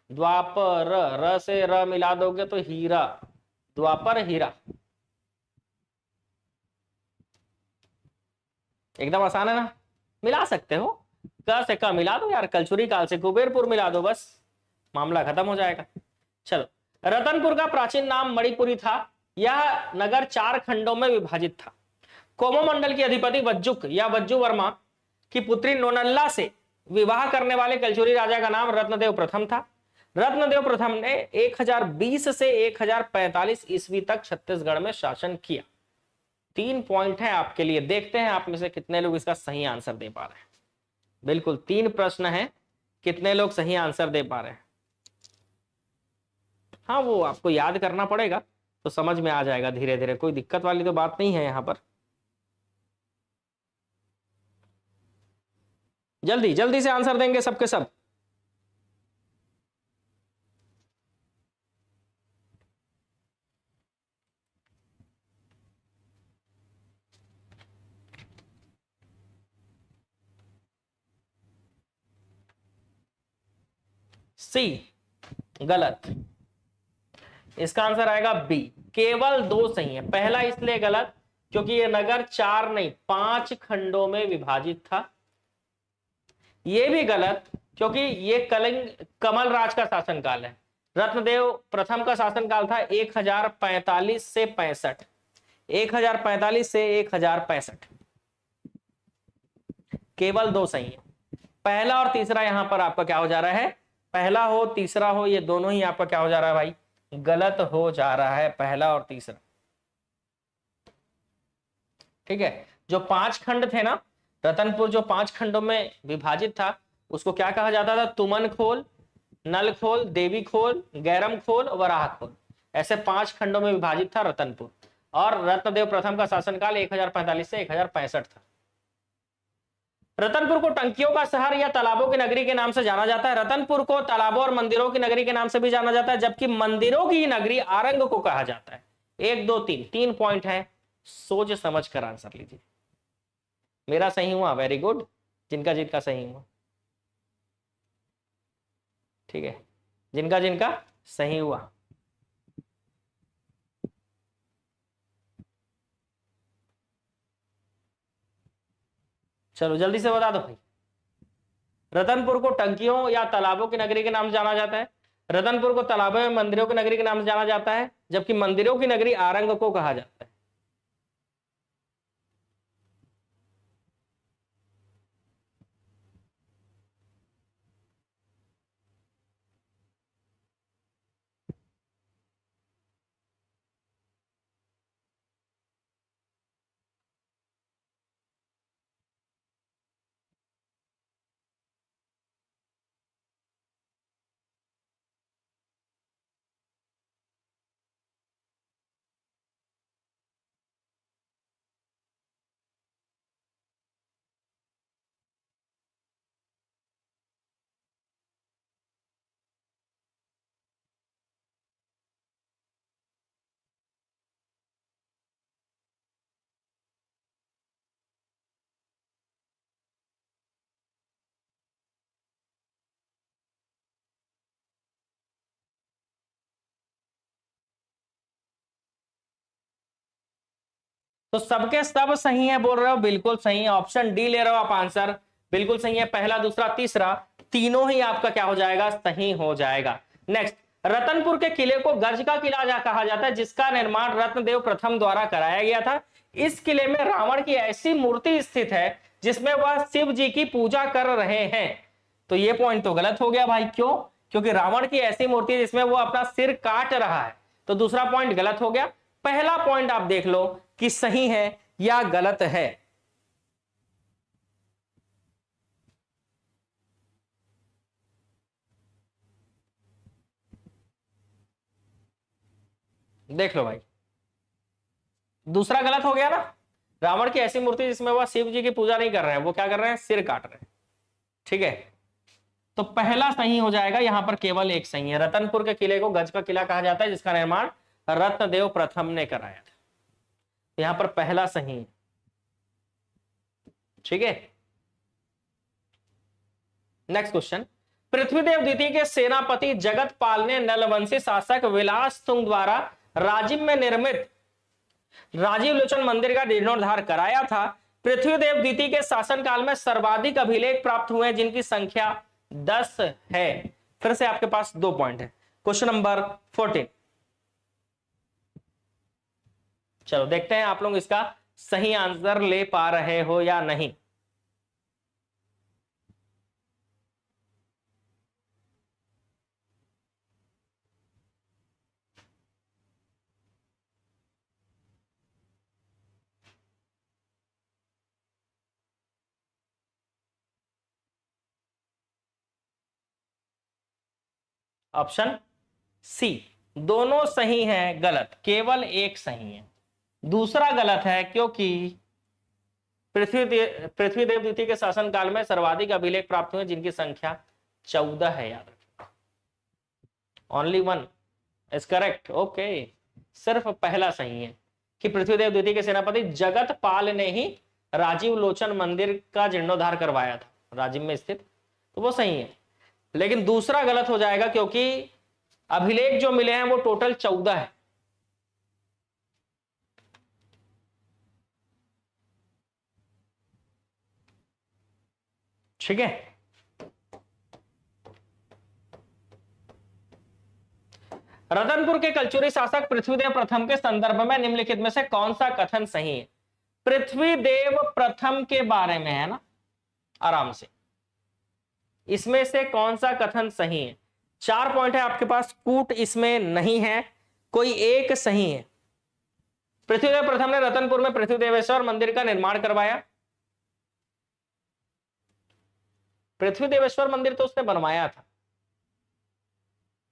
Speaker 1: द्वापर र से र मिला दोगे तो हीरा, द्वापर हीरा। एकदम आसान है ना, मिला सकते हो, क से क मिला दो यार, कलचुरी काल से कुबेरपुर मिला दो, बस मामला खत्म हो जाएगा। चलो, रतनपुर का प्राचीन नाम मणिपुरी था। यह नगर 4 खंडों में विभाजित था। कोमोमंडल के अधिपति वज्जुक या वज्जु वर्मा की पुत्री नोनल्ला से विवाह करने वाले कलचुरी राजा का नाम रत्नदेव प्रथम था। रत्नदेव प्रथम ने 1020 से 1045 ईस्वी तक छत्तीसगढ़ में शासन किया। 3 पॉइंट है आपके लिए, देखते हैं आप में से कितने लोग इसका सही आंसर दे पा रहे हैं। बिल्कुल 3 प्रश्न है, कितने लोग सही आंसर दे पा रहे हैं। हाँ, वो आपको याद करना पड़ेगा तो समझ में आ जाएगा धीरे धीरे, कोई दिक्कत वाली तो बात नहीं है यहां पर। जल्दी जल्दी से आंसर देंगे सबके सब। सी गलत, इसका आंसर आएगा बी, केवल 2 सही है। पहला इसलिए गलत क्योंकि ये नगर 4 नहीं 5 खंडों में विभाजित था। ये भी गलत क्योंकि ये कमल राज का शासनकाल है। रत्नदेव प्रथम का शासनकाल था 1045 से 65, 1045 से 1065। केवल 2 सही है। पहला और तीसरा यहां पर आपका क्या हो जा रहा है, पहला हो तीसरा हो, ये दोनों ही आपका क्या हो जा रहा है भाई, गलत हो जा रहा है, पहला और तीसरा। ठीक है, जो 5 खंड थे ना, रतनपुर जो 5 खंडों में विभाजित था, उसको क्या कहा जाता था, तुमन खोल, नल खोल, देवी खोल, गैरम खोल, वराह खोल, ऐसे 5 खंडों में विभाजित था रतनपुर। और रत्नदेव प्रथम का शासनकाल 1045 से 1065 था। रतनपुर को टंकियों का शहर या तालाबों की नगरी के नाम से जाना जाता है। रतनपुर को तालाबों और मंदिरों की नगरी के नाम से भी जाना जाता है, जबकि मंदिरों की नगरी आरंग को कहा जाता है। 1 2 3 पॉइंट है, सोच समझ कर आंसर लीजिए। मेरा सही हुआ, वेरी गुड, जिनका जिनका सही हुआ, ठीक है, जिनका जिनका सही हुआ। चलो जल्दी से बता दो भाई। रतनपुर को टंकियों या तालाबों की नगरी के नाम से जाना जाता है। रतनपुर को तालाबों या मंदिरों की नगरी के नाम से जाना जाता है, जबकि मंदिरों की नगरी आरंग को कहा जाता है। तो सबके सब सही है बोल रहे हो, बिल्कुल सही है। ऑप्शन डी ले रहे हो आप आंसर, बिल्कुल सही है। पहला दूसरा तीसरा तीनों ही आपका क्या हो जाएगा, सही हो जाएगा। नेक्स्ट, रतनपुर के किले को गज का किला कहा जाता है, जिसका निर्माण रत्नदेव प्रथम द्वारा कराया गया था। इस किले में रावण की ऐसी मूर्ति स्थित है जिसमें वह शिव जी की पूजा कर रहे हैं। तो ये पॉइंट तो गलत हो गया भाई, क्यों, क्योंकि रावण की ऐसी मूर्ति है जिसमें वो अपना सिर काट रहा है। तो दूसरा पॉइंट गलत हो गया। पहला पॉइंट आप देख लो कि सही है या गलत है। देख लो भाई, दूसरा गलत हो गया ना। रावण की ऐसी मूर्ति जिसमें वह शिव जी की पूजा नहीं कर रहे हैं, वो क्या कर रहे हैं, सिर काट रहे हैं। ठीक है, तो पहला सही हो जाएगा। यहां पर केवल एक सही है। रतनपुर के किले को गज का किला कहा जाता है, जिसका निर्माण रत्नदेव प्रथम ने कराया था। यहां पर पहला सही है। ठीक है, नेक्स्ट क्वेश्चन। पृथ्वीदेव द्वितीय के सेनापति जगतपाल ने नलवंशी शासक विलास तुंग द्वारा राजिम में निर्मित राजीव लोचन मंदिर का जीर्णोद्धार कराया था। पृथ्वीदेव द्वितीय के शासनकाल में सर्वाधिक अभिलेख प्राप्त हुए जिनकी संख्या 10 है। फिर से आपके पास 2 पॉइंट है। Question number 14। चलो देखते हैं आप लोग इसका सही आंसर ले पा रहे हो या नहीं। ऑप्शन सी, दोनों सही हैं, गलत, केवल एक सही है। दूसरा गलत है क्योंकि पृथ्वीदेव द्वितीय के शासनकाल में सर्वाधिक अभिलेख प्राप्त हुए जिनकी संख्या 14 है। याद रखिए, ओनली 1 इज करेक्ट। ओके, सिर्फ पहला सही है कि पृथ्वीदेव द्वितीय के सेनापति जगतपाल ने ही राजीव लोचन मंदिर का जीर्णोद्धार करवाया था, राजिम में स्थित, तो वो सही है। लेकिन दूसरा गलत हो जाएगा क्योंकि अभिलेख जो मिले हैं वो टोटल 14 है। ठीक है, रतनपुर के कलचुरी शासक पृथ्वीदेव प्रथम के संदर्भ में निम्नलिखित में से कौन सा कथन सही है। पृथ्वीदेव प्रथम के बारे में है ना, आराम से, इसमें से कौन सा कथन सही है। 4 पॉइंट है आपके पास, कूट इसमें नहीं है, कोई एक सही है। पृथ्वीदेव प्रथम ने रतनपुर में पृथ्वीदेवेश्वर मंदिर का निर्माण करवाया। पृथ्वीदेवेश्वर मंदिर तो उसने बनवाया था।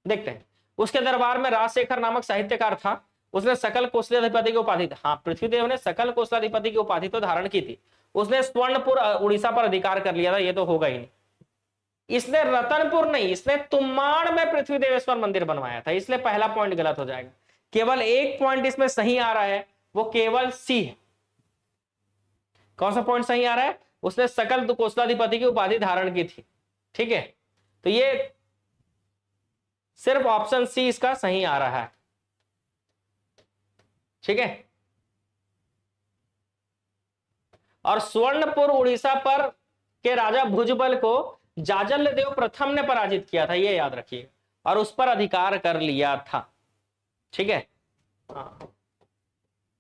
Speaker 1: देखते हैं, उसके दरबार में राजशेखर नामक साहित्यकार था, उसने सकल कोसलाधिपति की उपाधि, हाँ पृथ्वीदेव ने सकल कोसलाधिपति की उपाधि तो धारण की थी। उसने स्वर्णपुर उड़ीसा पर अधिकार कर लिया था, ये तो होगा ही नहीं। इसने रतनपुर नहीं, इसने तुम्बाड़ में पृथ्वीदेवेश्वर मंदिर बनवाया था, इसलिए पहला पॉइंट गलत हो जाएगा। केवल एक पॉइंट इसमें सही आ रहा है, वो केवल सी है। कौन सा पॉइंट सही आ रहा है, उसने सकल कोसलाधिपति की उपाधि धारण की थी। ठीक है, तो ये सिर्फ ऑप्शन सी इसका सही आ रहा है। ठीक है, और स्वर्णपुर उड़ीसा पर के राजा भुजबल को जाजल देव प्रथम ने पराजित किया था, ये याद रखिए, और उस पर अधिकार कर लिया था। ठीक है, हाँ,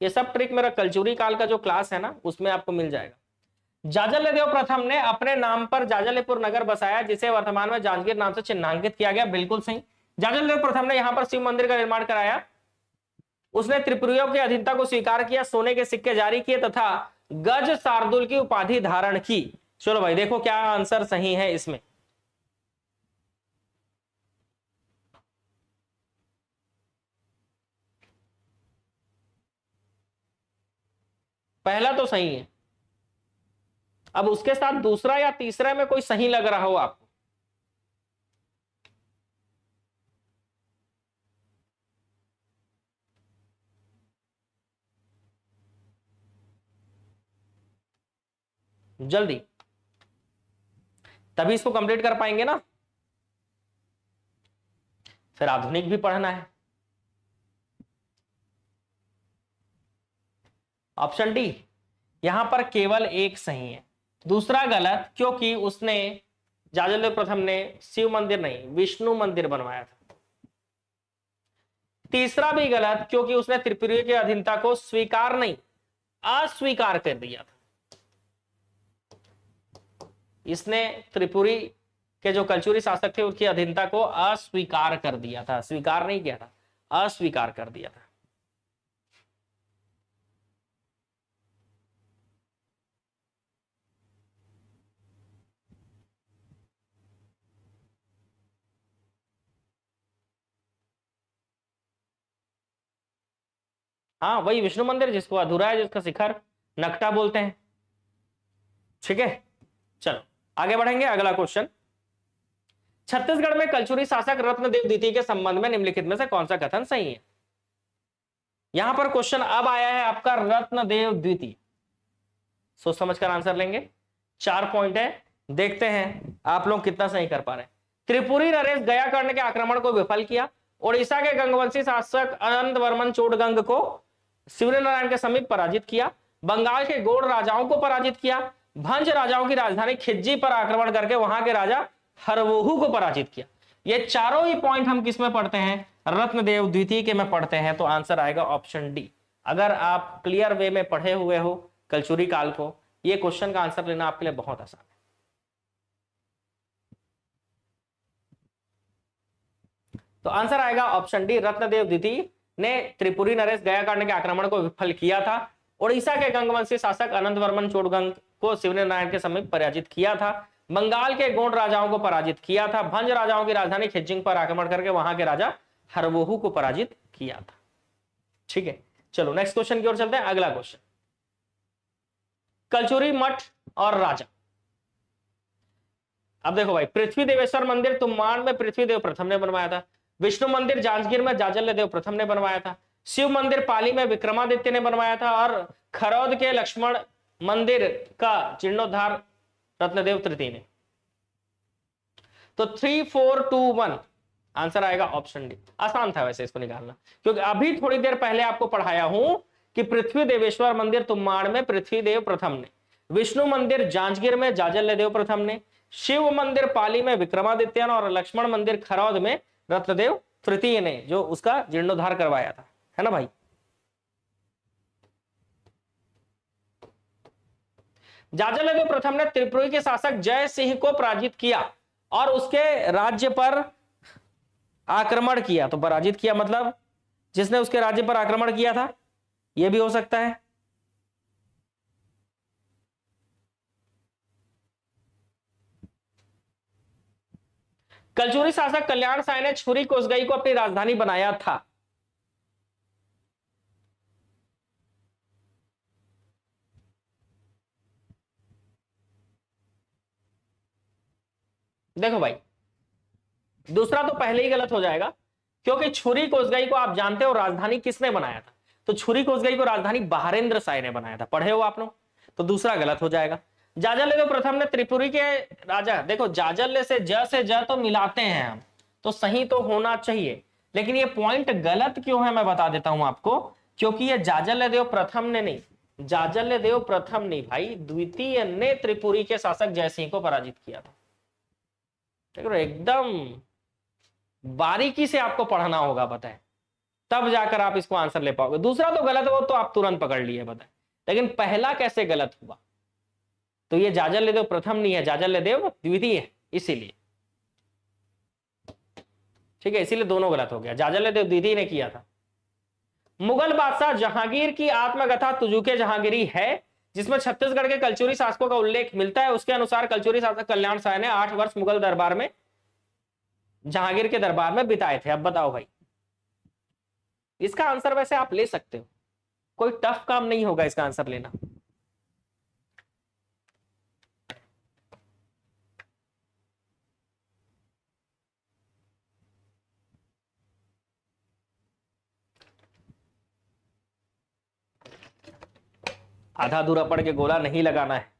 Speaker 1: ये सब ट्रिक मेरा कलचुरी काल का जो क्लास है ना, उसमें आपको मिल जाएगा। जाजल देव प्रथम ने अपने नाम पर जाजलपुर नगर बसाया, जिसे वर्तमान में जांजगीर नाम से चिन्हांकित किया गया। बिल्कुल सही, जाजल देव प्रथम ने यहां पर शिव मंदिर का निर्माण कराया। उसने त्रिपुरियों की अधीनता को स्वीकार किया, सोने के सिक्के जारी किए तथा गज शार्दुल की उपाधि धारण की। चलो भाई देखो क्या आंसर सही है इसमें। पहला तो सही है, अब उसके साथ दूसरा या तीसरा में कोई सही लग रहा हो आपको। जल्दी, तभी इसको कंप्लीट कर पाएंगे ना, फिर आधुनिक भी पढ़ना है। ऑप्शन डी, यहां पर केवल एक सही है, दूसरा गलत, क्योंकि उसने जाजल प्रथम ने शिव मंदिर नहीं विष्णु मंदिर बनवाया था। तीसरा भी गलत, क्योंकि उसने त्रिपुरी की अधीनता को स्वीकार नहीं अस्वीकार कर दिया था। इसने त्रिपुरी कि जो कलचुरी शासक थे उनकी अधीनता को अस्वीकार कर दिया था, स्वीकार नहीं किया था, अस्वीकार कर दिया था। हाँ वही विष्णु मंदिर जिसको अधूरा है, जिसका शिखर नकटा बोलते हैं। ठीक है, चलो आगे बढ़ेंगे। अगला क्वेश्चन, छत्तीसगढ़ में कलचुरी शासक रत्नदेव द्वितीय के संबंध में निम्नलिखित में से कौन सा कथन सही है? यहां पर क्वेश्चन अब आया है आपका रत्नदेव द्वितीय, सोच समझ कर आंसर लेंगे। 4 पॉइंट है, देखते हैं आप लोग कितना सही कर पा रहे हैं। त्रिपुरी नरेश गया कर्ण के आक्रमण को विफल किया। उड़ीसा के गंगवंशी शासक अनंत वर्मन चोडगंग को शिवनारायण के समीप पराजित किया। बंगाल के गौड़ राजाओं को पराजित किया। भंज राजाओं की राजधानी खिज्जी पर आक्रमण करके वहां के राजा हरवोहू को पराजित किया। ये चारों ही पॉइंट हम किस में पढ़ते हैं? रत्नदेव द्वितीय के में पढ़ते हैं, तो आंसर आएगा ऑप्शन डी। अगर आप क्लियर वे में पढ़े हुए हो कलचुरी काल को, ये क्वेश्चन का आंसर लेना आपके लिए बहुत आसान है। तो आंसर आएगा ऑप्शन डी, रत्नदेव द्वितीय ने त्रिपुरी नरेश गया कर्ण के आक्रमण को विफल किया था। उड़ीसा के गंगवंशी शासक अनंत वर्मन चोडगंग को शिवनारायण के समीप पराजित किया था। बंगाल के गौड़ राजाओं को पराजित किया था। भंज राजाओं की राजधानी खिज्जिंग पर आक्रमण करके वहां के राजा हरवोहू को पराजित किया था। ठीक है, चलो नेक्स्ट क्वेश्चन की ओर चलते हैं। अगला क्वेश्चन, कलचुरी मठ और राजा। अब देखो भाई, पृथ्वी देवेश्वर मंदिर तुम्बाड़ में पृथ्वीदेव प्रथम ने बनवाया था। विष्णु मंदिर जांजगीर में जाजल्य देव प्रथम ने बनवाया था। शिव मंदिर पाली में विक्रमादित्य ने बनवाया था। और खरौद के लक्ष्मण मंदिर का जीर्णोद्धार रत्नदेव तृतीय ने। तो 3, 4, 2, 1 आंसर आएगा ऑप्शन डी। आसान था वैसे इसको निकालना, क्योंकि अभी थोड़ी देर पहले आपको पढ़ाया हूं कि पृथ्वी देवेश्वर मंदिर तुम्बाड़ में पृथ्वीदेव प्रथम ने, विष्णु मंदिर जांजगीर में जाजल्य देव प्रथम ने, शिव मंदिर पाली में विक्रमादित्य और लक्ष्मण मंदिर खरौद में रत्नदेव तृतीय ने जो उसका जीर्णोद्धार करवाया था, है ना भाई। जाजल्य देव प्रथम ने त्रिपुरी के शासक जय सिंह को पराजित किया और उसके राज्य पर आक्रमण किया। तो पराजित किया मतलब जिसने उसके राज्य पर आक्रमण किया था, यह भी हो सकता है। कलचुरी शासक कल्याण साय ने छुरी कोसगई को अपनी राजधानी बनाया था। देखो भाई, दूसरा तो पहले ही गलत हो जाएगा, क्योंकि छुरी कोसगई को आप जानते हो राजधानी किसने बनाया था? तो छुरी कोसगई को राजधानी बहारेंद्र साय ने बनाया था, पढ़े हो आप लोग, तो दूसरा गलत हो जाएगा। जाजल्य देव प्रथम ने त्रिपुरी के राजा, देखो जाजल्य से ज तो मिलाते हैं हम, तो सही तो होना चाहिए, लेकिन ये पॉइंट गलत क्यों है मैं बता देता हूं आपको। क्योंकि ये जाजल्य देव प्रथम ने नहीं, जाजल्य देव प्रथम नहीं भाई, द्वितीय ने त्रिपुरी के शासक जयसिंह को पराजित किया था। एकदम बारीकी से आपको पढ़ना होगा, बताएं, तब जाकर आप इसको आंसर ले पाओगे। दूसरा तो गलत हो तो आप तुरंत पकड़ लिए, बताएं, लेकिन पहला कैसे गलत हुआ? तो ये जाजल्य देव प्रथम नहीं है, जाजल्य देव द्वितीय है, इसीलिए। ठीक है, इसीलिए दोनों गलत हो गया, जाजल्य देव द्वितीय ने किया था। मुगल बादशाह जहांगीर की आत्मकथा तुजुके जहांगीरी है, जिसमें छत्तीसगढ़ के कलचुरी शासकों का उल्लेख मिलता है। उसके अनुसार कलचुरी शासक कल्याण साय ने 8 वर्ष मुगल दरबार में, जहांगीर के दरबार में बिताए थे। अब बताओ भाई, इसका आंसर वैसे आप ले सकते हो, कोई टफ काम नहीं होगा इसका आंसर लेना। आधा अधूरा पढ़ के गोला नहीं लगाना है।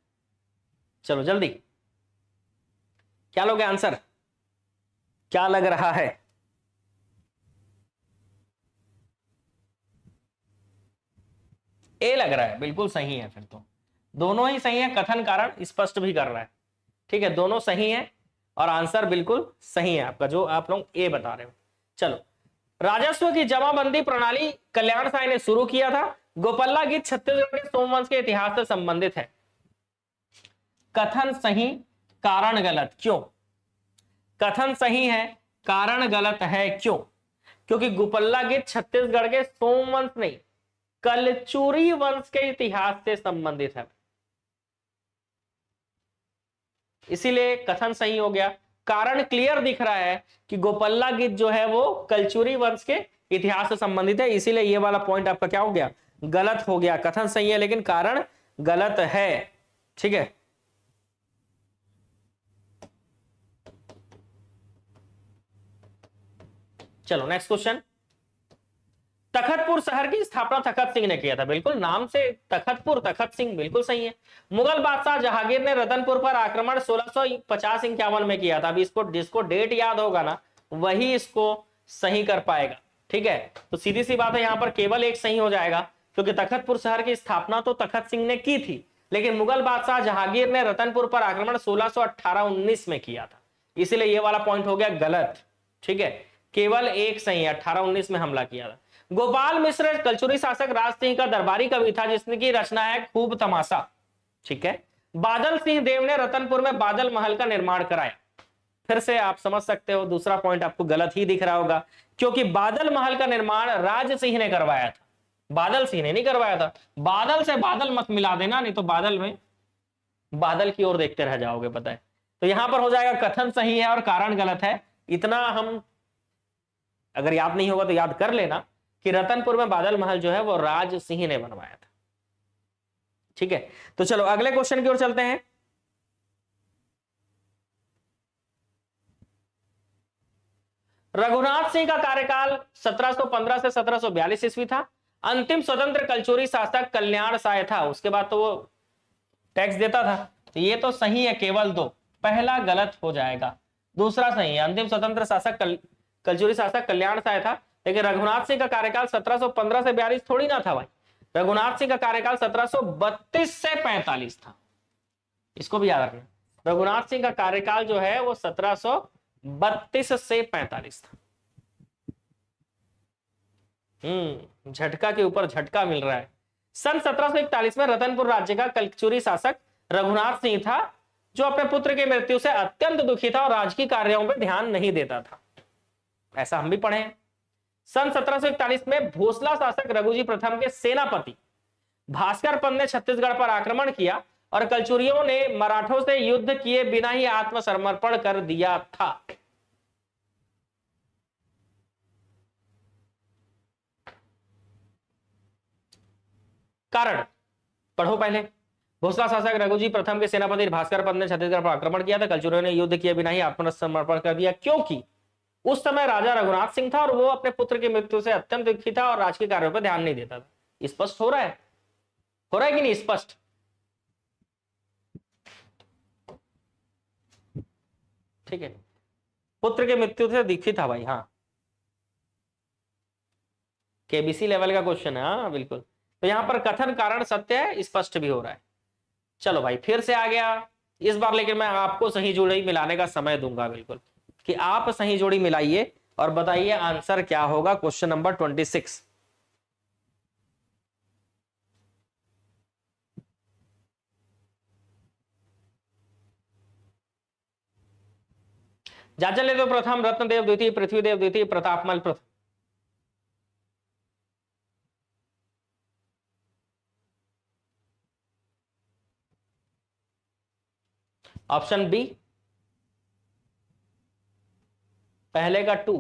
Speaker 1: चलो जल्दी, क्या लोगे आंसर? क्या लग रहा है? ए लग रहा है, बिल्कुल सही है। फिर तो दोनों ही सही है, कथन कारण स्पष्ट भी कर रहा है। ठीक है, दोनों सही है और आंसर बिल्कुल सही है आपका, जो आप लोग ए बता रहे हो। चलो, राजस्व की जमाबंदी प्रणाली कल्याण साय ने शुरू किया था। गोपल्ला गीत छत्तीसगढ़ के सोमवंश के इतिहास से संबंधित है। कथन सही, कारण गलत, क्यों? कथन सही है, कारण गलत है। क्यों? क्योंकि गोपल्ला गीत छत्तीसगढ़ के सोमवंश नहीं, कलचुरी वंश के इतिहास से संबंधित है, इसीलिए कथन सही हो गया। कारण क्लियर दिख रहा है कि गोपल्ला गीत जो है वो कलचुरी वंश के इतिहास से संबंधित है, इसीलिए ये वाला पॉइंट आपका क्या हो गया, गलत हो गया। कथन सही है लेकिन कारण गलत है। ठीक है, चलो नेक्स्ट क्वेश्चन। तखतपुर शहर की स्थापना तखत सिंह ने किया था, बिल्कुल नाम से तखतपुर, तखत सिंह बिल्कुल सही है। मुगल बादशाह जहांगीर ने रतनपुर पर आक्रमण 1650-51 में किया था। अभी इसको जिसको डेट याद होगा ना वही इसको सही कर पाएगा। ठीक है, तो सीधी सी बात है, यहां पर केवल एक सही हो जाएगा, क्योंकि तखतपुर शहर की स्थापना तो तखत सिंह ने की थी, लेकिन मुगल बादशाह जहांगीर ने रतनपुर पर आक्रमण 1618-19 में किया था, इसीलिए ये वाला पॉइंट हो गया गलत। ठीक है, केवल एक सही है, 1819 में हमला किया था। गोपाल मिश्र कलचुरी शासक राज सिंह का दरबारी कवि था, जिसकी रचना है खूब तमाशा। ठीक है, बादल सिंह देव ने रतनपुर में बादल महल का निर्माण कराया। फिर से आप समझ सकते हो दूसरा पॉइंट आपको गलत ही दिख रहा होगा, क्योंकि बादल महल का निर्माण राज सिंह ने करवाया था, बादल सिंह ने नहीं करवाया था। बादल से बादल मत मिला देना, नहीं तो बादल में बादल की ओर देखते रह जाओगे, पता है। तो यहां पर हो जाएगा कथन सही है और कारण गलत है। इतना हम अगर याद नहीं होगा तो याद कर लेना कि रतनपुर में बादल महल जो है वो राज सिंह ने बनवाया था। ठीक है, तो चलो अगले क्वेश्चन की ओर चलते हैं। रघुनाथ सिंह का कार्यकाल 1715 से 1742 ईस्वी था। अंतिम स्वतंत्र कलचुरी शासक कल्याण साय था, उसके बाद तो वो टैक्स देता था। तो ये तो सही है, केवल दो, पहला गलत हो जाएगा, दूसरा सही है। अंतिम स्वतंत्र शासक कलचुरी शासक कल्याण साय था, लेकिन रघुनाथ सिंह का कार्यकाल 1715 से 42 थोड़ी ना था भाई। रघुनाथ सिंह का कार्यकाल 1732 से 45 था, इसको भी याद रखना। रघुनाथ सिंह का कार्यकाल जो है वो 1732 से 45 था। झटका के ऊपर झटका मिल रहा है। सन 1741 में रतनपुर राज्य का कलचुरी शासक रघुनाथ सिंह था, जो अपने पुत्र की मृत्यु से अत्यंत दुखी था और राजकीय कार्यों पर ध्यान नहीं देता था, ऐसा हम भी पढ़े हैं। सन 1741 में भोसला शासक रघुजी प्रथम के सेनापति भास्कर पंत ने छत्तीसगढ़ पर आक्रमण किया और कलचुरियों ने मराठों से युद्ध किए बिना ही आत्मसमर्पण कर दिया था। कारण पढ़ो पहले। भोसला शासक रघुजी प्रथम के सेनापति भास्कर पंत ने छत्तीसगढ़ पर आक्रमण किया था, कलचुरियों ने युद्ध किए बिना ही आत्मसमर्पण कर दिया, क्योंकि उस समय राजा रघुनाथ सिंह था और वो अपने पुत्र की मृत्यु से अत्यंत दुखी था और राजकीय कार्यों पर ध्यान नहीं देता था। स्पष्ट हो रहा है, हो रहा है कि नहीं स्पष्ट? ठीक है, पुत्र की मृत्यु से दुखी था भाई। हाँ, केबीसी लेवल का क्वेश्चन है। हाँ बिल्कुल, तो यहां पर कथन कारण सत्य है, स्पष्ट भी हो रहा है। चलो भाई फिर से आ गया इस बार, लेकिन मैं आपको सही जोड़ी मिलाने का समय दूंगा, बिल्कुल कि आप सही जोड़ी मिलाइए और बताइए आंसर क्या होगा। क्वेश्चन नंबर 26, जाजलदेव प्रथम, रत्नदेव द्वितीय, पृथ्वीदेव द्वितीय, प्रतापमल प्रथम। ऑप्शन बी पहले का 2,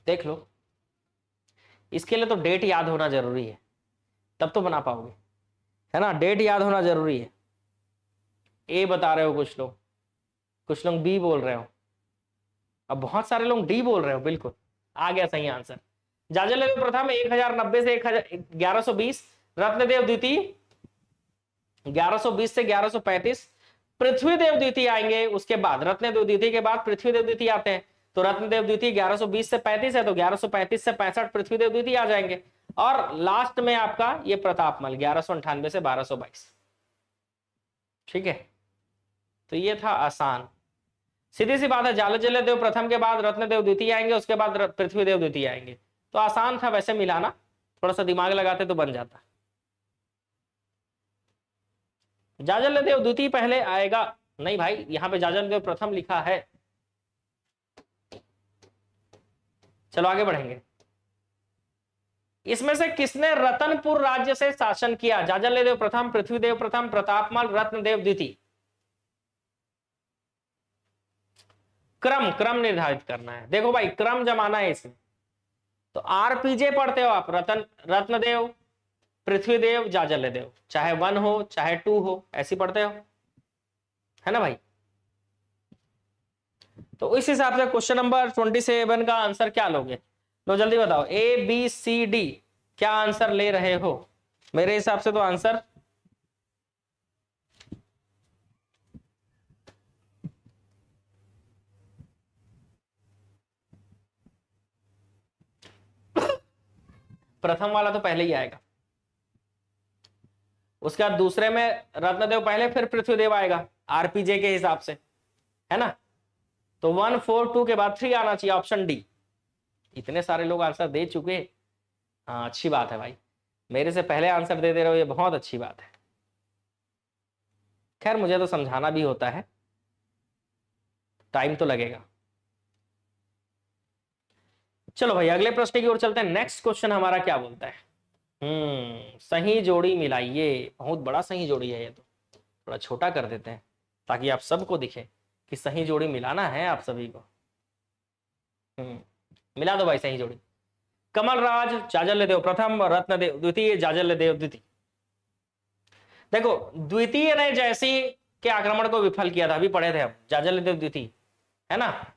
Speaker 1: देख लो। इसके लिए तो डेट याद होना जरूरी है, तब तो बना पाओगे, है ना। डेट याद होना जरूरी है। ए बता रहे हो कुछ लोग बी बोल रहे हो, अब बहुत सारे लोग डी बोल रहे हो। बिल्कुल आ गया सही आंसर। जाजलदेव प्रथम 1090 से 1120, रत्नदेव द्वितीय 1120 से 1135, पृथ्वीदेव द्वितीय आएंगे उसके बाद। रत्नदेव द्वितीय के बाद पृथ्वीदेव द्वितीय आते हैं, तो रत्नदेव द्वितीय 1120 से 35 है, तो 1135 से 65 पृथ्वीदेव द्वितीय आ जाएंगे। और लास्ट में आपका ये प्रतापमल 1198 से 1222। ठीक है, तो ये था आसान, सीधी सी बात है। जाजलदेव प्रथम के बाद रत्नदेव द्वितीय आएंगे, उसके बाद पृथ्वीदेव द्वितीय आएंगे, तो आसान था वैसे मिलाना, थोड़ा सा दिमाग लगाते तो बन जाता। जाजल्य देव द्वितीय पहले आएगा? नहीं भाई, यहां पे जाजल्य देव प्रथम लिखा है। चलो आगे बढ़ेंगे। इसमें से किसने रतनपुर राज्य से शासन किया? जाजल्य देव प्रथम, पृथ्वीदेव प्रथम, प्रतापमल, रत्नदेव द्वितीय। क्रम निर्धारित करना है। देखो भाई, क्रम जमाना है इसमें, तो आरपीजे पढ़ते हो आप, रत्नदेव, पृथ्वीदेव, जाजल्यदेव, चाहे 1 हो चाहे 2 हो, ऐसी पढ़ते हो, है ना भाई? तो इस हिसाब से क्वेश्चन नंबर 27 का आंसर क्या लोगे? लो जल्दी बताओ, ABCD क्या आंसर ले रहे हो? मेरे हिसाब से तो आंसर प्रथम वाला तो पहले ही आएगा, उसके बाद दूसरे में रत्नदेव पहले, फिर पृथ्वीदेव आएगा आरपीजे के हिसाब से, है ना? तो 1 4 2 के बाद 3 आना चाहिए, ऑप्शन डी। इतने सारे लोग आंसर दे चुके। हाँ, अच्छी बात है भाई, मेरे से पहले आंसर दे रहे हो, ये बहुत अच्छी बात है। खैर मुझे तो समझाना भी होता है, टाइम तो लगेगा। चलो भाई अगले प्रश्न की ओर चलते हैं। नेक्स्ट क्वेश्चन हमारा क्या बोलता है? सही जोड़ी मिलाइए। बहुत बड़ा सही जोड़ी है ये, तो थोड़ा छोटा कर देते हैं ताकि आप सबको दिखे कि सही जोड़ी मिलाना है आप सभी को। मिला दो भाई सही जोड़ी। कमलराज जाजल्यदेव प्रथम, रत्नदेव द्वितीय, जाजल्यदेव द्वितीय। देखो, द्वितीय ने जैसी के आक्रमण को विफल किया था, अभी पढ़े थे हम, जाजल्यदेव द्वितीय, है ना?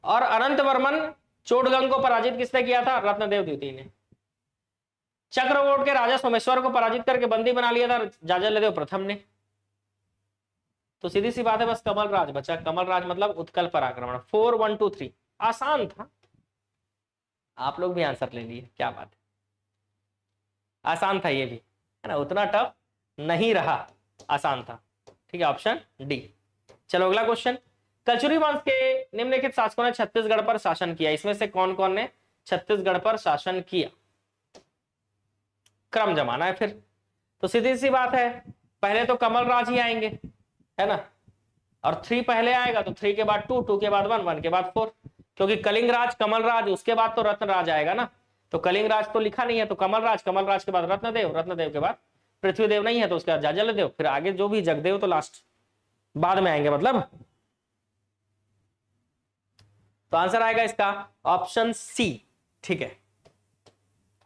Speaker 1: और अनंत वर्मन चोटगंग को पराजित किसने किया था? रत्नदेव द्वितीय ने। चक्रवोट के राजा सोमेश्वर को पराजित करके बंदी बना लिया था जाजल्यदेव प्रथम ने। तो सीधी सी बात है, बस कमलराज बचा। कमलराज मतलब उत्कल पर आक्रमण। 4 1 2 3, आसान था, आप लोग भी आंसर ले लिए, क्या बात है, आसान था ये भी, है ना? उतना टफ नहीं रहा, आसान था। ठीक है, ऑप्शन डी। चलो अगला क्वेश्चन। कलचुरी वंश के निम्नलिखित शासकों ने छत्तीसगढ़ पर शासन किया। इसमें से कौन कौन ने छत्तीसगढ़ पर शासन किया? क्रम जमाना है फिर, तो सीधी सी बात है, पहले तो कमलराज ही आएंगे, है ना? और 3 पहले आएगा, तो 3 के बाद 2, 2 के बाद 1, 1 के बाद 4, क्योंकि कलिंगराज कमलराज, उसके बाद तो रत्नराज आएगा ना। तो कलिंगराज तो लिखा नहीं है, तो कमलराज, कमलराज के बाद रत्नदेव, रत्नदेव के बाद पृथ्वीदेव नहीं है, तो उसके बाद जाजल्यदेव, फिर आगे जो भी जगदेव तो लास्ट बाद में आएंगे मतलब। तो आंसर आएगा इसका ऑप्शन सी। ठीक है,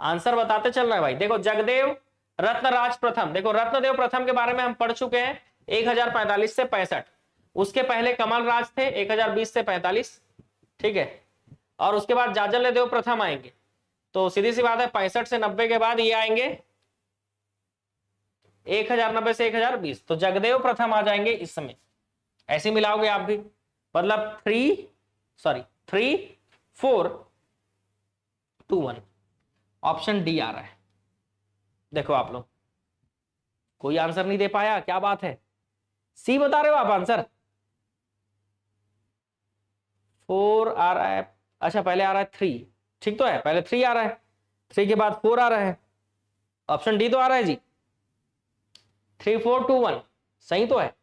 Speaker 1: आंसर बताते चल रहा है भाई। देखो, जगदेव रत्नराज प्रथम, देखो रत्नदेव प्रथम के बारे में हम पढ़ चुके हैं 1045 से 65। उसके पहले कमलराज थे 1020 से 45, ठीक है? और उसके बाद जाजल्यदेव प्रथम आएंगे, तो सीधी सी बात है 65 से 90 के बाद ये आएंगे 1090 से 1020, तो जगदेव प्रथम आ जाएंगे इस समय। ऐसे मिलाओगे आप भी, मतलब 3 4 2 1, ऑप्शन डी आ रहा है। देखो आप लोग कोई आंसर नहीं दे पाया, क्या बात है? सी बता रहे हो आप आंसर? 4 आ रहा है, अच्छा पहले आ रहा है 3, ठीक तो है, पहले 3 आ रहा है, 3 के बाद 4 आ रहा है, ऑप्शन डी तो आ रहा है जी। 3 4 2 1 सही तो है,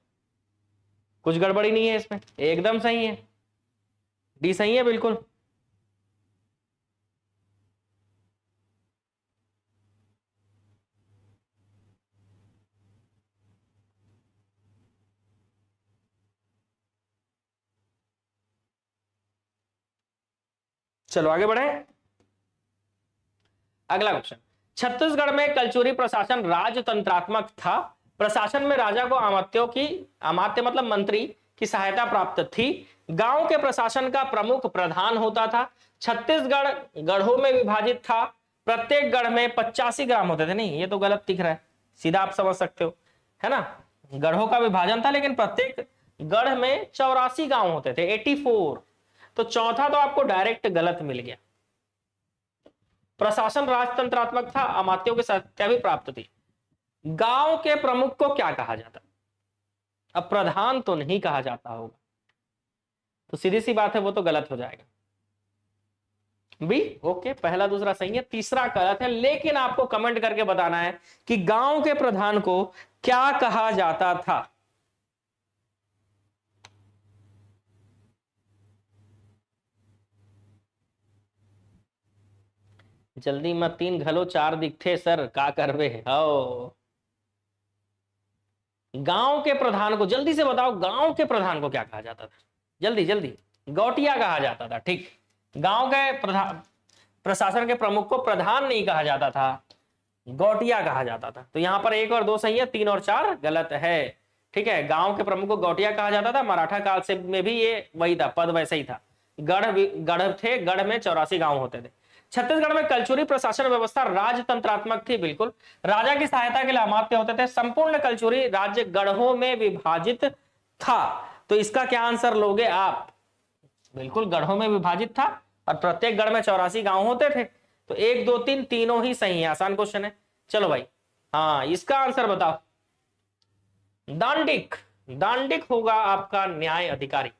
Speaker 1: कुछ गड़बड़ी नहीं है इसमें, एकदम सही है, डी सही है बिल्कुल। चलो आगे बढ़े। अगला क्वेश्चन। छत्तीसगढ़ में कलचुरी प्रशासन राजतंत्रात्मक था। प्रशासन में राजा को अमात्य मतलब मंत्री की सहायता प्राप्त थी। गांव के प्रशासन का प्रमुख प्रधान होता था। छत्तीसगढ़ गढ़ों में विभाजित था। प्रत्येक गढ़ में 85 ग्राम होते थे। नहीं, ये तो गलत दिख रहा है, सीधा आप समझ सकते हो, है ना? गढ़ों का विभाजन था, लेकिन प्रत्येक गढ़ में 84 गांव होते थे, 84। तो चौथा तो आपको डायरेक्ट गलत मिल गया। प्रशासन राजतंत्रात्मक था, अमात्यों की सत्ता भी प्राप्त थी। गांव के प्रमुख को क्या कहा जाता? अब प्रधान तो नहीं कहा जाता होगा, तो सीधी सी बात है वो तो गलत हो जाएगा। बी। ओके, पहला दूसरा सही है, तीसरा गलत है, लेकिन आपको कमेंट करके बताना है कि गांव के प्रधान को क्या कहा जाता था। जल्दी मत, 3 घलो 4 दिखते सर, का करवे हो। गांव के प्रधान को जल्दी से बताओ, गांव के प्रधान को क्या कहा जाता था, जल्दी जल्दी। गौटिया कहा जाता था, ठीक। गांव के प्रधान, प्रशासन के प्रमुख को प्रधान नहीं कहा जाता था, गौटिया कहा जाता था। तो यहां पर 1 और 2 सही है, 3 और 4 गलत है। ठीक है, गांव के प्रमुख को गौटिया कहा जाता था। मराठा काल से में भी ये वही था, पद वैसे ही था। गढ़ थे, गढ़ में 84 गांव होते थे। छत्तीसगढ़ में कलचुरी प्रशासन व्यवस्था राजतंत्रात्मक थी, बिल्कुल। राजा की सहायता के लिए अमात्य होते थे। संपूर्ण कलचुरी राज्य गढ़ों में विभाजित था। तो इसका क्या आंसर लोगे आप? बिल्कुल गढ़ों में विभाजित था, और प्रत्येक गढ़ में 84 गांव होते थे। तो 1 2 3 तीनों ही सही है, आसान क्वेश्चन है। चलो भाई, हाँ इसका आंसर बताओ। दांडिक, दांडिक होगा आपका न्याय अधिकारी।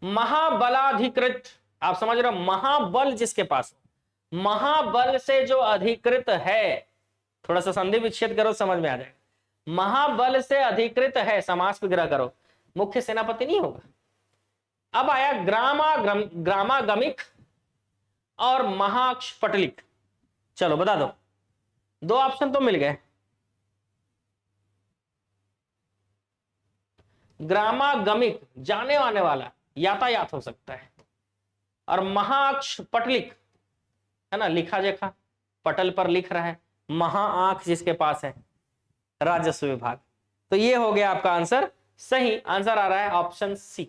Speaker 1: महाबलाधिकृत, आप समझ रहे हो, महाबल जिसके पास, महाबल से जो अधिकृत है, थोड़ा सा संधि विच्छेद करो, समझ में आ जाएगा। महाबल से अधिकृत है, समास विग्रह करो, मुख्य सेनापति नहीं होगा। अब आया ग्रामागमिक और महाक्षपटलिक। चलो बता दो, 2 ऑप्शन तो मिल गए। ग्रामागमिक जाने आने वाला, यातायात हो सकता है, और महाक्षपटलिक है ना, लिखा देखा, पटल पर लिख रहा है, महा आंख जिसके पास है, राजस्व विभाग। तो ये हो गया आपका आंसर सही। आंसर आ रहा है ऑप्शन सी।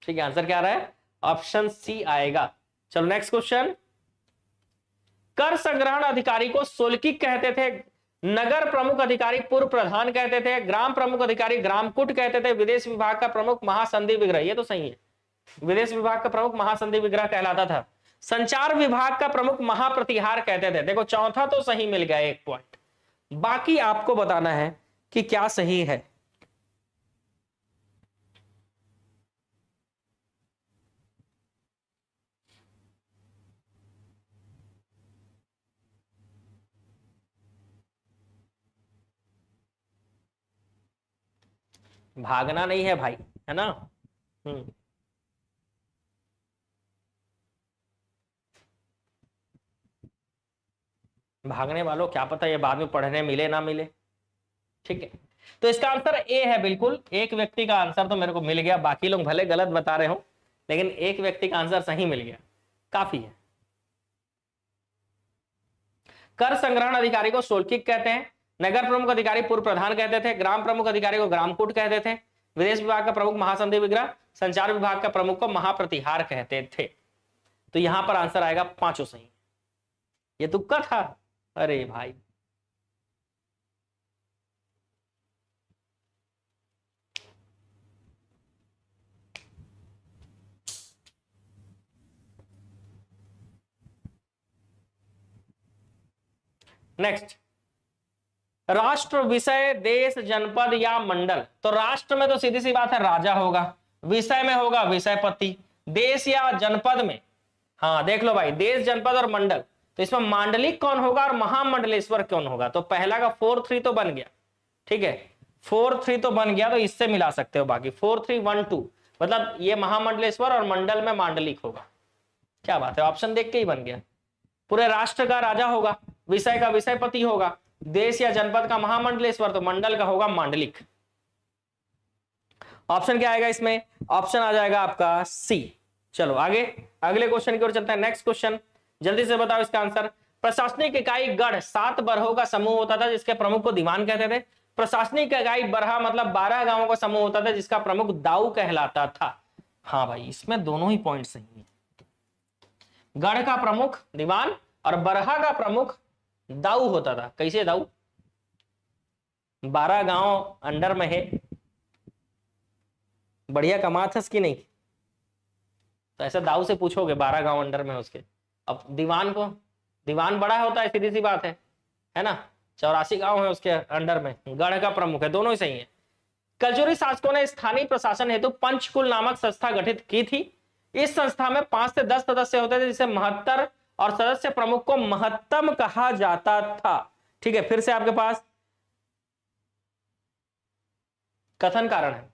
Speaker 1: ठीक है, आंसर क्या आ रहा है? ऑप्शन सी आएगा। चलो नेक्स्ट क्वेश्चन। कर संग्रहण अधिकारी को सोलकिक कहते थे, नगर प्रमुख अधिकारी पूर्व प्रधान कहते थे, ग्राम प्रमुख अधिकारी ग्रामकूट कहते थे, विदेश विभाग का प्रमुख महासंधि विग्रह, ये तो सही है, विदेश विभाग का प्रमुख महासंधि विग्रह कहलाता था। संचार विभाग का प्रमुख महाप्रतिहार कहते थे। देखो चौथा तो सही मिल गया 1 पॉइंट, बाकी आपको बताना है कि क्या सही है। भागना नहीं है भाई, है ना। भागने वालों, क्या पता ये बाद में पढ़ने मिले ना मिले। ठीक है, तो इसका आंसर ए है। बिल्कुल एक व्यक्ति का आंसर तो मेरे को मिल गया, बाकी लोग भले गलत बता रहे हो, लेकिन एक व्यक्ति का आंसर सही मिल गया, काफी है। कर संग्रहण अधिकारी को सोलकिक कहते हैं, नगर प्रमुख अधिकारी पूर्व प्रधान कहते थे, ग्राम प्रमुख अधिकारी को ग्रामकूट कहते थे, विदेश विभाग का प्रमुख महासंधि विग्रह, संचार विभाग का प्रमुख को महाप्रतिहार कहते थे। तो यहां पर आंसर आएगा 5 सही। ये तुक्का था, अरे भाई। नेक्स्ट, राष्ट्र, विषय, देश, जनपद या मंडल। तो राष्ट्र में तो सीधी सी बात है राजा होगा, विषय में होगा विषयपति, देश या जनपद में, हाँ देख लो भाई, देश जनपद और मंडल, तो इसमें मांडलिक कौन होगा और महामंडलेश्वर कौन होगा। तो पहला का 4-3 तो बन गया, ठीक है, 4-3 तो बन गया, तो इससे मिला सकते हो बाकी 4-3-1-2, मतलब ये महामंडलेश्वर और मंडल में मांडलिक होगा। क्या बात है, ऑप्शन देख के ही बन गया। पूरे राष्ट्र का राजा होगा, विषय का विषयपति होगा, देश या जनपद का महामंडलेश्वर, तो मंडल का होगा मांडलिक। ऑप्शन क्या आएगा इसमें? ऑप्शन आ जाएगा आपका सी। चलो आगे अगले क्वेश्चन की ओर चलते हैं। नेक्स्ट क्वेश्चन, जल्दी से बताओ इसका आंसर। प्रशासनिक इकाई गढ़ 7 बरहों का समूह होता था, जिसके प्रमुख को दीवान कहते थे। प्रशासनिक इकाई बरहा मतलब 12 गांवों का समूह होता था, जिसका प्रमुख दाऊ कहलाता था। हाँ भाई, इसमें दोनों ही पॉइंट सही है। गढ़ का प्रमुख दीवान और बरहा का प्रमुख दाऊ होता था। कैसे दाऊ? 12 गांव अंडर में है, बढ़िया कमाथस की नहीं? तो ऐसा दाऊ से पूछोगे 12 गांव अंडर में उसके। अब दीवान को, दीवान बड़ा होता है, सीधी सी बात है ना। 84 गांव है उसके अंडर में, गढ़ का प्रमुख है, दोनों ही सही है। कलचुरी शासकों ने स्थानीय प्रशासन हेतु पंचकुल नामक संस्था गठित की थी। इस संस्था में 5 से 10 सदस्य होते थे, जिसे महत्तर और सदस्य प्रमुख को महत्तम कहा जाता था। ठीक है, फिर से आपके पास कथन कारण है,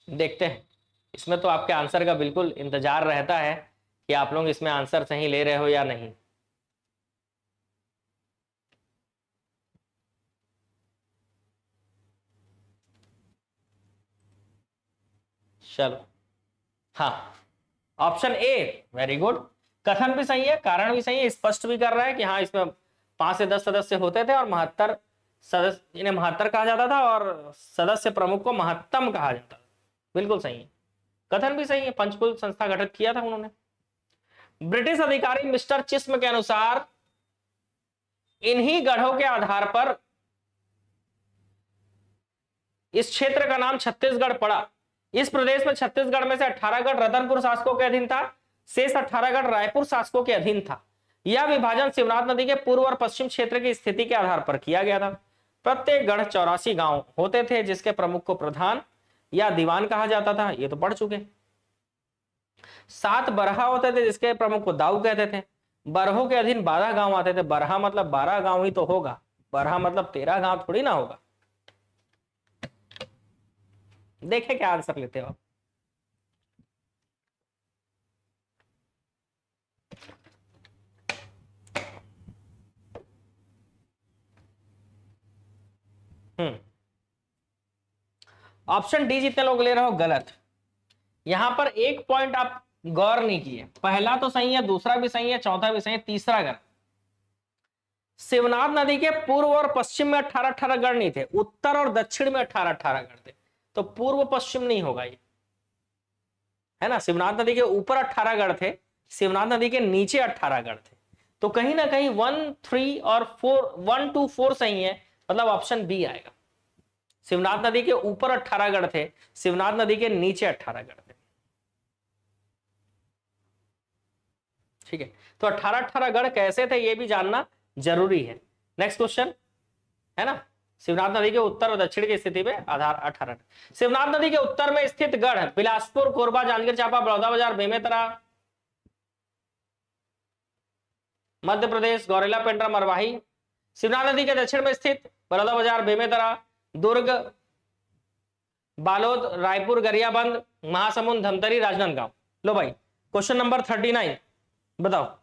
Speaker 1: देखते हैं। इसमें तो आपके आंसर का बिल्कुल इंतजार रहता है कि आप लोग इसमें आंसर सही ले रहे हो या नहीं। चलो, हाँ, ऑप्शन ए वेरी गुड। कथन भी सही है, कारण भी सही है, स्पष्ट भी कर रहा है कि हाँ इसमें 5 से 10 सदस्य होते थे और महत्तर सदस्य, इन्हें महत्तर कहा जाता था और सदस्य प्रमुख को महत्तम कहा जाता था। बिल्कुल सही है, कथन भी सही है, पंचकुल संस्था गठित किया था उन्होंने। ब्रिटिश अधिकारी मिस्टर चिस्म के अनुसार इन्हीं गढ़ों के आधार पर इस क्षेत्र का नाम छत्तीसगढ़ पड़ा। इस प्रदेश में छत्तीसगढ़ में से 18 गढ़ रतनपुर शासकों के अधीन था, शेष 18 गढ़ रायपुर शासकों के अधीन था। यह विभाजन शिवनाथ नदी के पूर्व और पश्चिम क्षेत्र की स्थिति के आधार पर किया गया था। प्रत्येक गढ़ 84 गांव होते थे, जिसके प्रमुख को प्रधान या दीवान कहा जाता था, ये तो पढ़ चुके। 7 बरहा होते थे, जिसके प्रमुख को दाऊ कहते थे। बरहों के अधीन 12 गांव आते थे। बरहा मतलब 12 गांव ही तो होगा, बरहा मतलब 13 गांव थोड़ी ना होगा। देखे क्या आंसर लेते हो आप। ऑप्शन डी जितने लोग ले रहे हो गलत। यहां पर एक पॉइंट आप गौर नहीं किए, पहला तो सही है, दूसरा भी सही है, चौथा भी सही है, तीसरा गलत। शिवनाथ नदी के पूर्व और पश्चिम में 18-18 गढ़ नहीं थे, उत्तर और दक्षिण में 18-18 गढ़ थे, तो पूर्व पश्चिम नहीं होगा ये, है ना। शिवनाथ नदी के ऊपर 18 गढ़ थे, शिवनाथ नदी के नीचे 18 गढ़ थे, तो कहीं ना कहीं 1, 3 और 4, 1, 2, 4 सही है, मतलब ऑप्शन बी आएगा। शिवनाथ नदी के ऊपर 18 गढ़ थे, शिवनाथ नदी के नीचे 18 गढ़ थे। ठीक है, तो 18-18 गढ़ कैसे थे ये भी जानना जरूरी है। नेक्स्ट क्वेश्चन है ना, शिवनाथ नदी के उत्तर और दक्षिण की स्थिति पे आधार 18। शिवनाथ नदी के उत्तर में स्थित गढ़ बिलासपुर, कोरबा, जांजगीर चांपा, बलौदाबाजार, बेमेतरा, मध्य प्रदेश, गौरेला, पेंड्रा, मरवाही। शिवनाथ नदी के दक्षिण में स्थित बलौदाबाजार, बेमेतरा, दुर्ग, बालोद, रायपुर, गरियाबंद, महासमुंद, धमतरी, राजनांदगांव। लो भाई, क्वेश्चन नंबर 39 बताओ।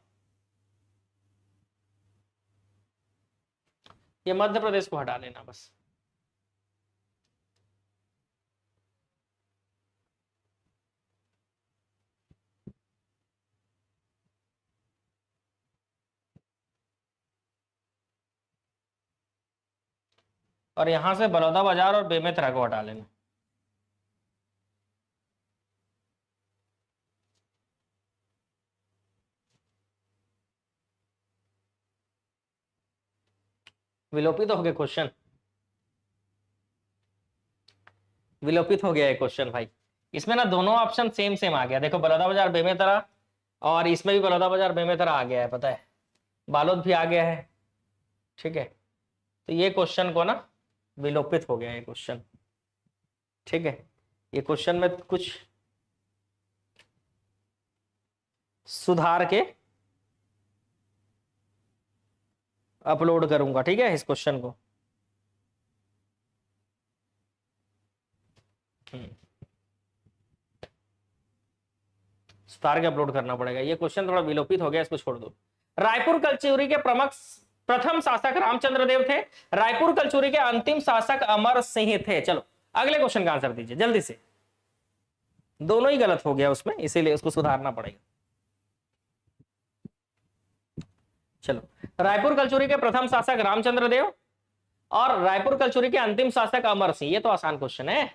Speaker 1: ये मध्य प्रदेश को हटा लेना बस। और यहां से बलौदाबाजार और बेमेतरा को हटा लेना। विलोपित हो गए क्वेश्चन, विलोपित हो गया है क्वेश्चन भाई। इसमें ना दोनों ऑप्शन सेम सेम आ गया, देखो बलौदाबाजार, बेमेतरा, और इसमें भी बलौदाबाजार, बेमेतरा आ गया है, पता है, बालोद भी आ गया है। ठीक है, तो ये क्वेश्चन को ना विलोपित हो गया है क्वेश्चन। ठीक है, ये क्वेश्चन में कुछ सुधार के अपलोड करूंगा, ठीक है, इस क्वेश्चन को। सुधार के अपलोड करना पड़ेगा, ये क्वेश्चन थोड़ा विलोपित हो गया, इसको छोड़ दो। रायपुर कलचुरी के प्रथम शासक रामचंद्र देव थे। रायपुर कलचुरी के अंतिम शासक अमर सिंह थे। चलो अगले क्वेश्चन का आंसर दीजिए जल्दी से, दोनों ही गलत हो गया उसमें, इसीलिए उसको सुधारना पड़ेगा। चलो, रायपुर कलचुरी के प्रथम शासक रामचंद्र देव और रायपुर कलचुरी के अंतिम शासक अमर सिंह, ये तो आसान क्वेश्चन है।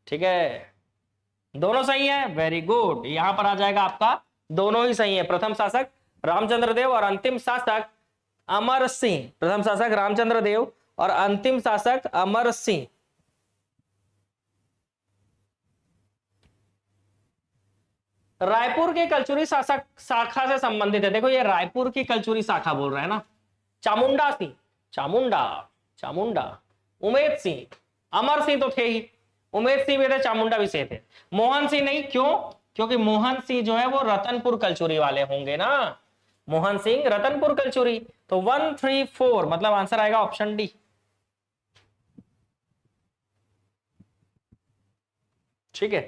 Speaker 1: ठीक है, दोनों सही है, वेरी गुड। यहां पर आ जाएगा आपका दोनों ही सही है, प्रथम शासक रामचंद्र देव और अंतिम शासक अमर सिंह। प्रथम शासक रामचंद्र देव और अंतिम शासक अमर सिंह। रायपुर के कलचुरी शासक शाखा से संबंधित है। देखो ये रायपुर की कलचुरी शाखा बोल रहा है ना। चामुंडा सिंह, चामुंडा, चामुंडा, उमेद सिंह, अमर सिंह तो थे ही, उमेद सिंह भी थे, चामुंडा भी से थे। मोहन सिंह नहीं, क्यों? क्योंकि मोहन सिंह जो है वो रतनपुर कलचुरी वाले होंगे ना। मोहन सिंह रतनपुर कलचुरी। तो 1, 3, 4 मतलब आंसर आएगा ऑप्शन डी। ठीक है।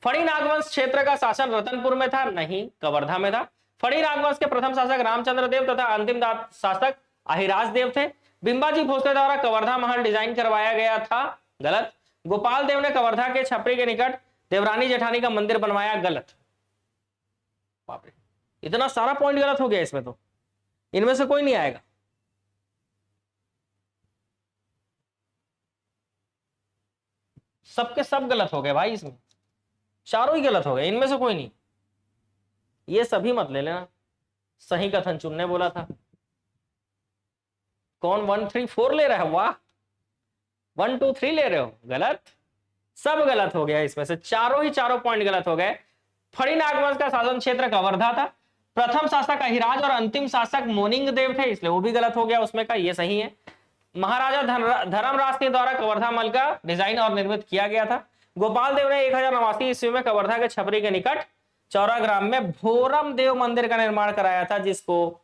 Speaker 1: फणी नागवंश क्षेत्र का शासन रतनपुर में था? नहीं, कवर्धा में था। फणी नागवंश के प्रथम शासक रामचंद्र देव तथा अंतिम शासक अहिराज देव थे। बिंबाजी भोसले द्वारा कवर्धा महल डिजाइन करवाया गया था? गलत। गोपाल देव ने कवर्धा के छपरी के निकट देवरानी जेठानी का मंदिर बनवाया? गलत। बाप रे, इतना सारा पॉइंट गलत हो गया इसमें, तो इनमें से कोई नहीं आएगा। सबके सब गलत हो गए भाई, इसमें चारों ही गलत हो गए, इनमें से कोई नहीं। ये सभी मत ले लेना, सही कथन चुनने बोला था। कौन 1, 3, 4 ले रहा है? वाह, 1, 2, 3 ले रहे हो? गलत, सब गलत हो गया इसमें से, चारों ही चारों पॉइंट गलत हो गए। फणी नागवंश का शासन क्षेत्र कवर्धा था। प्रथम शासक अहिराज और अंतिम शासक मोनिंग देव थे, इसलिए वो भी गलत हो गया उसमें का, ये सही है। महाराजा धर्मराज सिंह द्वारा कवर्धा महल का डिजाइन और निर्मित किया गया था। गोपाल देव ने 1089 ईस्वी में कवर्धा के छपरी के निकट चौरा ग्राम में भोरम देव मंदिर का निर्माण कराया था, जिसको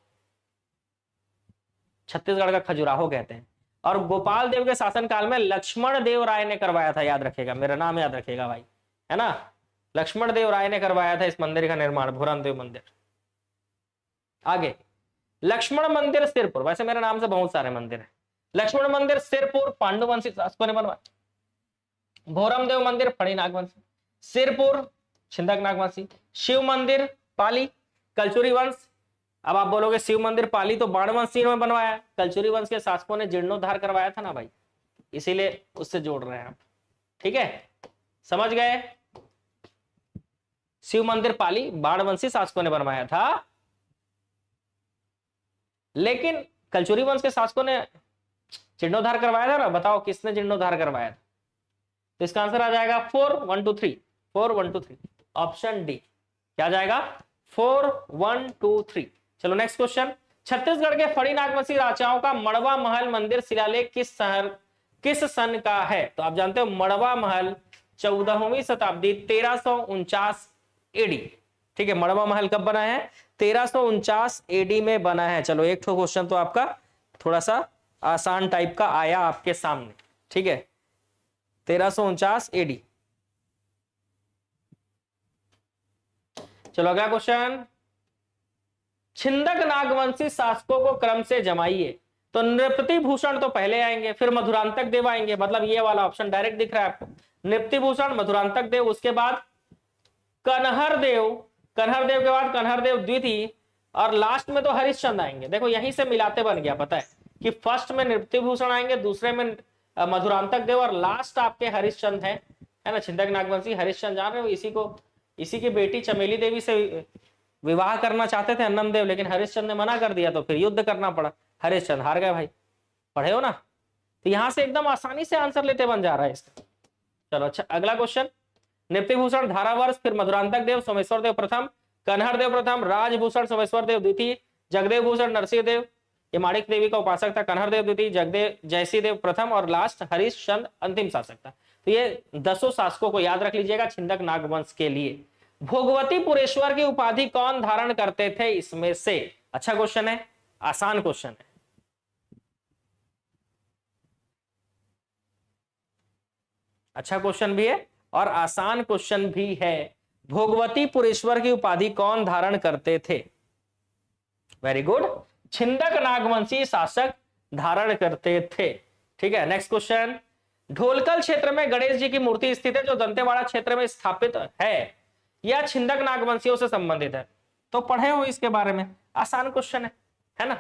Speaker 1: छत्तीसगढ़ का खजुराहो कहते हैं। और गोपाल देव के शासनकाल में लक्ष्मण देव राय ने करवाया था। याद रखेगा, मेरा नाम याद रखेगा भाई, है ना। लक्ष्मण देव राय ने करवाया था इस मंदिर का निर्माण, भोरम देव मंदिर। आगे लक्ष्मण मंदिर सिरपुर, वैसे मेरे नाम से बहुत सारे मंदिर है। लक्ष्मण मंदिर सिरपुर पांडुवंशी शासकों ने बनवाया। भोरम देव मंदिर फणी नागवंशी, सिरपुर छिंदक नागवंशी, शिव मंदिर पाली कलचुरी वंश। अब आप बोलोगे शिव मंदिर पाली तो बाणवंशी में बनवाया, कलचुरी वंश के शासकों ने जीर्णोद्धार करवाया था ना भाई, इसीलिए उससे जोड़ रहे हैं आप। ठीक है, समझ गए। शिव मंदिर पाली बाणवंशी शासकों ने बनवाया था, लेकिन कलचुरी वंश के शासकों ने जीर्णोद्धार करवाया था ना। बताओ किसने जीर्णोद्धार करवाया था? तो इसका आंसर आ जाएगा 4, 1, 2, 3, 4, 1, 2, 3, ऑप्शन डी। क्या जाएगा? 4, 1, 2, 3। चलो नेक्स्ट क्वेश्चन। छत्तीसगढ़ के फणी नागवंशी राजाओं का मड़वा महल मंदिर शिलालेख किस सन का है? तो आप जानते हो मड़वा महल 14वीं शताब्दी 1349 एडी। ठीक है, मड़वा महल कब बना है? 1349 एडी में बना है। चलो एक ठो क्वेश्चन तो आपका थोड़ा सा आसान टाइप का आया आपके सामने। ठीक है, 1349 एडी। चलो अगला क्वेश्चन। छिंदक नागवंशी शासकों को क्रम से जमाइए। तो नृपति भूषण तो पहले आएंगे, फिर मधुरांतक देव आएंगे, मतलब ये वाला ऑप्शन डायरेक्ट दिख रहा है आपको। नृपति भूषण, मधुरांतक देव, उसके बाद कन्हर देव, कन्हर देव के बाद कन्हर देव द्वितीय, और लास्ट में तो हरिश्चंद्र आएंगे। देखो यहीं से मिलाते बन गया, पता है कि फर्स्ट में नृपति भूषण आएंगे, दूसरे में मधुरांतक देव, और लास्ट आपके हरिश्चंद्र है ना। छिंदक नागवंशी हरिश्चंद्र जान रहे हो, इसी की बेटी चमेली देवी से विवाह करना चाहते थे अन्नम देव, लेकिन हरिश्चंद्र ने मना कर दिया, तो फिर युद्ध करना पड़ा, हरिश्चंद्र हार गए भाई। पढ़े हो ना, तो यहां से एकदम आसानी से आंसर लेते बन जा रहा है इसका। चलो अच्छा अगला क्वेश्चन। नृपति भूषण धारावर्ष, फिर मधुरांतक देव सोमेश्वर देव प्रथम, कन्हर देव प्रथम, राजभूषण सोमेश्वर देव द्वितीय, जगदेव भूषण नरसिंह देव, ये माणिक देवी का उपासक था, कन्हर देव द्वितीय, जगदेव जयसिंह देव प्रथम, और लास्ट हरिश्चंद्र अंतिम शासक था। तो ये 10 शासकों को याद रख लीजिएगा छिंदक नागवंश के लिए। भोगवतीपुरेश्वर की उपाधि कौन धारण करते थे इसमें से? अच्छा क्वेश्चन है, आसान क्वेश्चन है। अच्छा क्वेश्चन भी है और आसान क्वेश्चन भी है। भोगवतीपुरेश्वर की उपाधि कौन धारण करते थे? वेरी गुड, छिंदक नागवंशी शासक धारण करते थे। ठीक है, नेक्स्ट क्वेश्चन। ढोलकल क्षेत्र में गणेश जी की मूर्ति स्थित है, जो दंतेवाड़ा क्षेत्र में स्थापित है, यह छिंदक नागवंशियों से संबंधित है। तो पढ़े हो इसके बारे में, आसान क्वेश्चन है ना।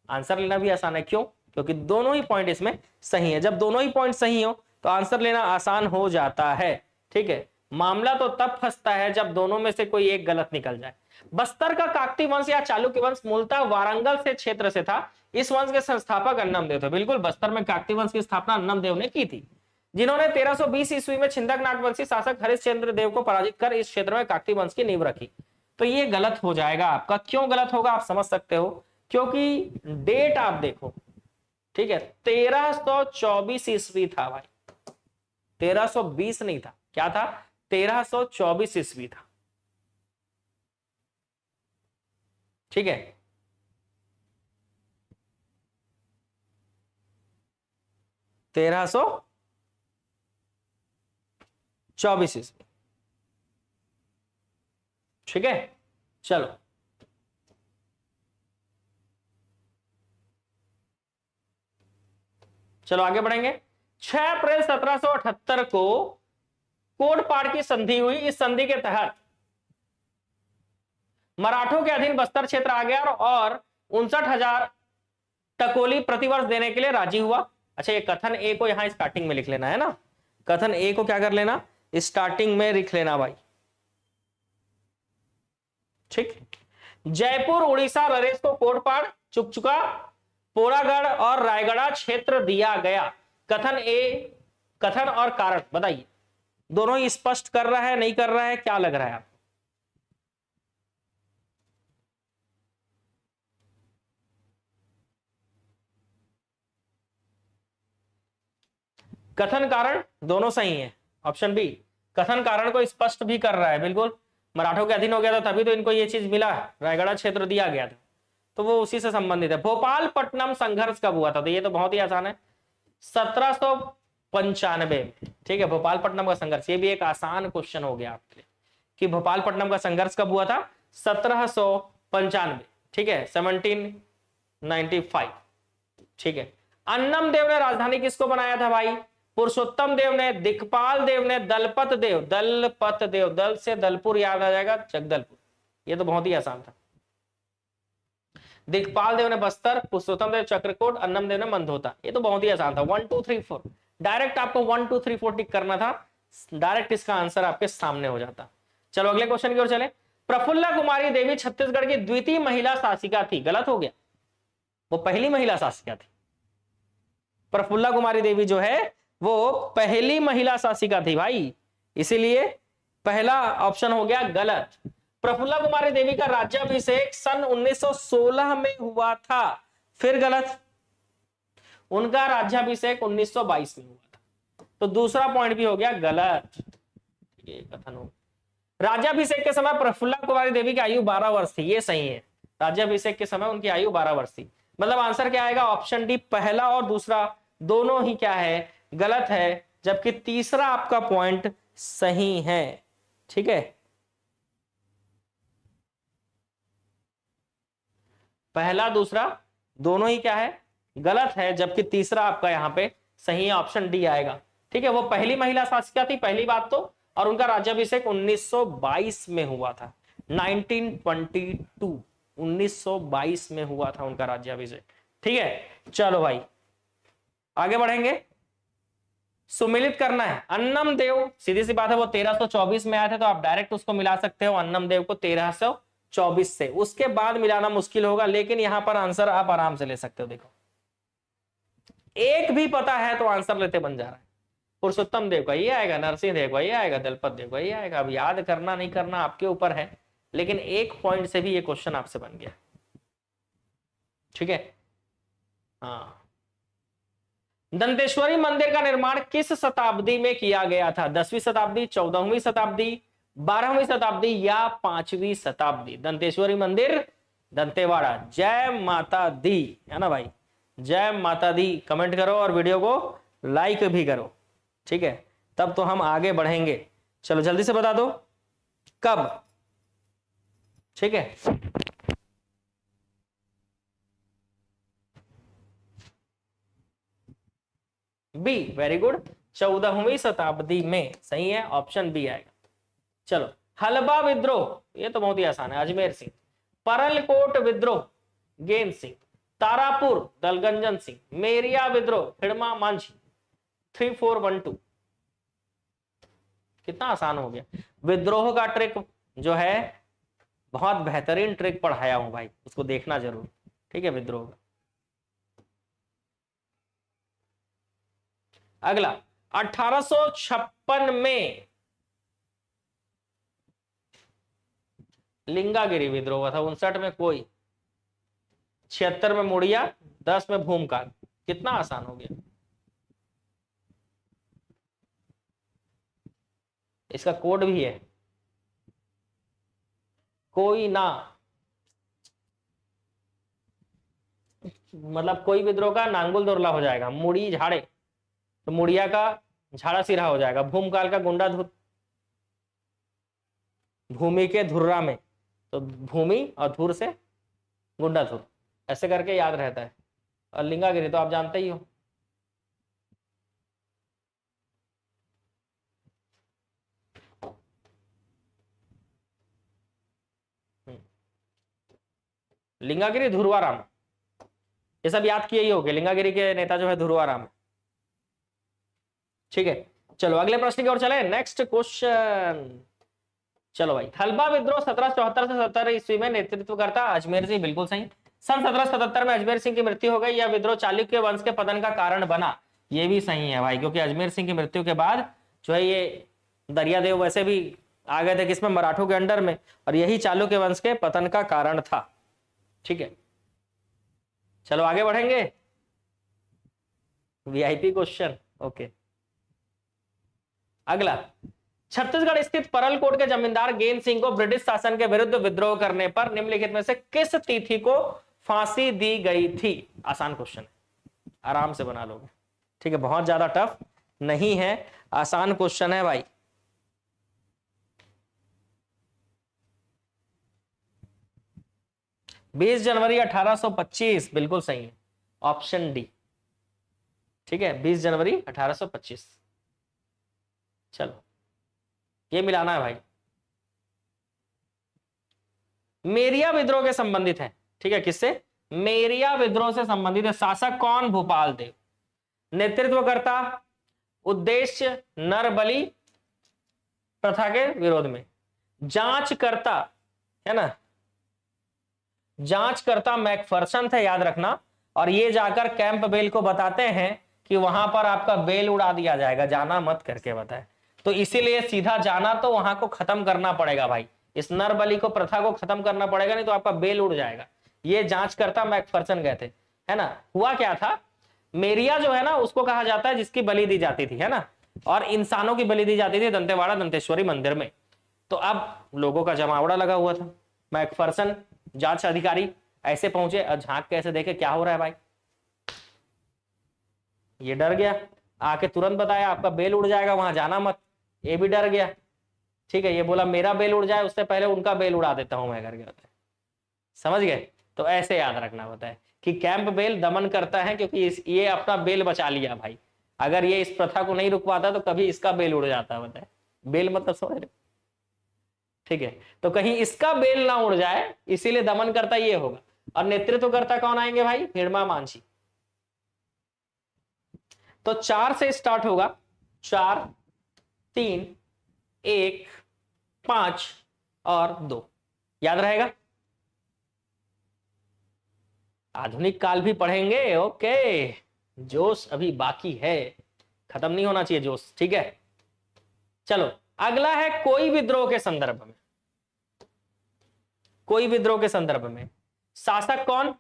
Speaker 1: आंसर लेना भी आसान है, क्यों? क्योंकि दोनों ही पॉइंट इसमें सही है। जब दोनों ही पॉइंट सही हो तो आंसर लेना आसान हो जाता है। ठीक है, मामला तो तब फंसता है जब दोनों में से कोई एक गलत निकल जाए। बस्तर का काकती वंश या चालुक्य वंश मूलतः वारंगल से क्षेत्र से था। इस वंश के संस्थापक अन्नम देव थे। बिल्कुल, बस्तर में काकती वंश की स्थापना अन्नम देव ने की थी। जिन्होंने 1320 ईस्वी में छिंदक नागवंशी शासक हरिश्चंद्र देव को पराजित कर इस क्षेत्र में काकती वंश की नींव रखी। तो ये गलत हो जाएगा आपका। क्यों गलत होगा आप समझ सकते हो, क्योंकि डेट आप देखो, ठीक है, 1324 ईस्वी था भाई, 1320 नहीं था, क्या था, 1324 ईस्वी था, ठीक है। तेरह सौ चौबीस ईस्वी, ठीक है। चलो चलो आगे बढ़ेंगे। 6 अप्रैल 1778 को कोटपाड़ की संधि हुई। इस संधि के तहत मराठों के अधीन बस्तर क्षेत्र आ गया और 59,000 टकोली प्रतिवर्ष देने के लिए राजी हुआ। अच्छा, ये कथन ए को यहां स्टार्टिंग में लिख लेना है ना, कथन ए को क्या कर लेना, स्टार्टिंग में लिख लेना भाई, ठीक। जयपुर उड़ीसा नरेश को कोटपाड़, चुकचुका, पोरागढ़ और रायगढ़ क्षेत्र दिया गया। कथन ए, कथन और कारण बताइए, दोनों ही स्पष्ट कर रहा है नहीं कर रहा है, क्या लग रहा है आपको? कथन कारण दोनों सही है, ऑप्शन बी। कथन कारण को स्पष्ट भी कर रहा है, बिल्कुल। मराठों के अधीन हो गया था तभी तो इनको ये चीज मिला, रायगढ़ क्षेत्र दिया गया था, तो वो उसी से संबंधित है। भोपालपट्टनम संघर्ष कब हुआ था? तो ये तो बहुत ही आसान है, 1795, ठीक है। भोपालपट्टनम का संघर्ष, ये भी एक आसान क्वेश्चन हो गया आपके लिए कि भोपालपट्टनम का संघर्ष कब हुआ था? 1795, ठीक है, 1795, ठीक है। अन्नम देव ने राजधानी किसको बनाया था भाई? पुरुषोत्तम देव ने, दिक्पाल देव ने, दलपत देव, दलपत देव, दल से दलपुर याद आ जाएगा, जगदलपुर, ये तो बहुत ही आसान था। दिक्पाल देव ने बस्तर, पुरुषोत्तम देव चक्रकोट, अन्नम देव ने मंदोता, ये तो बहुत ही आसान था। 1 2 3 4 डायरेक्ट आपको 1 2 3 4 टिक करना था, डायरेक्ट इसका आंसर आपके सामने हो जाता। चलो अगले क्वेश्चन की ओर चले। प्रफुल्ला कुमारी देवी छत्तीसगढ़ की द्वितीय महिला शासिका थी। गलत हो गया, वो पहली महिला शासिका थी। प्रफुल्ला कुमारी देवी जो है वो पहली महिला शासिका थी भाई, इसीलिए पहला ऑप्शन हो गया गलत। प्रफुल्ला कुमारी देवी का राज्याभिषेक सन 1916 में हुआ था, फिर गलत। उनका राज्याभिषेक 1922 में हुआ था, तो दूसरा पॉइंट भी हो गया गलत। ये कथन हो, राज्याभिषेक के समय प्रफुल्ला कुमारी देवी की आयु 12 वर्ष थी, ये सही है। राज्याभिषेक के समय उनकी आयु 12 वर्ष थी, मतलब आंसर क्या आएगा? ऑप्शन डी, पहला और दूसरा दोनों ही क्या है? गलत है, जबकि तीसरा आपका पॉइंट सही है, ठीक है। पहला दूसरा दोनों ही क्या है? गलत है, जबकि तीसरा आपका यहां पे सही है, ऑप्शन डी आएगा, ठीक है। वो पहली महिला शासिका थी, पहली बात तो, और उनका राज्याभिषेक 1922 में हुआ था, 1922, 1922 में हुआ था उनका राज्याभिषेक, ठीक है। चलो भाई आगे बढ़ेंगे, सुमिलित करना है। अन्नम देव, सीधी सी बात है, वो 1324 में आए थे, तो आप डायरेक्ट उसको मिला सकते हो अन्नम देव को 1324 से, उसके बाद मिलाना मुश्किल होगा, लेकिन यहां पर आंसर आप आराम से ले सकते हो। देखो एक भी पता है तो आंसर लेते बन जा रहा है। पुरुषोत्तम देव का ये आएगा, नरसिंह देव का ये आएगा, दलपत देव का ये आएगा। अब याद करना नहीं करना आपके ऊपर है, लेकिन एक पॉइंट से भी ये क्वेश्चन आपसे बन गया, ठीक है। हाँ, दंतेश्वरी मंदिर का निर्माण किस शताब्दी में किया गया था? 10वीं शताब्दी, 14वीं शताब्दी, 12वीं शताब्दी या 5वीं शताब्दी? दंतेश्वरी मंदिर, दंतेवाड़ा। जय माता दी, है ना भाई, जय माता दी। कमेंट करो और वीडियो को लाइक भी करो, ठीक है, तब तो हम आगे बढ़ेंगे। चलो जल्दी से बता दो कब, ठीक है। बी, वेरी गुड, 14वीं शताब्दी में, सही है, ऑप्शन बी आएगा। चलो, हलबा विद्रोह, ये तो बहुत ही आसान है, अजमेर सिंह। परलकोट विद्रोह, गेंद सिंह। तारापुर, दलगंजन सिंह। मेरिया विद्रोह, हिड़मा मांझी। 3 4 1 2, कितना आसान हो गया। विद्रोह का ट्रिक जो है बहुत बेहतरीन ट्रिक पढ़ाया हूं भाई, उसको देखना जरूर, ठीक है, विद्रोह का। अगला, 1856 में लिंगागिरी विद्रोह हुआ था, 59 में कोई, 76 में मुड़िया, 10 में भूमकाल। कितना आसान हो गया। इसका कोड भी है, कोई ना, मतलब कोई विद्रोह का नांगुल दोरला हो जाएगा, मुड़ी झाड़े तो मुड़िया का झाड़ा सिरा हो जाएगा, भूमकाल का गुंडा धुर, भूमि के धुर्रा में तो भूमि और धुर से गुंडा धुर, ऐसे करके याद रहता है। और लिंगागिरी तो आप जानते ही हो। लिंगागिरी धुरवाराम, ये सब याद किए ही होंगे। लिंगागिरी के नेता जो है धुरवाराम है। ठीक है, चलो अगले प्रश्न की ओर चले। नेक्स्ट क्वेश्चन, चलो भाई, हलबा विद्रोह 1774 से 17 ईस्वी में नेतृत्व करता अजमेर सिंह, बिल्कुल सही। सन 1777 में अजमेर सिंह की मृत्यु हो गई। यह विद्रोह चालुक्य वंश के पतन का कारण बना, ये भी सही है भाई, क्योंकि अजमेर सिंह की मृत्यु के बाद जो है ये दरियादेव वैसे भी आ गए थे किसमें, मराठों के अंडर में, और यही चालुक्य वंश के पतन का कारण था। ठीक है, चलो आगे बढ़ेंगे। VIP question, okay. अगला, छत्तीसगढ़ स्थित परलकोट के जमींदार गेंद सिंह को ब्रिटिश शासन के विरुद्ध विद्रोह करने पर निम्नलिखित में से किस तिथि को फांसी दी गई थी? आसान क्वेश्चन है, आराम से बना लोगे। ठीक है, बहुत ज्यादा टफ नहीं है, आसान क्वेश्चन है भाई। बीस जनवरी 1825, बिल्कुल सही है, ऑप्शन डी। ठीक है, 20 जनवरी 1825। चलो ये मिलाना है भाई। मेरिया विद्रोह के संबंधित है। ठीक है, किससे? मेरिया विद्रोह से संबंधित है। शासक कौन? भूपाल देव। नेतृत्वकर्ता, उद्देश्य नरबली प्रथा के विरोध में। जांचकर्ता है ना, जांचकर्ता मैकफर्सन थे, याद रखना। और ये जाकर कैंपबेल को बताते हैं कि वहां पर आपका बेल उड़ा दिया जाएगा, जाना मत करके बताए। तो इसीलिए सीधा जाना तो वहां को खत्म करना पड़ेगा भाई, इस नरबली को, प्रथा को खत्म करना पड़ेगा, नहीं तो आपका बेल उड़ जाएगा। ये जांचकर्ता मैकफर्सन गए थे, है ना। हुआ क्या था, मेरिया जो है ना उसको कहा जाता है जिसकी बलि दी जाती थी, है ना, और इंसानों की बलि दी जाती थी दंतेवाड़ा दंतेश्वरी मंदिर में। तो अब लोगों का जमावड़ा लगा हुआ था। मैकफर्सन जांच अधिकारी ऐसे पहुंचे और झांक के ऐसे देखे क्या हो रहा है भाई, ये डर गया, आके तुरंत बताया आपका बेल उड़ जाएगा, वहां जाना मत। ये भी डर गया। ठीक है, ये बोला मेरा बेल उड़ जाए उससे पहले उनका बेल उड़ा देता हूं मैं करके बताया। समझ गए? तो ऐसे याद रखना होता है कि कैंप बेल दमन करता है, क्योंकि ये अपना बेल बचा लिया भाई। अगर ये इस प्रथा को नहीं रुकवाता तो कभी इसका बेल उड़ जाता है, बताए। बेल मतलब समझ रहे? ठीक है, तो कहीं इसका बेल ना उड़ जाए इसीलिए दमन करता ये होगा। और नेतृत्व करता कौन आएंगे भाई? हिड़मा मांझी। तो 4 से स्टार्ट होगा, 4, 3, 1, 5 और 2, याद रहेगा। आधुनिक काल भी पढ़ेंगे, ओके। जोश अभी बाकी है, खत्म नहीं होना चाहिए जोश। ठीक है, चलो अगला है कोई विद्रोह के संदर्भ में। कोई विद्रोह के संदर्भ में शासक कौन?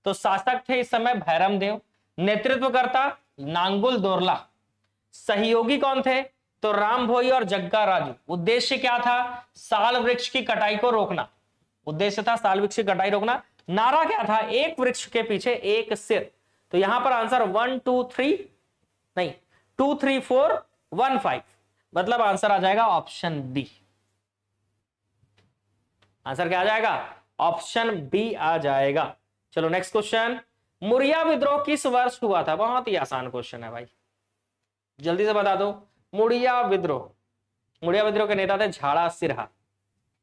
Speaker 1: तो शासक थे इस समय भैरम देव। नेतृत्वकर्ता नांगुल दोरला। सहयोगी कौन थे? तो राम भोई और जग्गा राजू। उद्देश्य क्या था? साल वृक्ष की कटाई को रोकना। उद्देश्य था साल वृक्ष की कटाई रोकना। नारा क्या था? एक वृक्ष के पीछे एक सिर। तो यहां पर आंसर 1 2 3 नहीं 2 3 4 1 5, मतलब आंसर आ जाएगा ऑप्शन बी। आंसर क्या आ जाएगा? ऑप्शन बी आ जाएगा। चलो नेक्स्ट क्वेश्चन, मुरिया विद्रोह किस वर्ष हुआ था? बहुत ही आसान क्वेश्चन है भाई, जल्दी से बता दो। मुड़िया विद्रोह, मुड़िया विद्रोह के नेता थे झाड़ा सिरहा।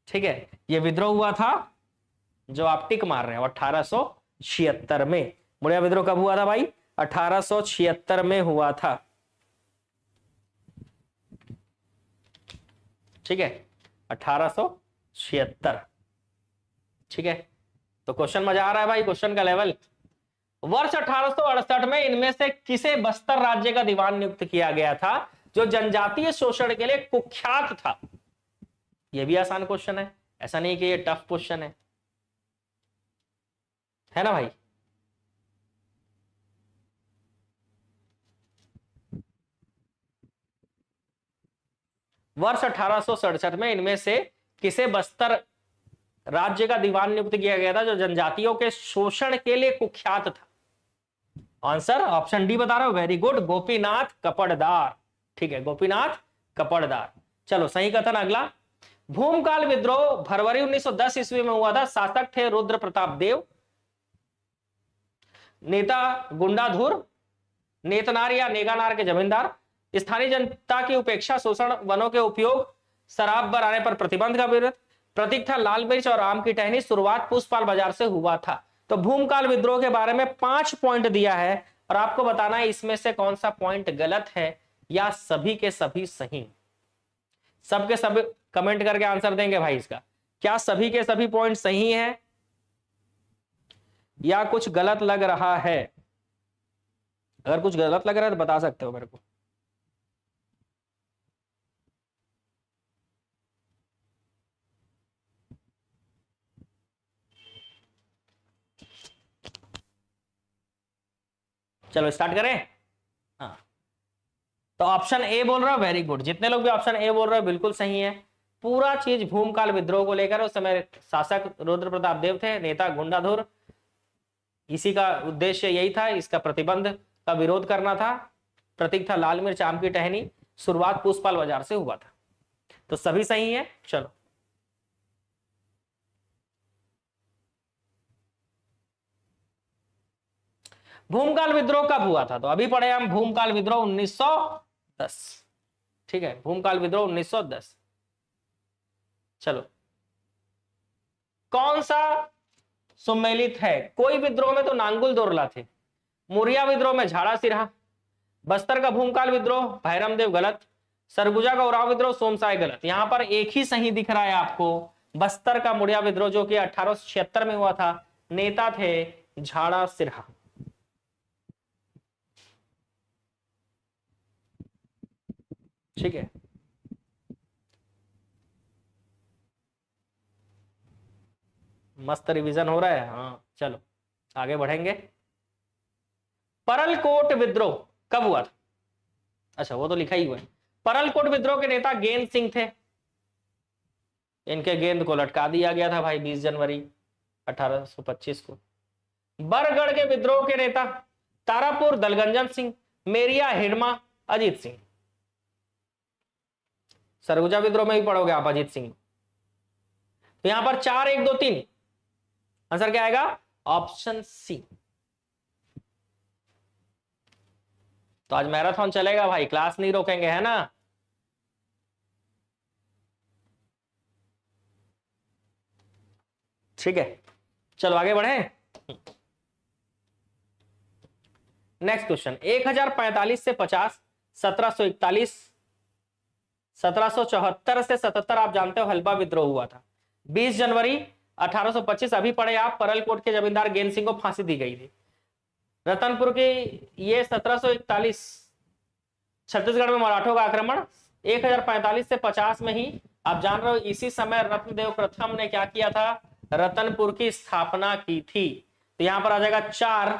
Speaker 1: ठीक है, यह विद्रोह हुआ था, जो आप टिक मार रहे हो, 1876 में। मुड़िया विद्रोह कब हुआ था भाई? 1876 में हुआ था। ठीक है, 1876। ठीक है, तो क्वेश्चन मजा आ रहा है भाई, क्वेश्चन का लेवल। वर्ष 1868 में इनमें से किसे बस्तर राज्य का दीवान नियुक्त किया गया था? जो जनजातीय शोषण के लिए कुख्यात था? यह भी आसान क्वेश्चन है, ऐसा नहीं कि ये टफ क्वेश्चन है ना भाई? वर्ष 1867 में इनमें से किसे बस्तर राज्य का दीवान नियुक्त किया गया था जो जनजातियों के शोषण के लिए कुख्यात था? आंसर ऑप्शन डी बता रहा हूं, वेरी गुड, गोपीनाथ कपड़दार। ठीक है, गोपीनाथ कपड़दार। चलो सही कथन अगला। भूमकाल विद्रोह फरवरी 1910 ईस्वी में हुआ था। शासक थे रुद्र प्रताप देव, नेता गुंडाधुर, नेतनार या नेगानार के जमींदार, स्थानीय जनता की उपेक्षा, शोषण, वनों के उपयोग, शराब बनाने पर प्रतिबंध का विरोध, प्रतीक था लाल मिर्च और आम की टहनी, शुरुआत पूछपाल बाजार से हुआ था। तो भूमकाल विद्रोह के बारे में 5 पॉइंट दिया है और आपको बताना है इसमें से कौन सा पॉइंट गलत है या सभी के सभी सही। सबके सभी कमेंट करके आंसर देंगे भाई इसका, क्या सभी के सभी पॉइंट सही हैं या कुछ गलत लग रहा है? अगर कुछ गलत लग रहा है तो बता सकते हो मेरे को। चलो स्टार्ट करें। हाँ, तो ऑप्शन ए बोल रहा है, वेरी गुड। जितने लोग भी ऑप्शन ए बोल रहे हैं बिल्कुल सही है। पूरा चीज भूमकाल विद्रोह को लेकर, उस समय शासक रुद्र प्रताप देव थे, नेता गुंडाधुर, इसी का उद्देश्य यही था, इसका प्रतिबंध का विरोध करना था, प्रतीक था लाल मिर्च आम की टहनी, शुरुआत पूछपाल बाजार से हुआ था। तो सभी सही है। चलो भूमकाल विद्रोह कब हुआ था? तो अभी पढ़े हम भूमकाल विद्रोह 1910। ठीक है, भूमकाल विद्रोह 1910। चलो कौन सा सुमेलित है? कोई विद्रोह में तो नांगुल दोरला थे, मुरिया विद्रोह में झाड़ा सिरहा, बस्तर का भूमकाल विद्रोह भैरम देव गलत, सरगुजा का उराव विद्रोह सोमसाय गलत। यहां पर एक ही सही दिख रहा है आपको, बस्तर का मुरिया विद्रोह जो कि 1876 में हुआ था, नेता थे झाड़ा सिरहा। ठीक है, मस्त रिवीजन हो रहा है। हाँ चलो आगे बढ़ेंगे। परलकोट विद्रोह कब हुआ था? अच्छा वो तो लिखा ही हुआ है। परलकोट विद्रोह के नेता गेंद सिंह थे, इनके गेंद को लटका दिया गया था भाई 20 जनवरी 1825 को। बरगढ़ के विद्रोह के नेता तारापुर दलगंजन सिंह, मेरिया हिडमा अजीत सिंह। सरगुजा विद्रोह में भी पढ़ोगे आप अजीत सिंह। तो यहां पर 4 1 2 3 आंसर क्या आएगा? Option C. तो आज मैराथन चलेगा भाई, क्लास नहीं रोकेंगे, है ना? ठीक है, चलो आगे बढ़े। नेक्स्ट क्वेश्चन, 1045 से 50, 1741, 1774 से 77 आप जानते हो हल्बा विद्रोह हुआ था। 20 जनवरी 1825 अभी पढ़े आप, परलकोट के जमींदार गेंद सिंह को फांसी दी गई थी। रतनपुर की ये 1741, छत्तीसगढ़ में मराठों का आक्रमण 1045 से 50 में ही आप जान रहे हो, इसी समय रत्नदेव प्रथम ने क्या किया था? रतनपुर की स्थापना की थी। तो यहां पर आ जाएगा 4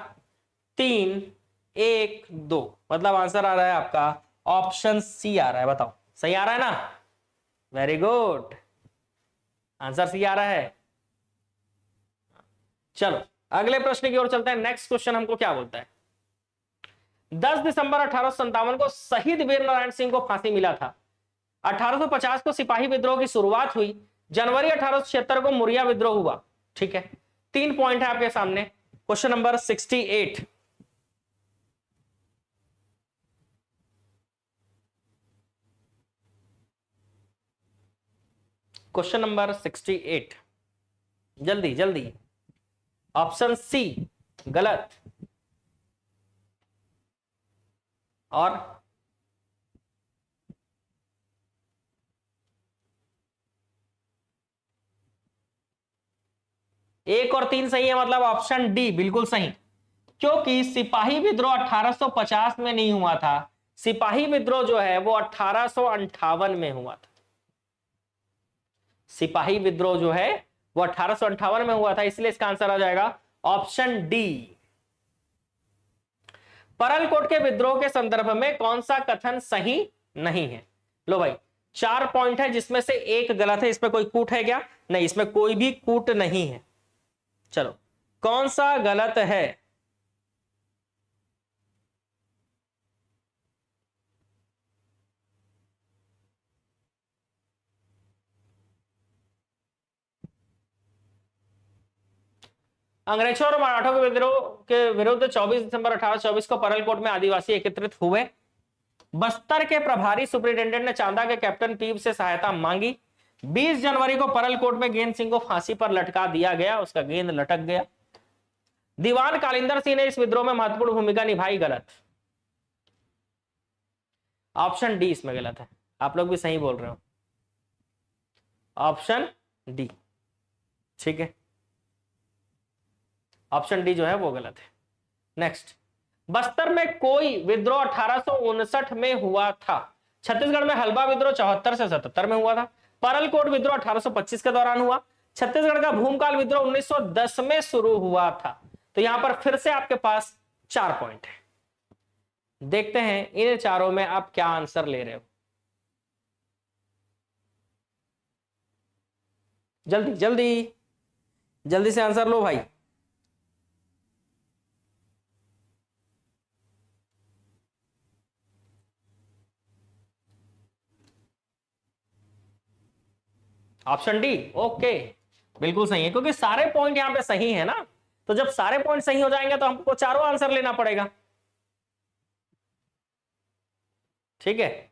Speaker 1: 3 1 2, मतलब आंसर आ रहा है आपका ऑप्शन सी आ रहा है। बताओ सही आ रहा है ना? वेरी गुड, आंसर सी आ रहा है। चलो अगले प्रश्न की ओर चलते हैं। नेक्स्ट क्वेश्चन हमको क्या बोलता है? 10 दिसंबर 1857 को शहीद वीर नारायण सिंह को फांसी मिला था। 1850 को सिपाही विद्रोह की शुरुआत हुई। जनवरी 1876 को मुरिया विद्रोह हुआ। ठीक है, 3 पॉइंट है आपके सामने। क्वेश्चन नंबर 68, क्वेश्चन नंबर 68, जल्दी जल्दी। ऑप्शन सी गलत और 1 और 3 सही है, मतलब ऑप्शन डी बिल्कुल सही। क्योंकि सिपाही विद्रोह 1850 में नहीं हुआ था, सिपाही विद्रोह जो है वो 1858 में हुआ था। सिपाही विद्रोह जो है वो 1858 में हुआ था, इसलिए इसका आंसर आ जाएगा ऑप्शन डी। परलकोट के विद्रोह के संदर्भ में कौन सा कथन सही नहीं है? लो भाई, 4 पॉइंट है जिसमें से एक गलत है। इसमें कोई कूट है क्या? नहीं, इसमें कोई भी कूट नहीं है। चलो, कौन सा गलत है? अंग्रेजों और मराठों के विद्रोह के विरुद्ध 24 दिसंबर 1824 को परलकोट में आदिवासी एकत्रित हुए। बस्तर के प्रभारी सुपरिटेंडेंट ने चांदा के कैप्टन पीव से सहायता मांगी। 20 जनवरी को परलकोट में गेंद सिंह को फांसी पर लटका दिया गया, उसका गेंद लटक गया। दीवान कालिंदर सिंह ने इस विद्रोह में महत्वपूर्ण भूमिका निभाई। गलत। ऑप्शन डी इसमें गलत है। आप लोग भी सही बोल रहे हो, ऑप्शन डी। ठीक है, ऑप्शन डी जो है वो गलत है। नेक्स्ट, बस्तर में कोई विद्रोह 1859 में हुआ था। छत्तीसगढ़ में हलबा विद्रोह 74 से 77 में हुआ था। परलकोट विद्रोह 1825 के दौरान हुआ। छत्तीसगढ़ का भूमकाल विद्रोह 1910 में शुरू हुआ था। तो यहां पर फिर से आपके पास 4 पॉइंट है। देखते हैं इन चारों में आप क्या आंसर ले रहे हो। जल्दी जल्दी जल्दी से आंसर लो भाई। ऑप्शन डी, ओके, बिल्कुल सही है, क्योंकि सारे पॉइंट यहां पे सही है ना। तो जब सारे पॉइंट सही हो जाएंगे तो हमको चारों आंसर लेना पड़ेगा। ठीक है,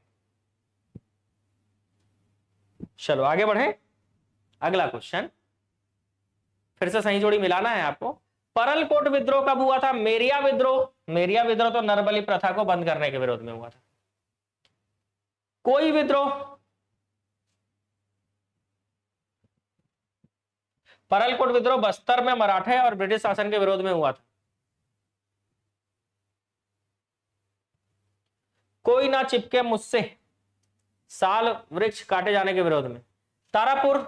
Speaker 1: चलो आगे बढ़े। अगला क्वेश्चन, फिर से सही जोड़ी मिलाना है आपको। परलकोट विद्रोह कब हुआ था? मेरिया विद्रोह। मेरिया विद्रोह तो नरबली प्रथा को बंद करने के विरोध में हुआ था। कोई विद्रोह, परलकोट विद्रोह बस्तर में मराठे और ब्रिटिश शासन के विरोध में हुआ था। कोई ना चिपके मुझसे, साल वृक्ष काटे जाने के विरोध में। तारापुर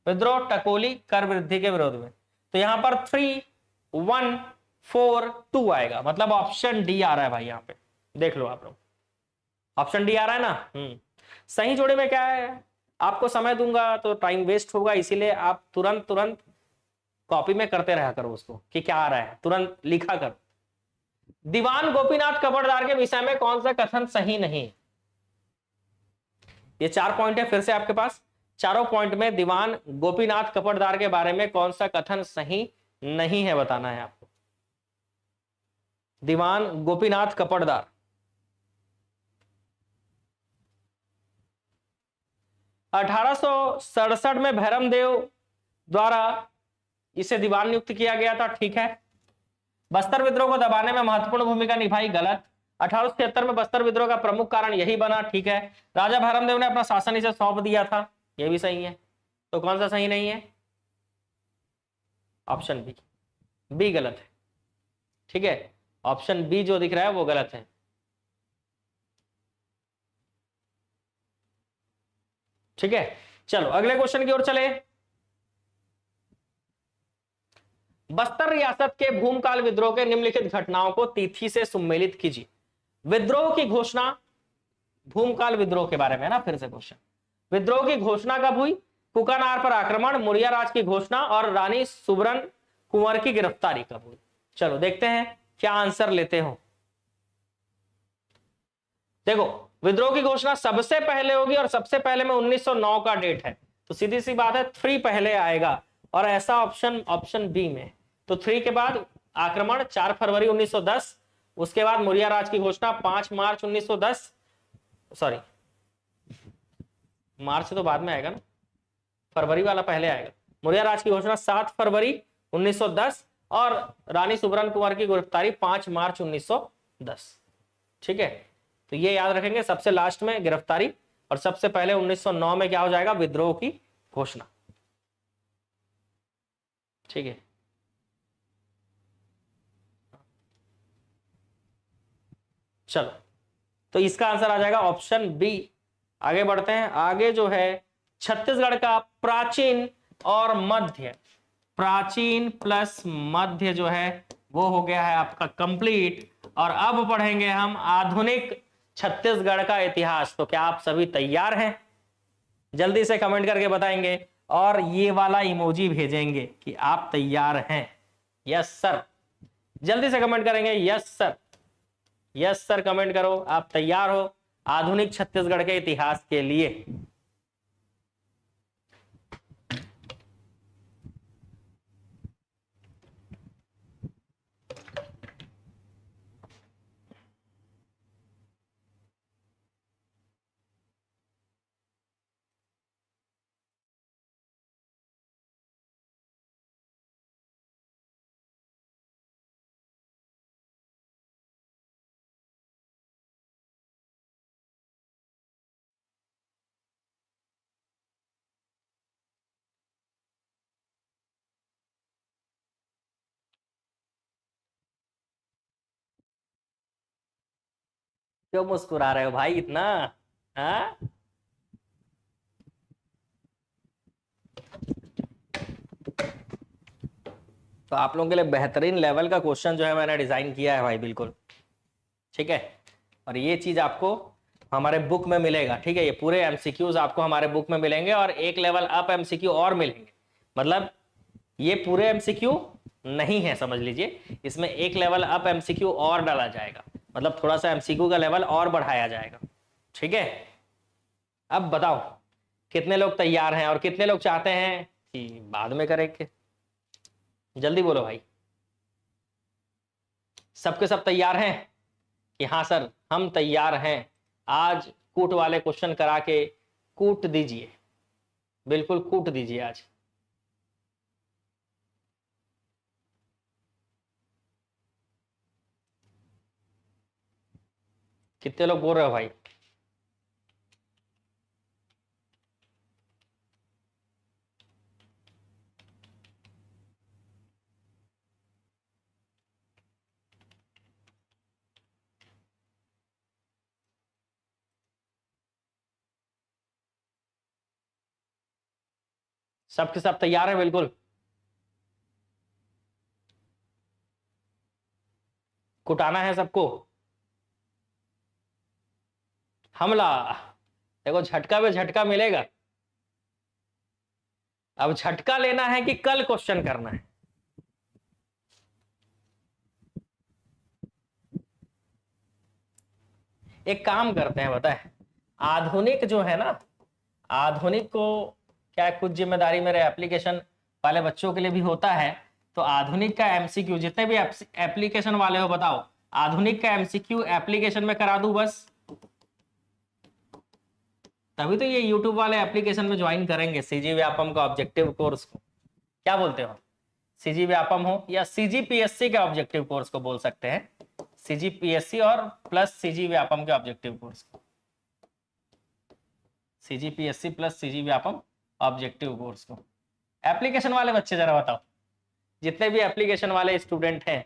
Speaker 1: विद्रोह टकोली कर वृद्धि के विरोध में। तो यहां पर 3, 1, 4, 2 आएगा, मतलब ऑप्शन डी आ रहा है भाई। यहां पे देख लो आप लोग, ऑप्शन डी आ रहा है ना। सही जोड़े में क्या है? आपको समय दूंगा तो टाइम वेस्ट होगा, इसीलिए आप तुरंत तुरंत कॉपी में करते रहा करो उसको कि क्या आ रहा है, तुरंत लिखा कर। दीवान गोपीनाथ कपड़दार के विषय में कौन सा कथन सही नहीं? ये 4 पॉइंट है फिर से आपके पास। चारों पॉइंट में दीवान गोपीनाथ कपड़दार के बारे में कौन सा कथन सही नहीं है बताना है आपको। दीवान गोपीनाथ कपड़दार, 1867 में भैरमदेव द्वारा इसे दीवान नियुक्त किया गया था। ठीक है। बस्तर विद्रोह को दबाने में महत्वपूर्ण भूमिका निभाई। गलत। 1876 में बस्तर विद्रोह का प्रमुख कारण यही बना। ठीक है। राजा भैरमदेव ने अपना शासन इसे सौंप दिया था। यह भी सही है। तो कौन सा सही नहीं है? Option B. बी गलत है। ठीक है, ऑप्शन बी जो दिख रहा है वो गलत है। ठीक है, चलो अगले क्वेश्चन की ओर चले। बस्तर रियासत के भूमकाल विद्रोह के निम्नलिखित घटनाओं को तिथि से सम्मिलित कीजिए। विद्रोह की घोषणा, भूमकाल विद्रोह के बारे में है ना, फिर से क्वेश्चन। विद्रोह की घोषणा कब हुई? कुकानार पर आक्रमण, मुरिया राज की घोषणा और रानी सुबरन कुंवर की गिरफ्तारी कब हुई? चलो देखते हैं क्या आंसर लेते हो। देखो, विद्रोह की घोषणा सबसे पहले होगी और सबसे पहले में 1909 का डेट है, तो सीधी सी बात है 3 पहले आएगा, और ऐसा ऑप्शन बी में। तो 3 के बाद आक्रमण 4 फरवरी 1910, उसके बाद मुरिया राज की घोषणा 5 मार्च 1910, सॉरी मार्च तो बाद में आएगा ना, फरवरी वाला पहले आएगा। मुरिया राज की घोषणा 7 फरवरी 1910 और रानी सुबरन कुंवर की गिरफ्तारी 5 मार्च 1910। ठीक है, तो ये याद रखेंगे, सबसे लास्ट में गिरफ्तारी और सबसे पहले 1909 में क्या हो जाएगा? विद्रोह की घोषणा। ठीक है, चलो तो इसका आंसर आ जाएगा ऑप्शन बी। आगे बढ़ते हैं। आगे जो है छत्तीसगढ़ का प्राचीन और मध्य, प्राचीन प्लस मध्य जो है वो हो गया है आपका कंप्लीट। और अब पढ़ेंगे हम आधुनिक छत्तीसगढ़ का इतिहास। तो क्या आप सभी तैयार हैं? जल्दी से कमेंट करके बताएंगे और ये वाला इमोजी भेजेंगे कि आप तैयार हैं। यस सर, जल्दी से कमेंट करेंगे yes sir, yes sir comment करो आप तैयार हो आधुनिक छत्तीसगढ़ के इतिहास के लिए। क्यों मुस्कुरा रहे हो भाई इतना? हाँ, तो आप लोगों के लिए बेहतरीन लेवल का क्वेश्चन जो है मैंने डिजाइन किया है भाई, बिल्कुल ठीक है। और ये चीज आपको हमारे बुक में मिलेगा, ठीक है। ये पूरे एमसीक्यूज आपको हमारे बुक में मिलेंगे और एक लेवल अप एमसीक्यू और मिलेंगे। मतलब ये पूरे एमसीक्यू नहीं है, समझ लीजिए इसमें एक लेवल अप एमसीक्यू और डाला जाएगा, मतलब थोड़ा सा एमसीक्यू का लेवल और बढ़ाया जाएगा, ठीक है। अब बताओ कितने लोग तैयार हैं और कितने लोग चाहते हैं कि बाद में करेंगे? जल्दी बोलो भाई। सबके सब तैयार हैं कि हाँ सर हम तैयार हैं? आज कूट वाले क्वेश्चन करा के कूट दीजिए, बिल्कुल कूट दीजिए आज। कितने लोग बोल रहे हो भाई? सबके सब तैयार है बिल्कुल? कुटाना है सबको? हमला, देखो झटका पे झटका मिलेगा। अब झटका लेना है कि कल क्वेश्चन करना है? एक काम करते हैं, बताए आधुनिक जो है ना, आधुनिक को क्या है, कुछ जिम्मेदारी मेरे एप्लीकेशन वाले बच्चों के लिए भी होता है। तो आधुनिक का एमसीक्यू जितने भी एप्लीकेशन वाले हो बताओ, आधुनिक का एमसीक्यू एप्लीकेशन में करा दूं बस? तभी तो ये यूट्यूब वाले एप्लीकेशन में ज्वाइन करेंगे सीजी व्यापम का ऑब्जेक्टिव कोर्स को। क्या बोलते हो? सीजी व्यापम हो या सीजीपीएससी के ऑब्जेक्टिव कोर्स को बोल सकते हैं, सीजीपीएससी और प्लस सीजी व्यापम के ऑब्जेक्टिव कोर्स को, CGPSC plus CG Vyapam objective course को। एप्लीकेशन वाले बच्चे जरा बताओ, जितने भी एप्लीकेशन वाले स्टूडेंट हैं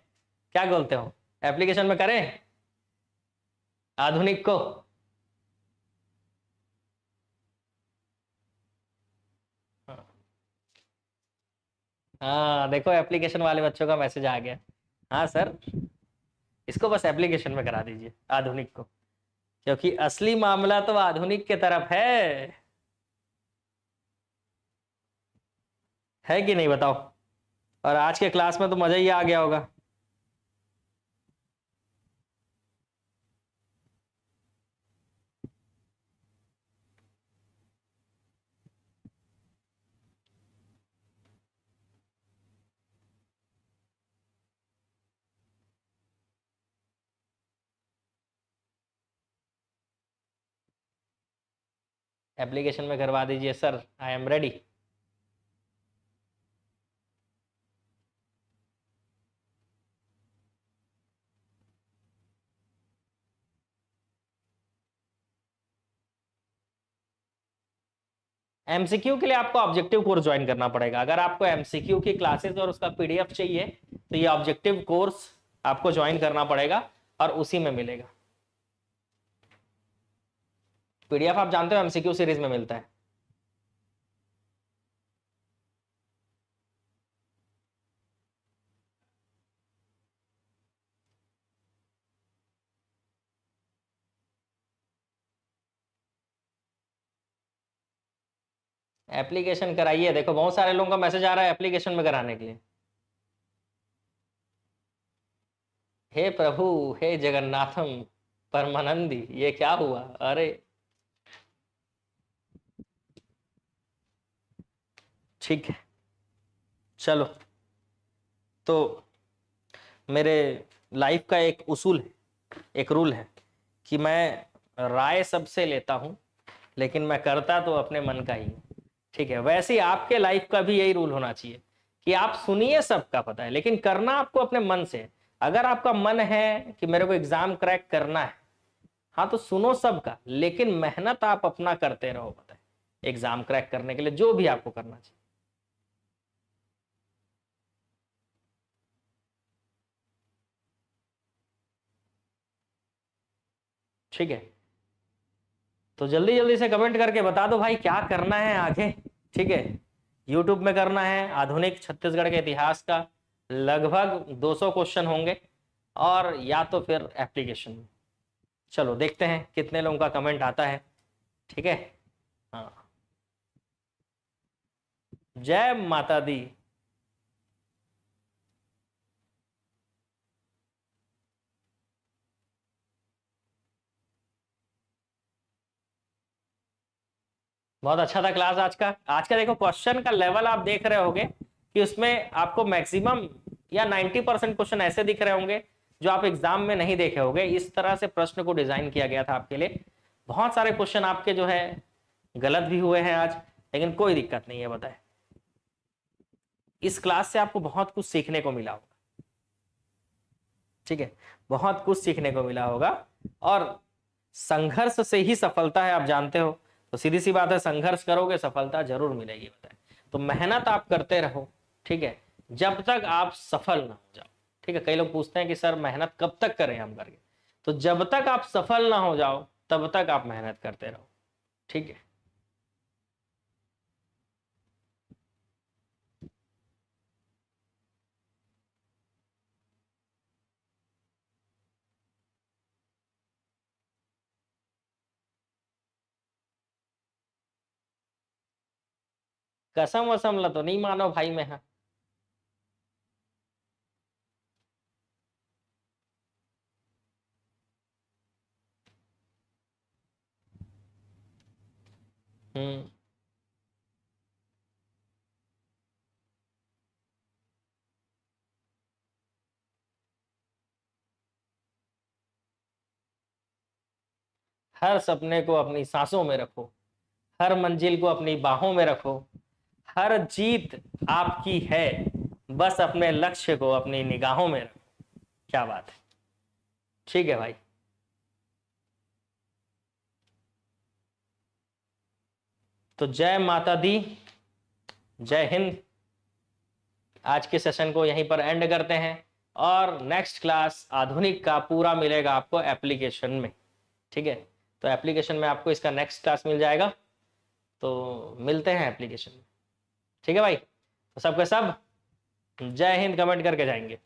Speaker 1: क्या बोलते हो, एप्लीकेशन में करें आधुनिक को? हाँ देखो एप्लीकेशन वाले बच्चों का मैसेज आ गया। हाँ सर इसको बस एप्लीकेशन में करा दीजिए आधुनिक को, क्योंकि असली मामला तो आधुनिक के तरफ है कि नहीं बताओ? और आज के क्लास में तो मजा ही आ गया होगा। एप्लीकेशन में करवा दीजिए sir, I am ready. MCQ के लिए आपको ऑब्जेक्टिव कोर्स ज्वाइन करना पड़ेगा। अगर आपको एमसीक्यू की क्लासेस और उसका पीडीएफ चाहिए तो ये ऑब्जेक्टिव कोर्स आपको ज्वाइन करना पड़ेगा और उसी में मिलेगा। पीडीएफ आप जानते हो एमसीक्यू सीरीज में मिलता है। एप्लीकेशन कराइए, देखो बहुत सारे लोगों का मैसेज आ रहा है एप्लीकेशन में कराने के लिए। हे प्रभु, हे जगन्नाथम परमानंदी, ये क्या हुआ? अरे ठीक है, चलो। तो मेरे लाइफ का एक उसूल है, एक रूल है कि मैं राय सबसे लेता हूं, लेकिन मैं करता तो अपने मन का ही हूं। ठीक है, वैसे ही आपके लाइफ का भी यही रूल होना चाहिए कि आप सुनिए, सबका पता है, लेकिन करना आपको अपने मन से है। अगर आपका मन है कि मेरे को एग्जाम क्रैक करना है, हाँ तो सुनो सबका, लेकिन मेहनत आप अपना करते रहो, पता है, एग्जाम क्रैक करने के लिए जो भी आपको करना चाहिए। ठीक है, तो जल्दी जल्दी से कमेंट करके बता दो भाई क्या करना है आगे। ठीक है, यूट्यूब में करना है आधुनिक छत्तीसगढ़ के इतिहास का, लगभग 200 क्वेश्चन होंगे, और या तो फिर एप्लीकेशन में। चलो देखते हैं कितने लोगों का कमेंट आता है। ठीक है, हाँ, जय माता दी। बहुत अच्छा था क्लास आज का। आज का देखो क्वेश्चन का लेवल आप देख रहे होगे कि उसमें आपको मैक्सिमम या 90% क्वेश्चन ऐसे दिख रहे होंगे जो आप एग्जाम में नहीं देखे होंगे। इस तरह से प्रश्न को डिजाइन किया गया था आपके लिए। बहुत सारे क्वेश्चन आपके जो है गलत भी हुए हैं आज, लेकिन कोई दिक्कत नहीं है, बताए इस क्लास से आपको बहुत कुछ सीखने को मिला होगा। ठीक है, बहुत कुछ सीखने को मिला होगा, और संघर्ष से ही सफलता है, आप जानते हो। तो सीधी सी बात है, संघर्ष करोगे सफलता जरूर मिलेगी, बताए। तो मेहनत आप करते रहो, ठीक है, जब तक आप सफल ना हो जाओ। ठीक है, कई लोग पूछते हैं कि सर मेहनत कब तक करें हम करके, तो जब तक आप सफल ना हो जाओ तब तक आप मेहनत करते रहो। ठीक है, कसम वसम ला तो नहीं मानो भाई मैं, हाँ। हम्म, हर सपने को अपनी सांसों में रखो, हर मंजिल को अपनी बाहों में रखो, हर जीत आपकी है, बस अपने लक्ष्य को अपनी निगाहों में रखो। क्या बात है, ठीक है भाई। तो जय माता दी, जय हिंद। आज के सेशन को यहीं पर एंड करते हैं, और नेक्स्ट क्लास आधुनिक का पूरा मिलेगा आपको एप्लीकेशन में। ठीक है, तो एप्लीकेशन में आपको इसका नेक्स्ट क्लास मिल जाएगा, तो मिलते हैं एप्लीकेशन में। ठीक है भाई, तो सबके सब जय हिंद कमेंट करके जाएंगे।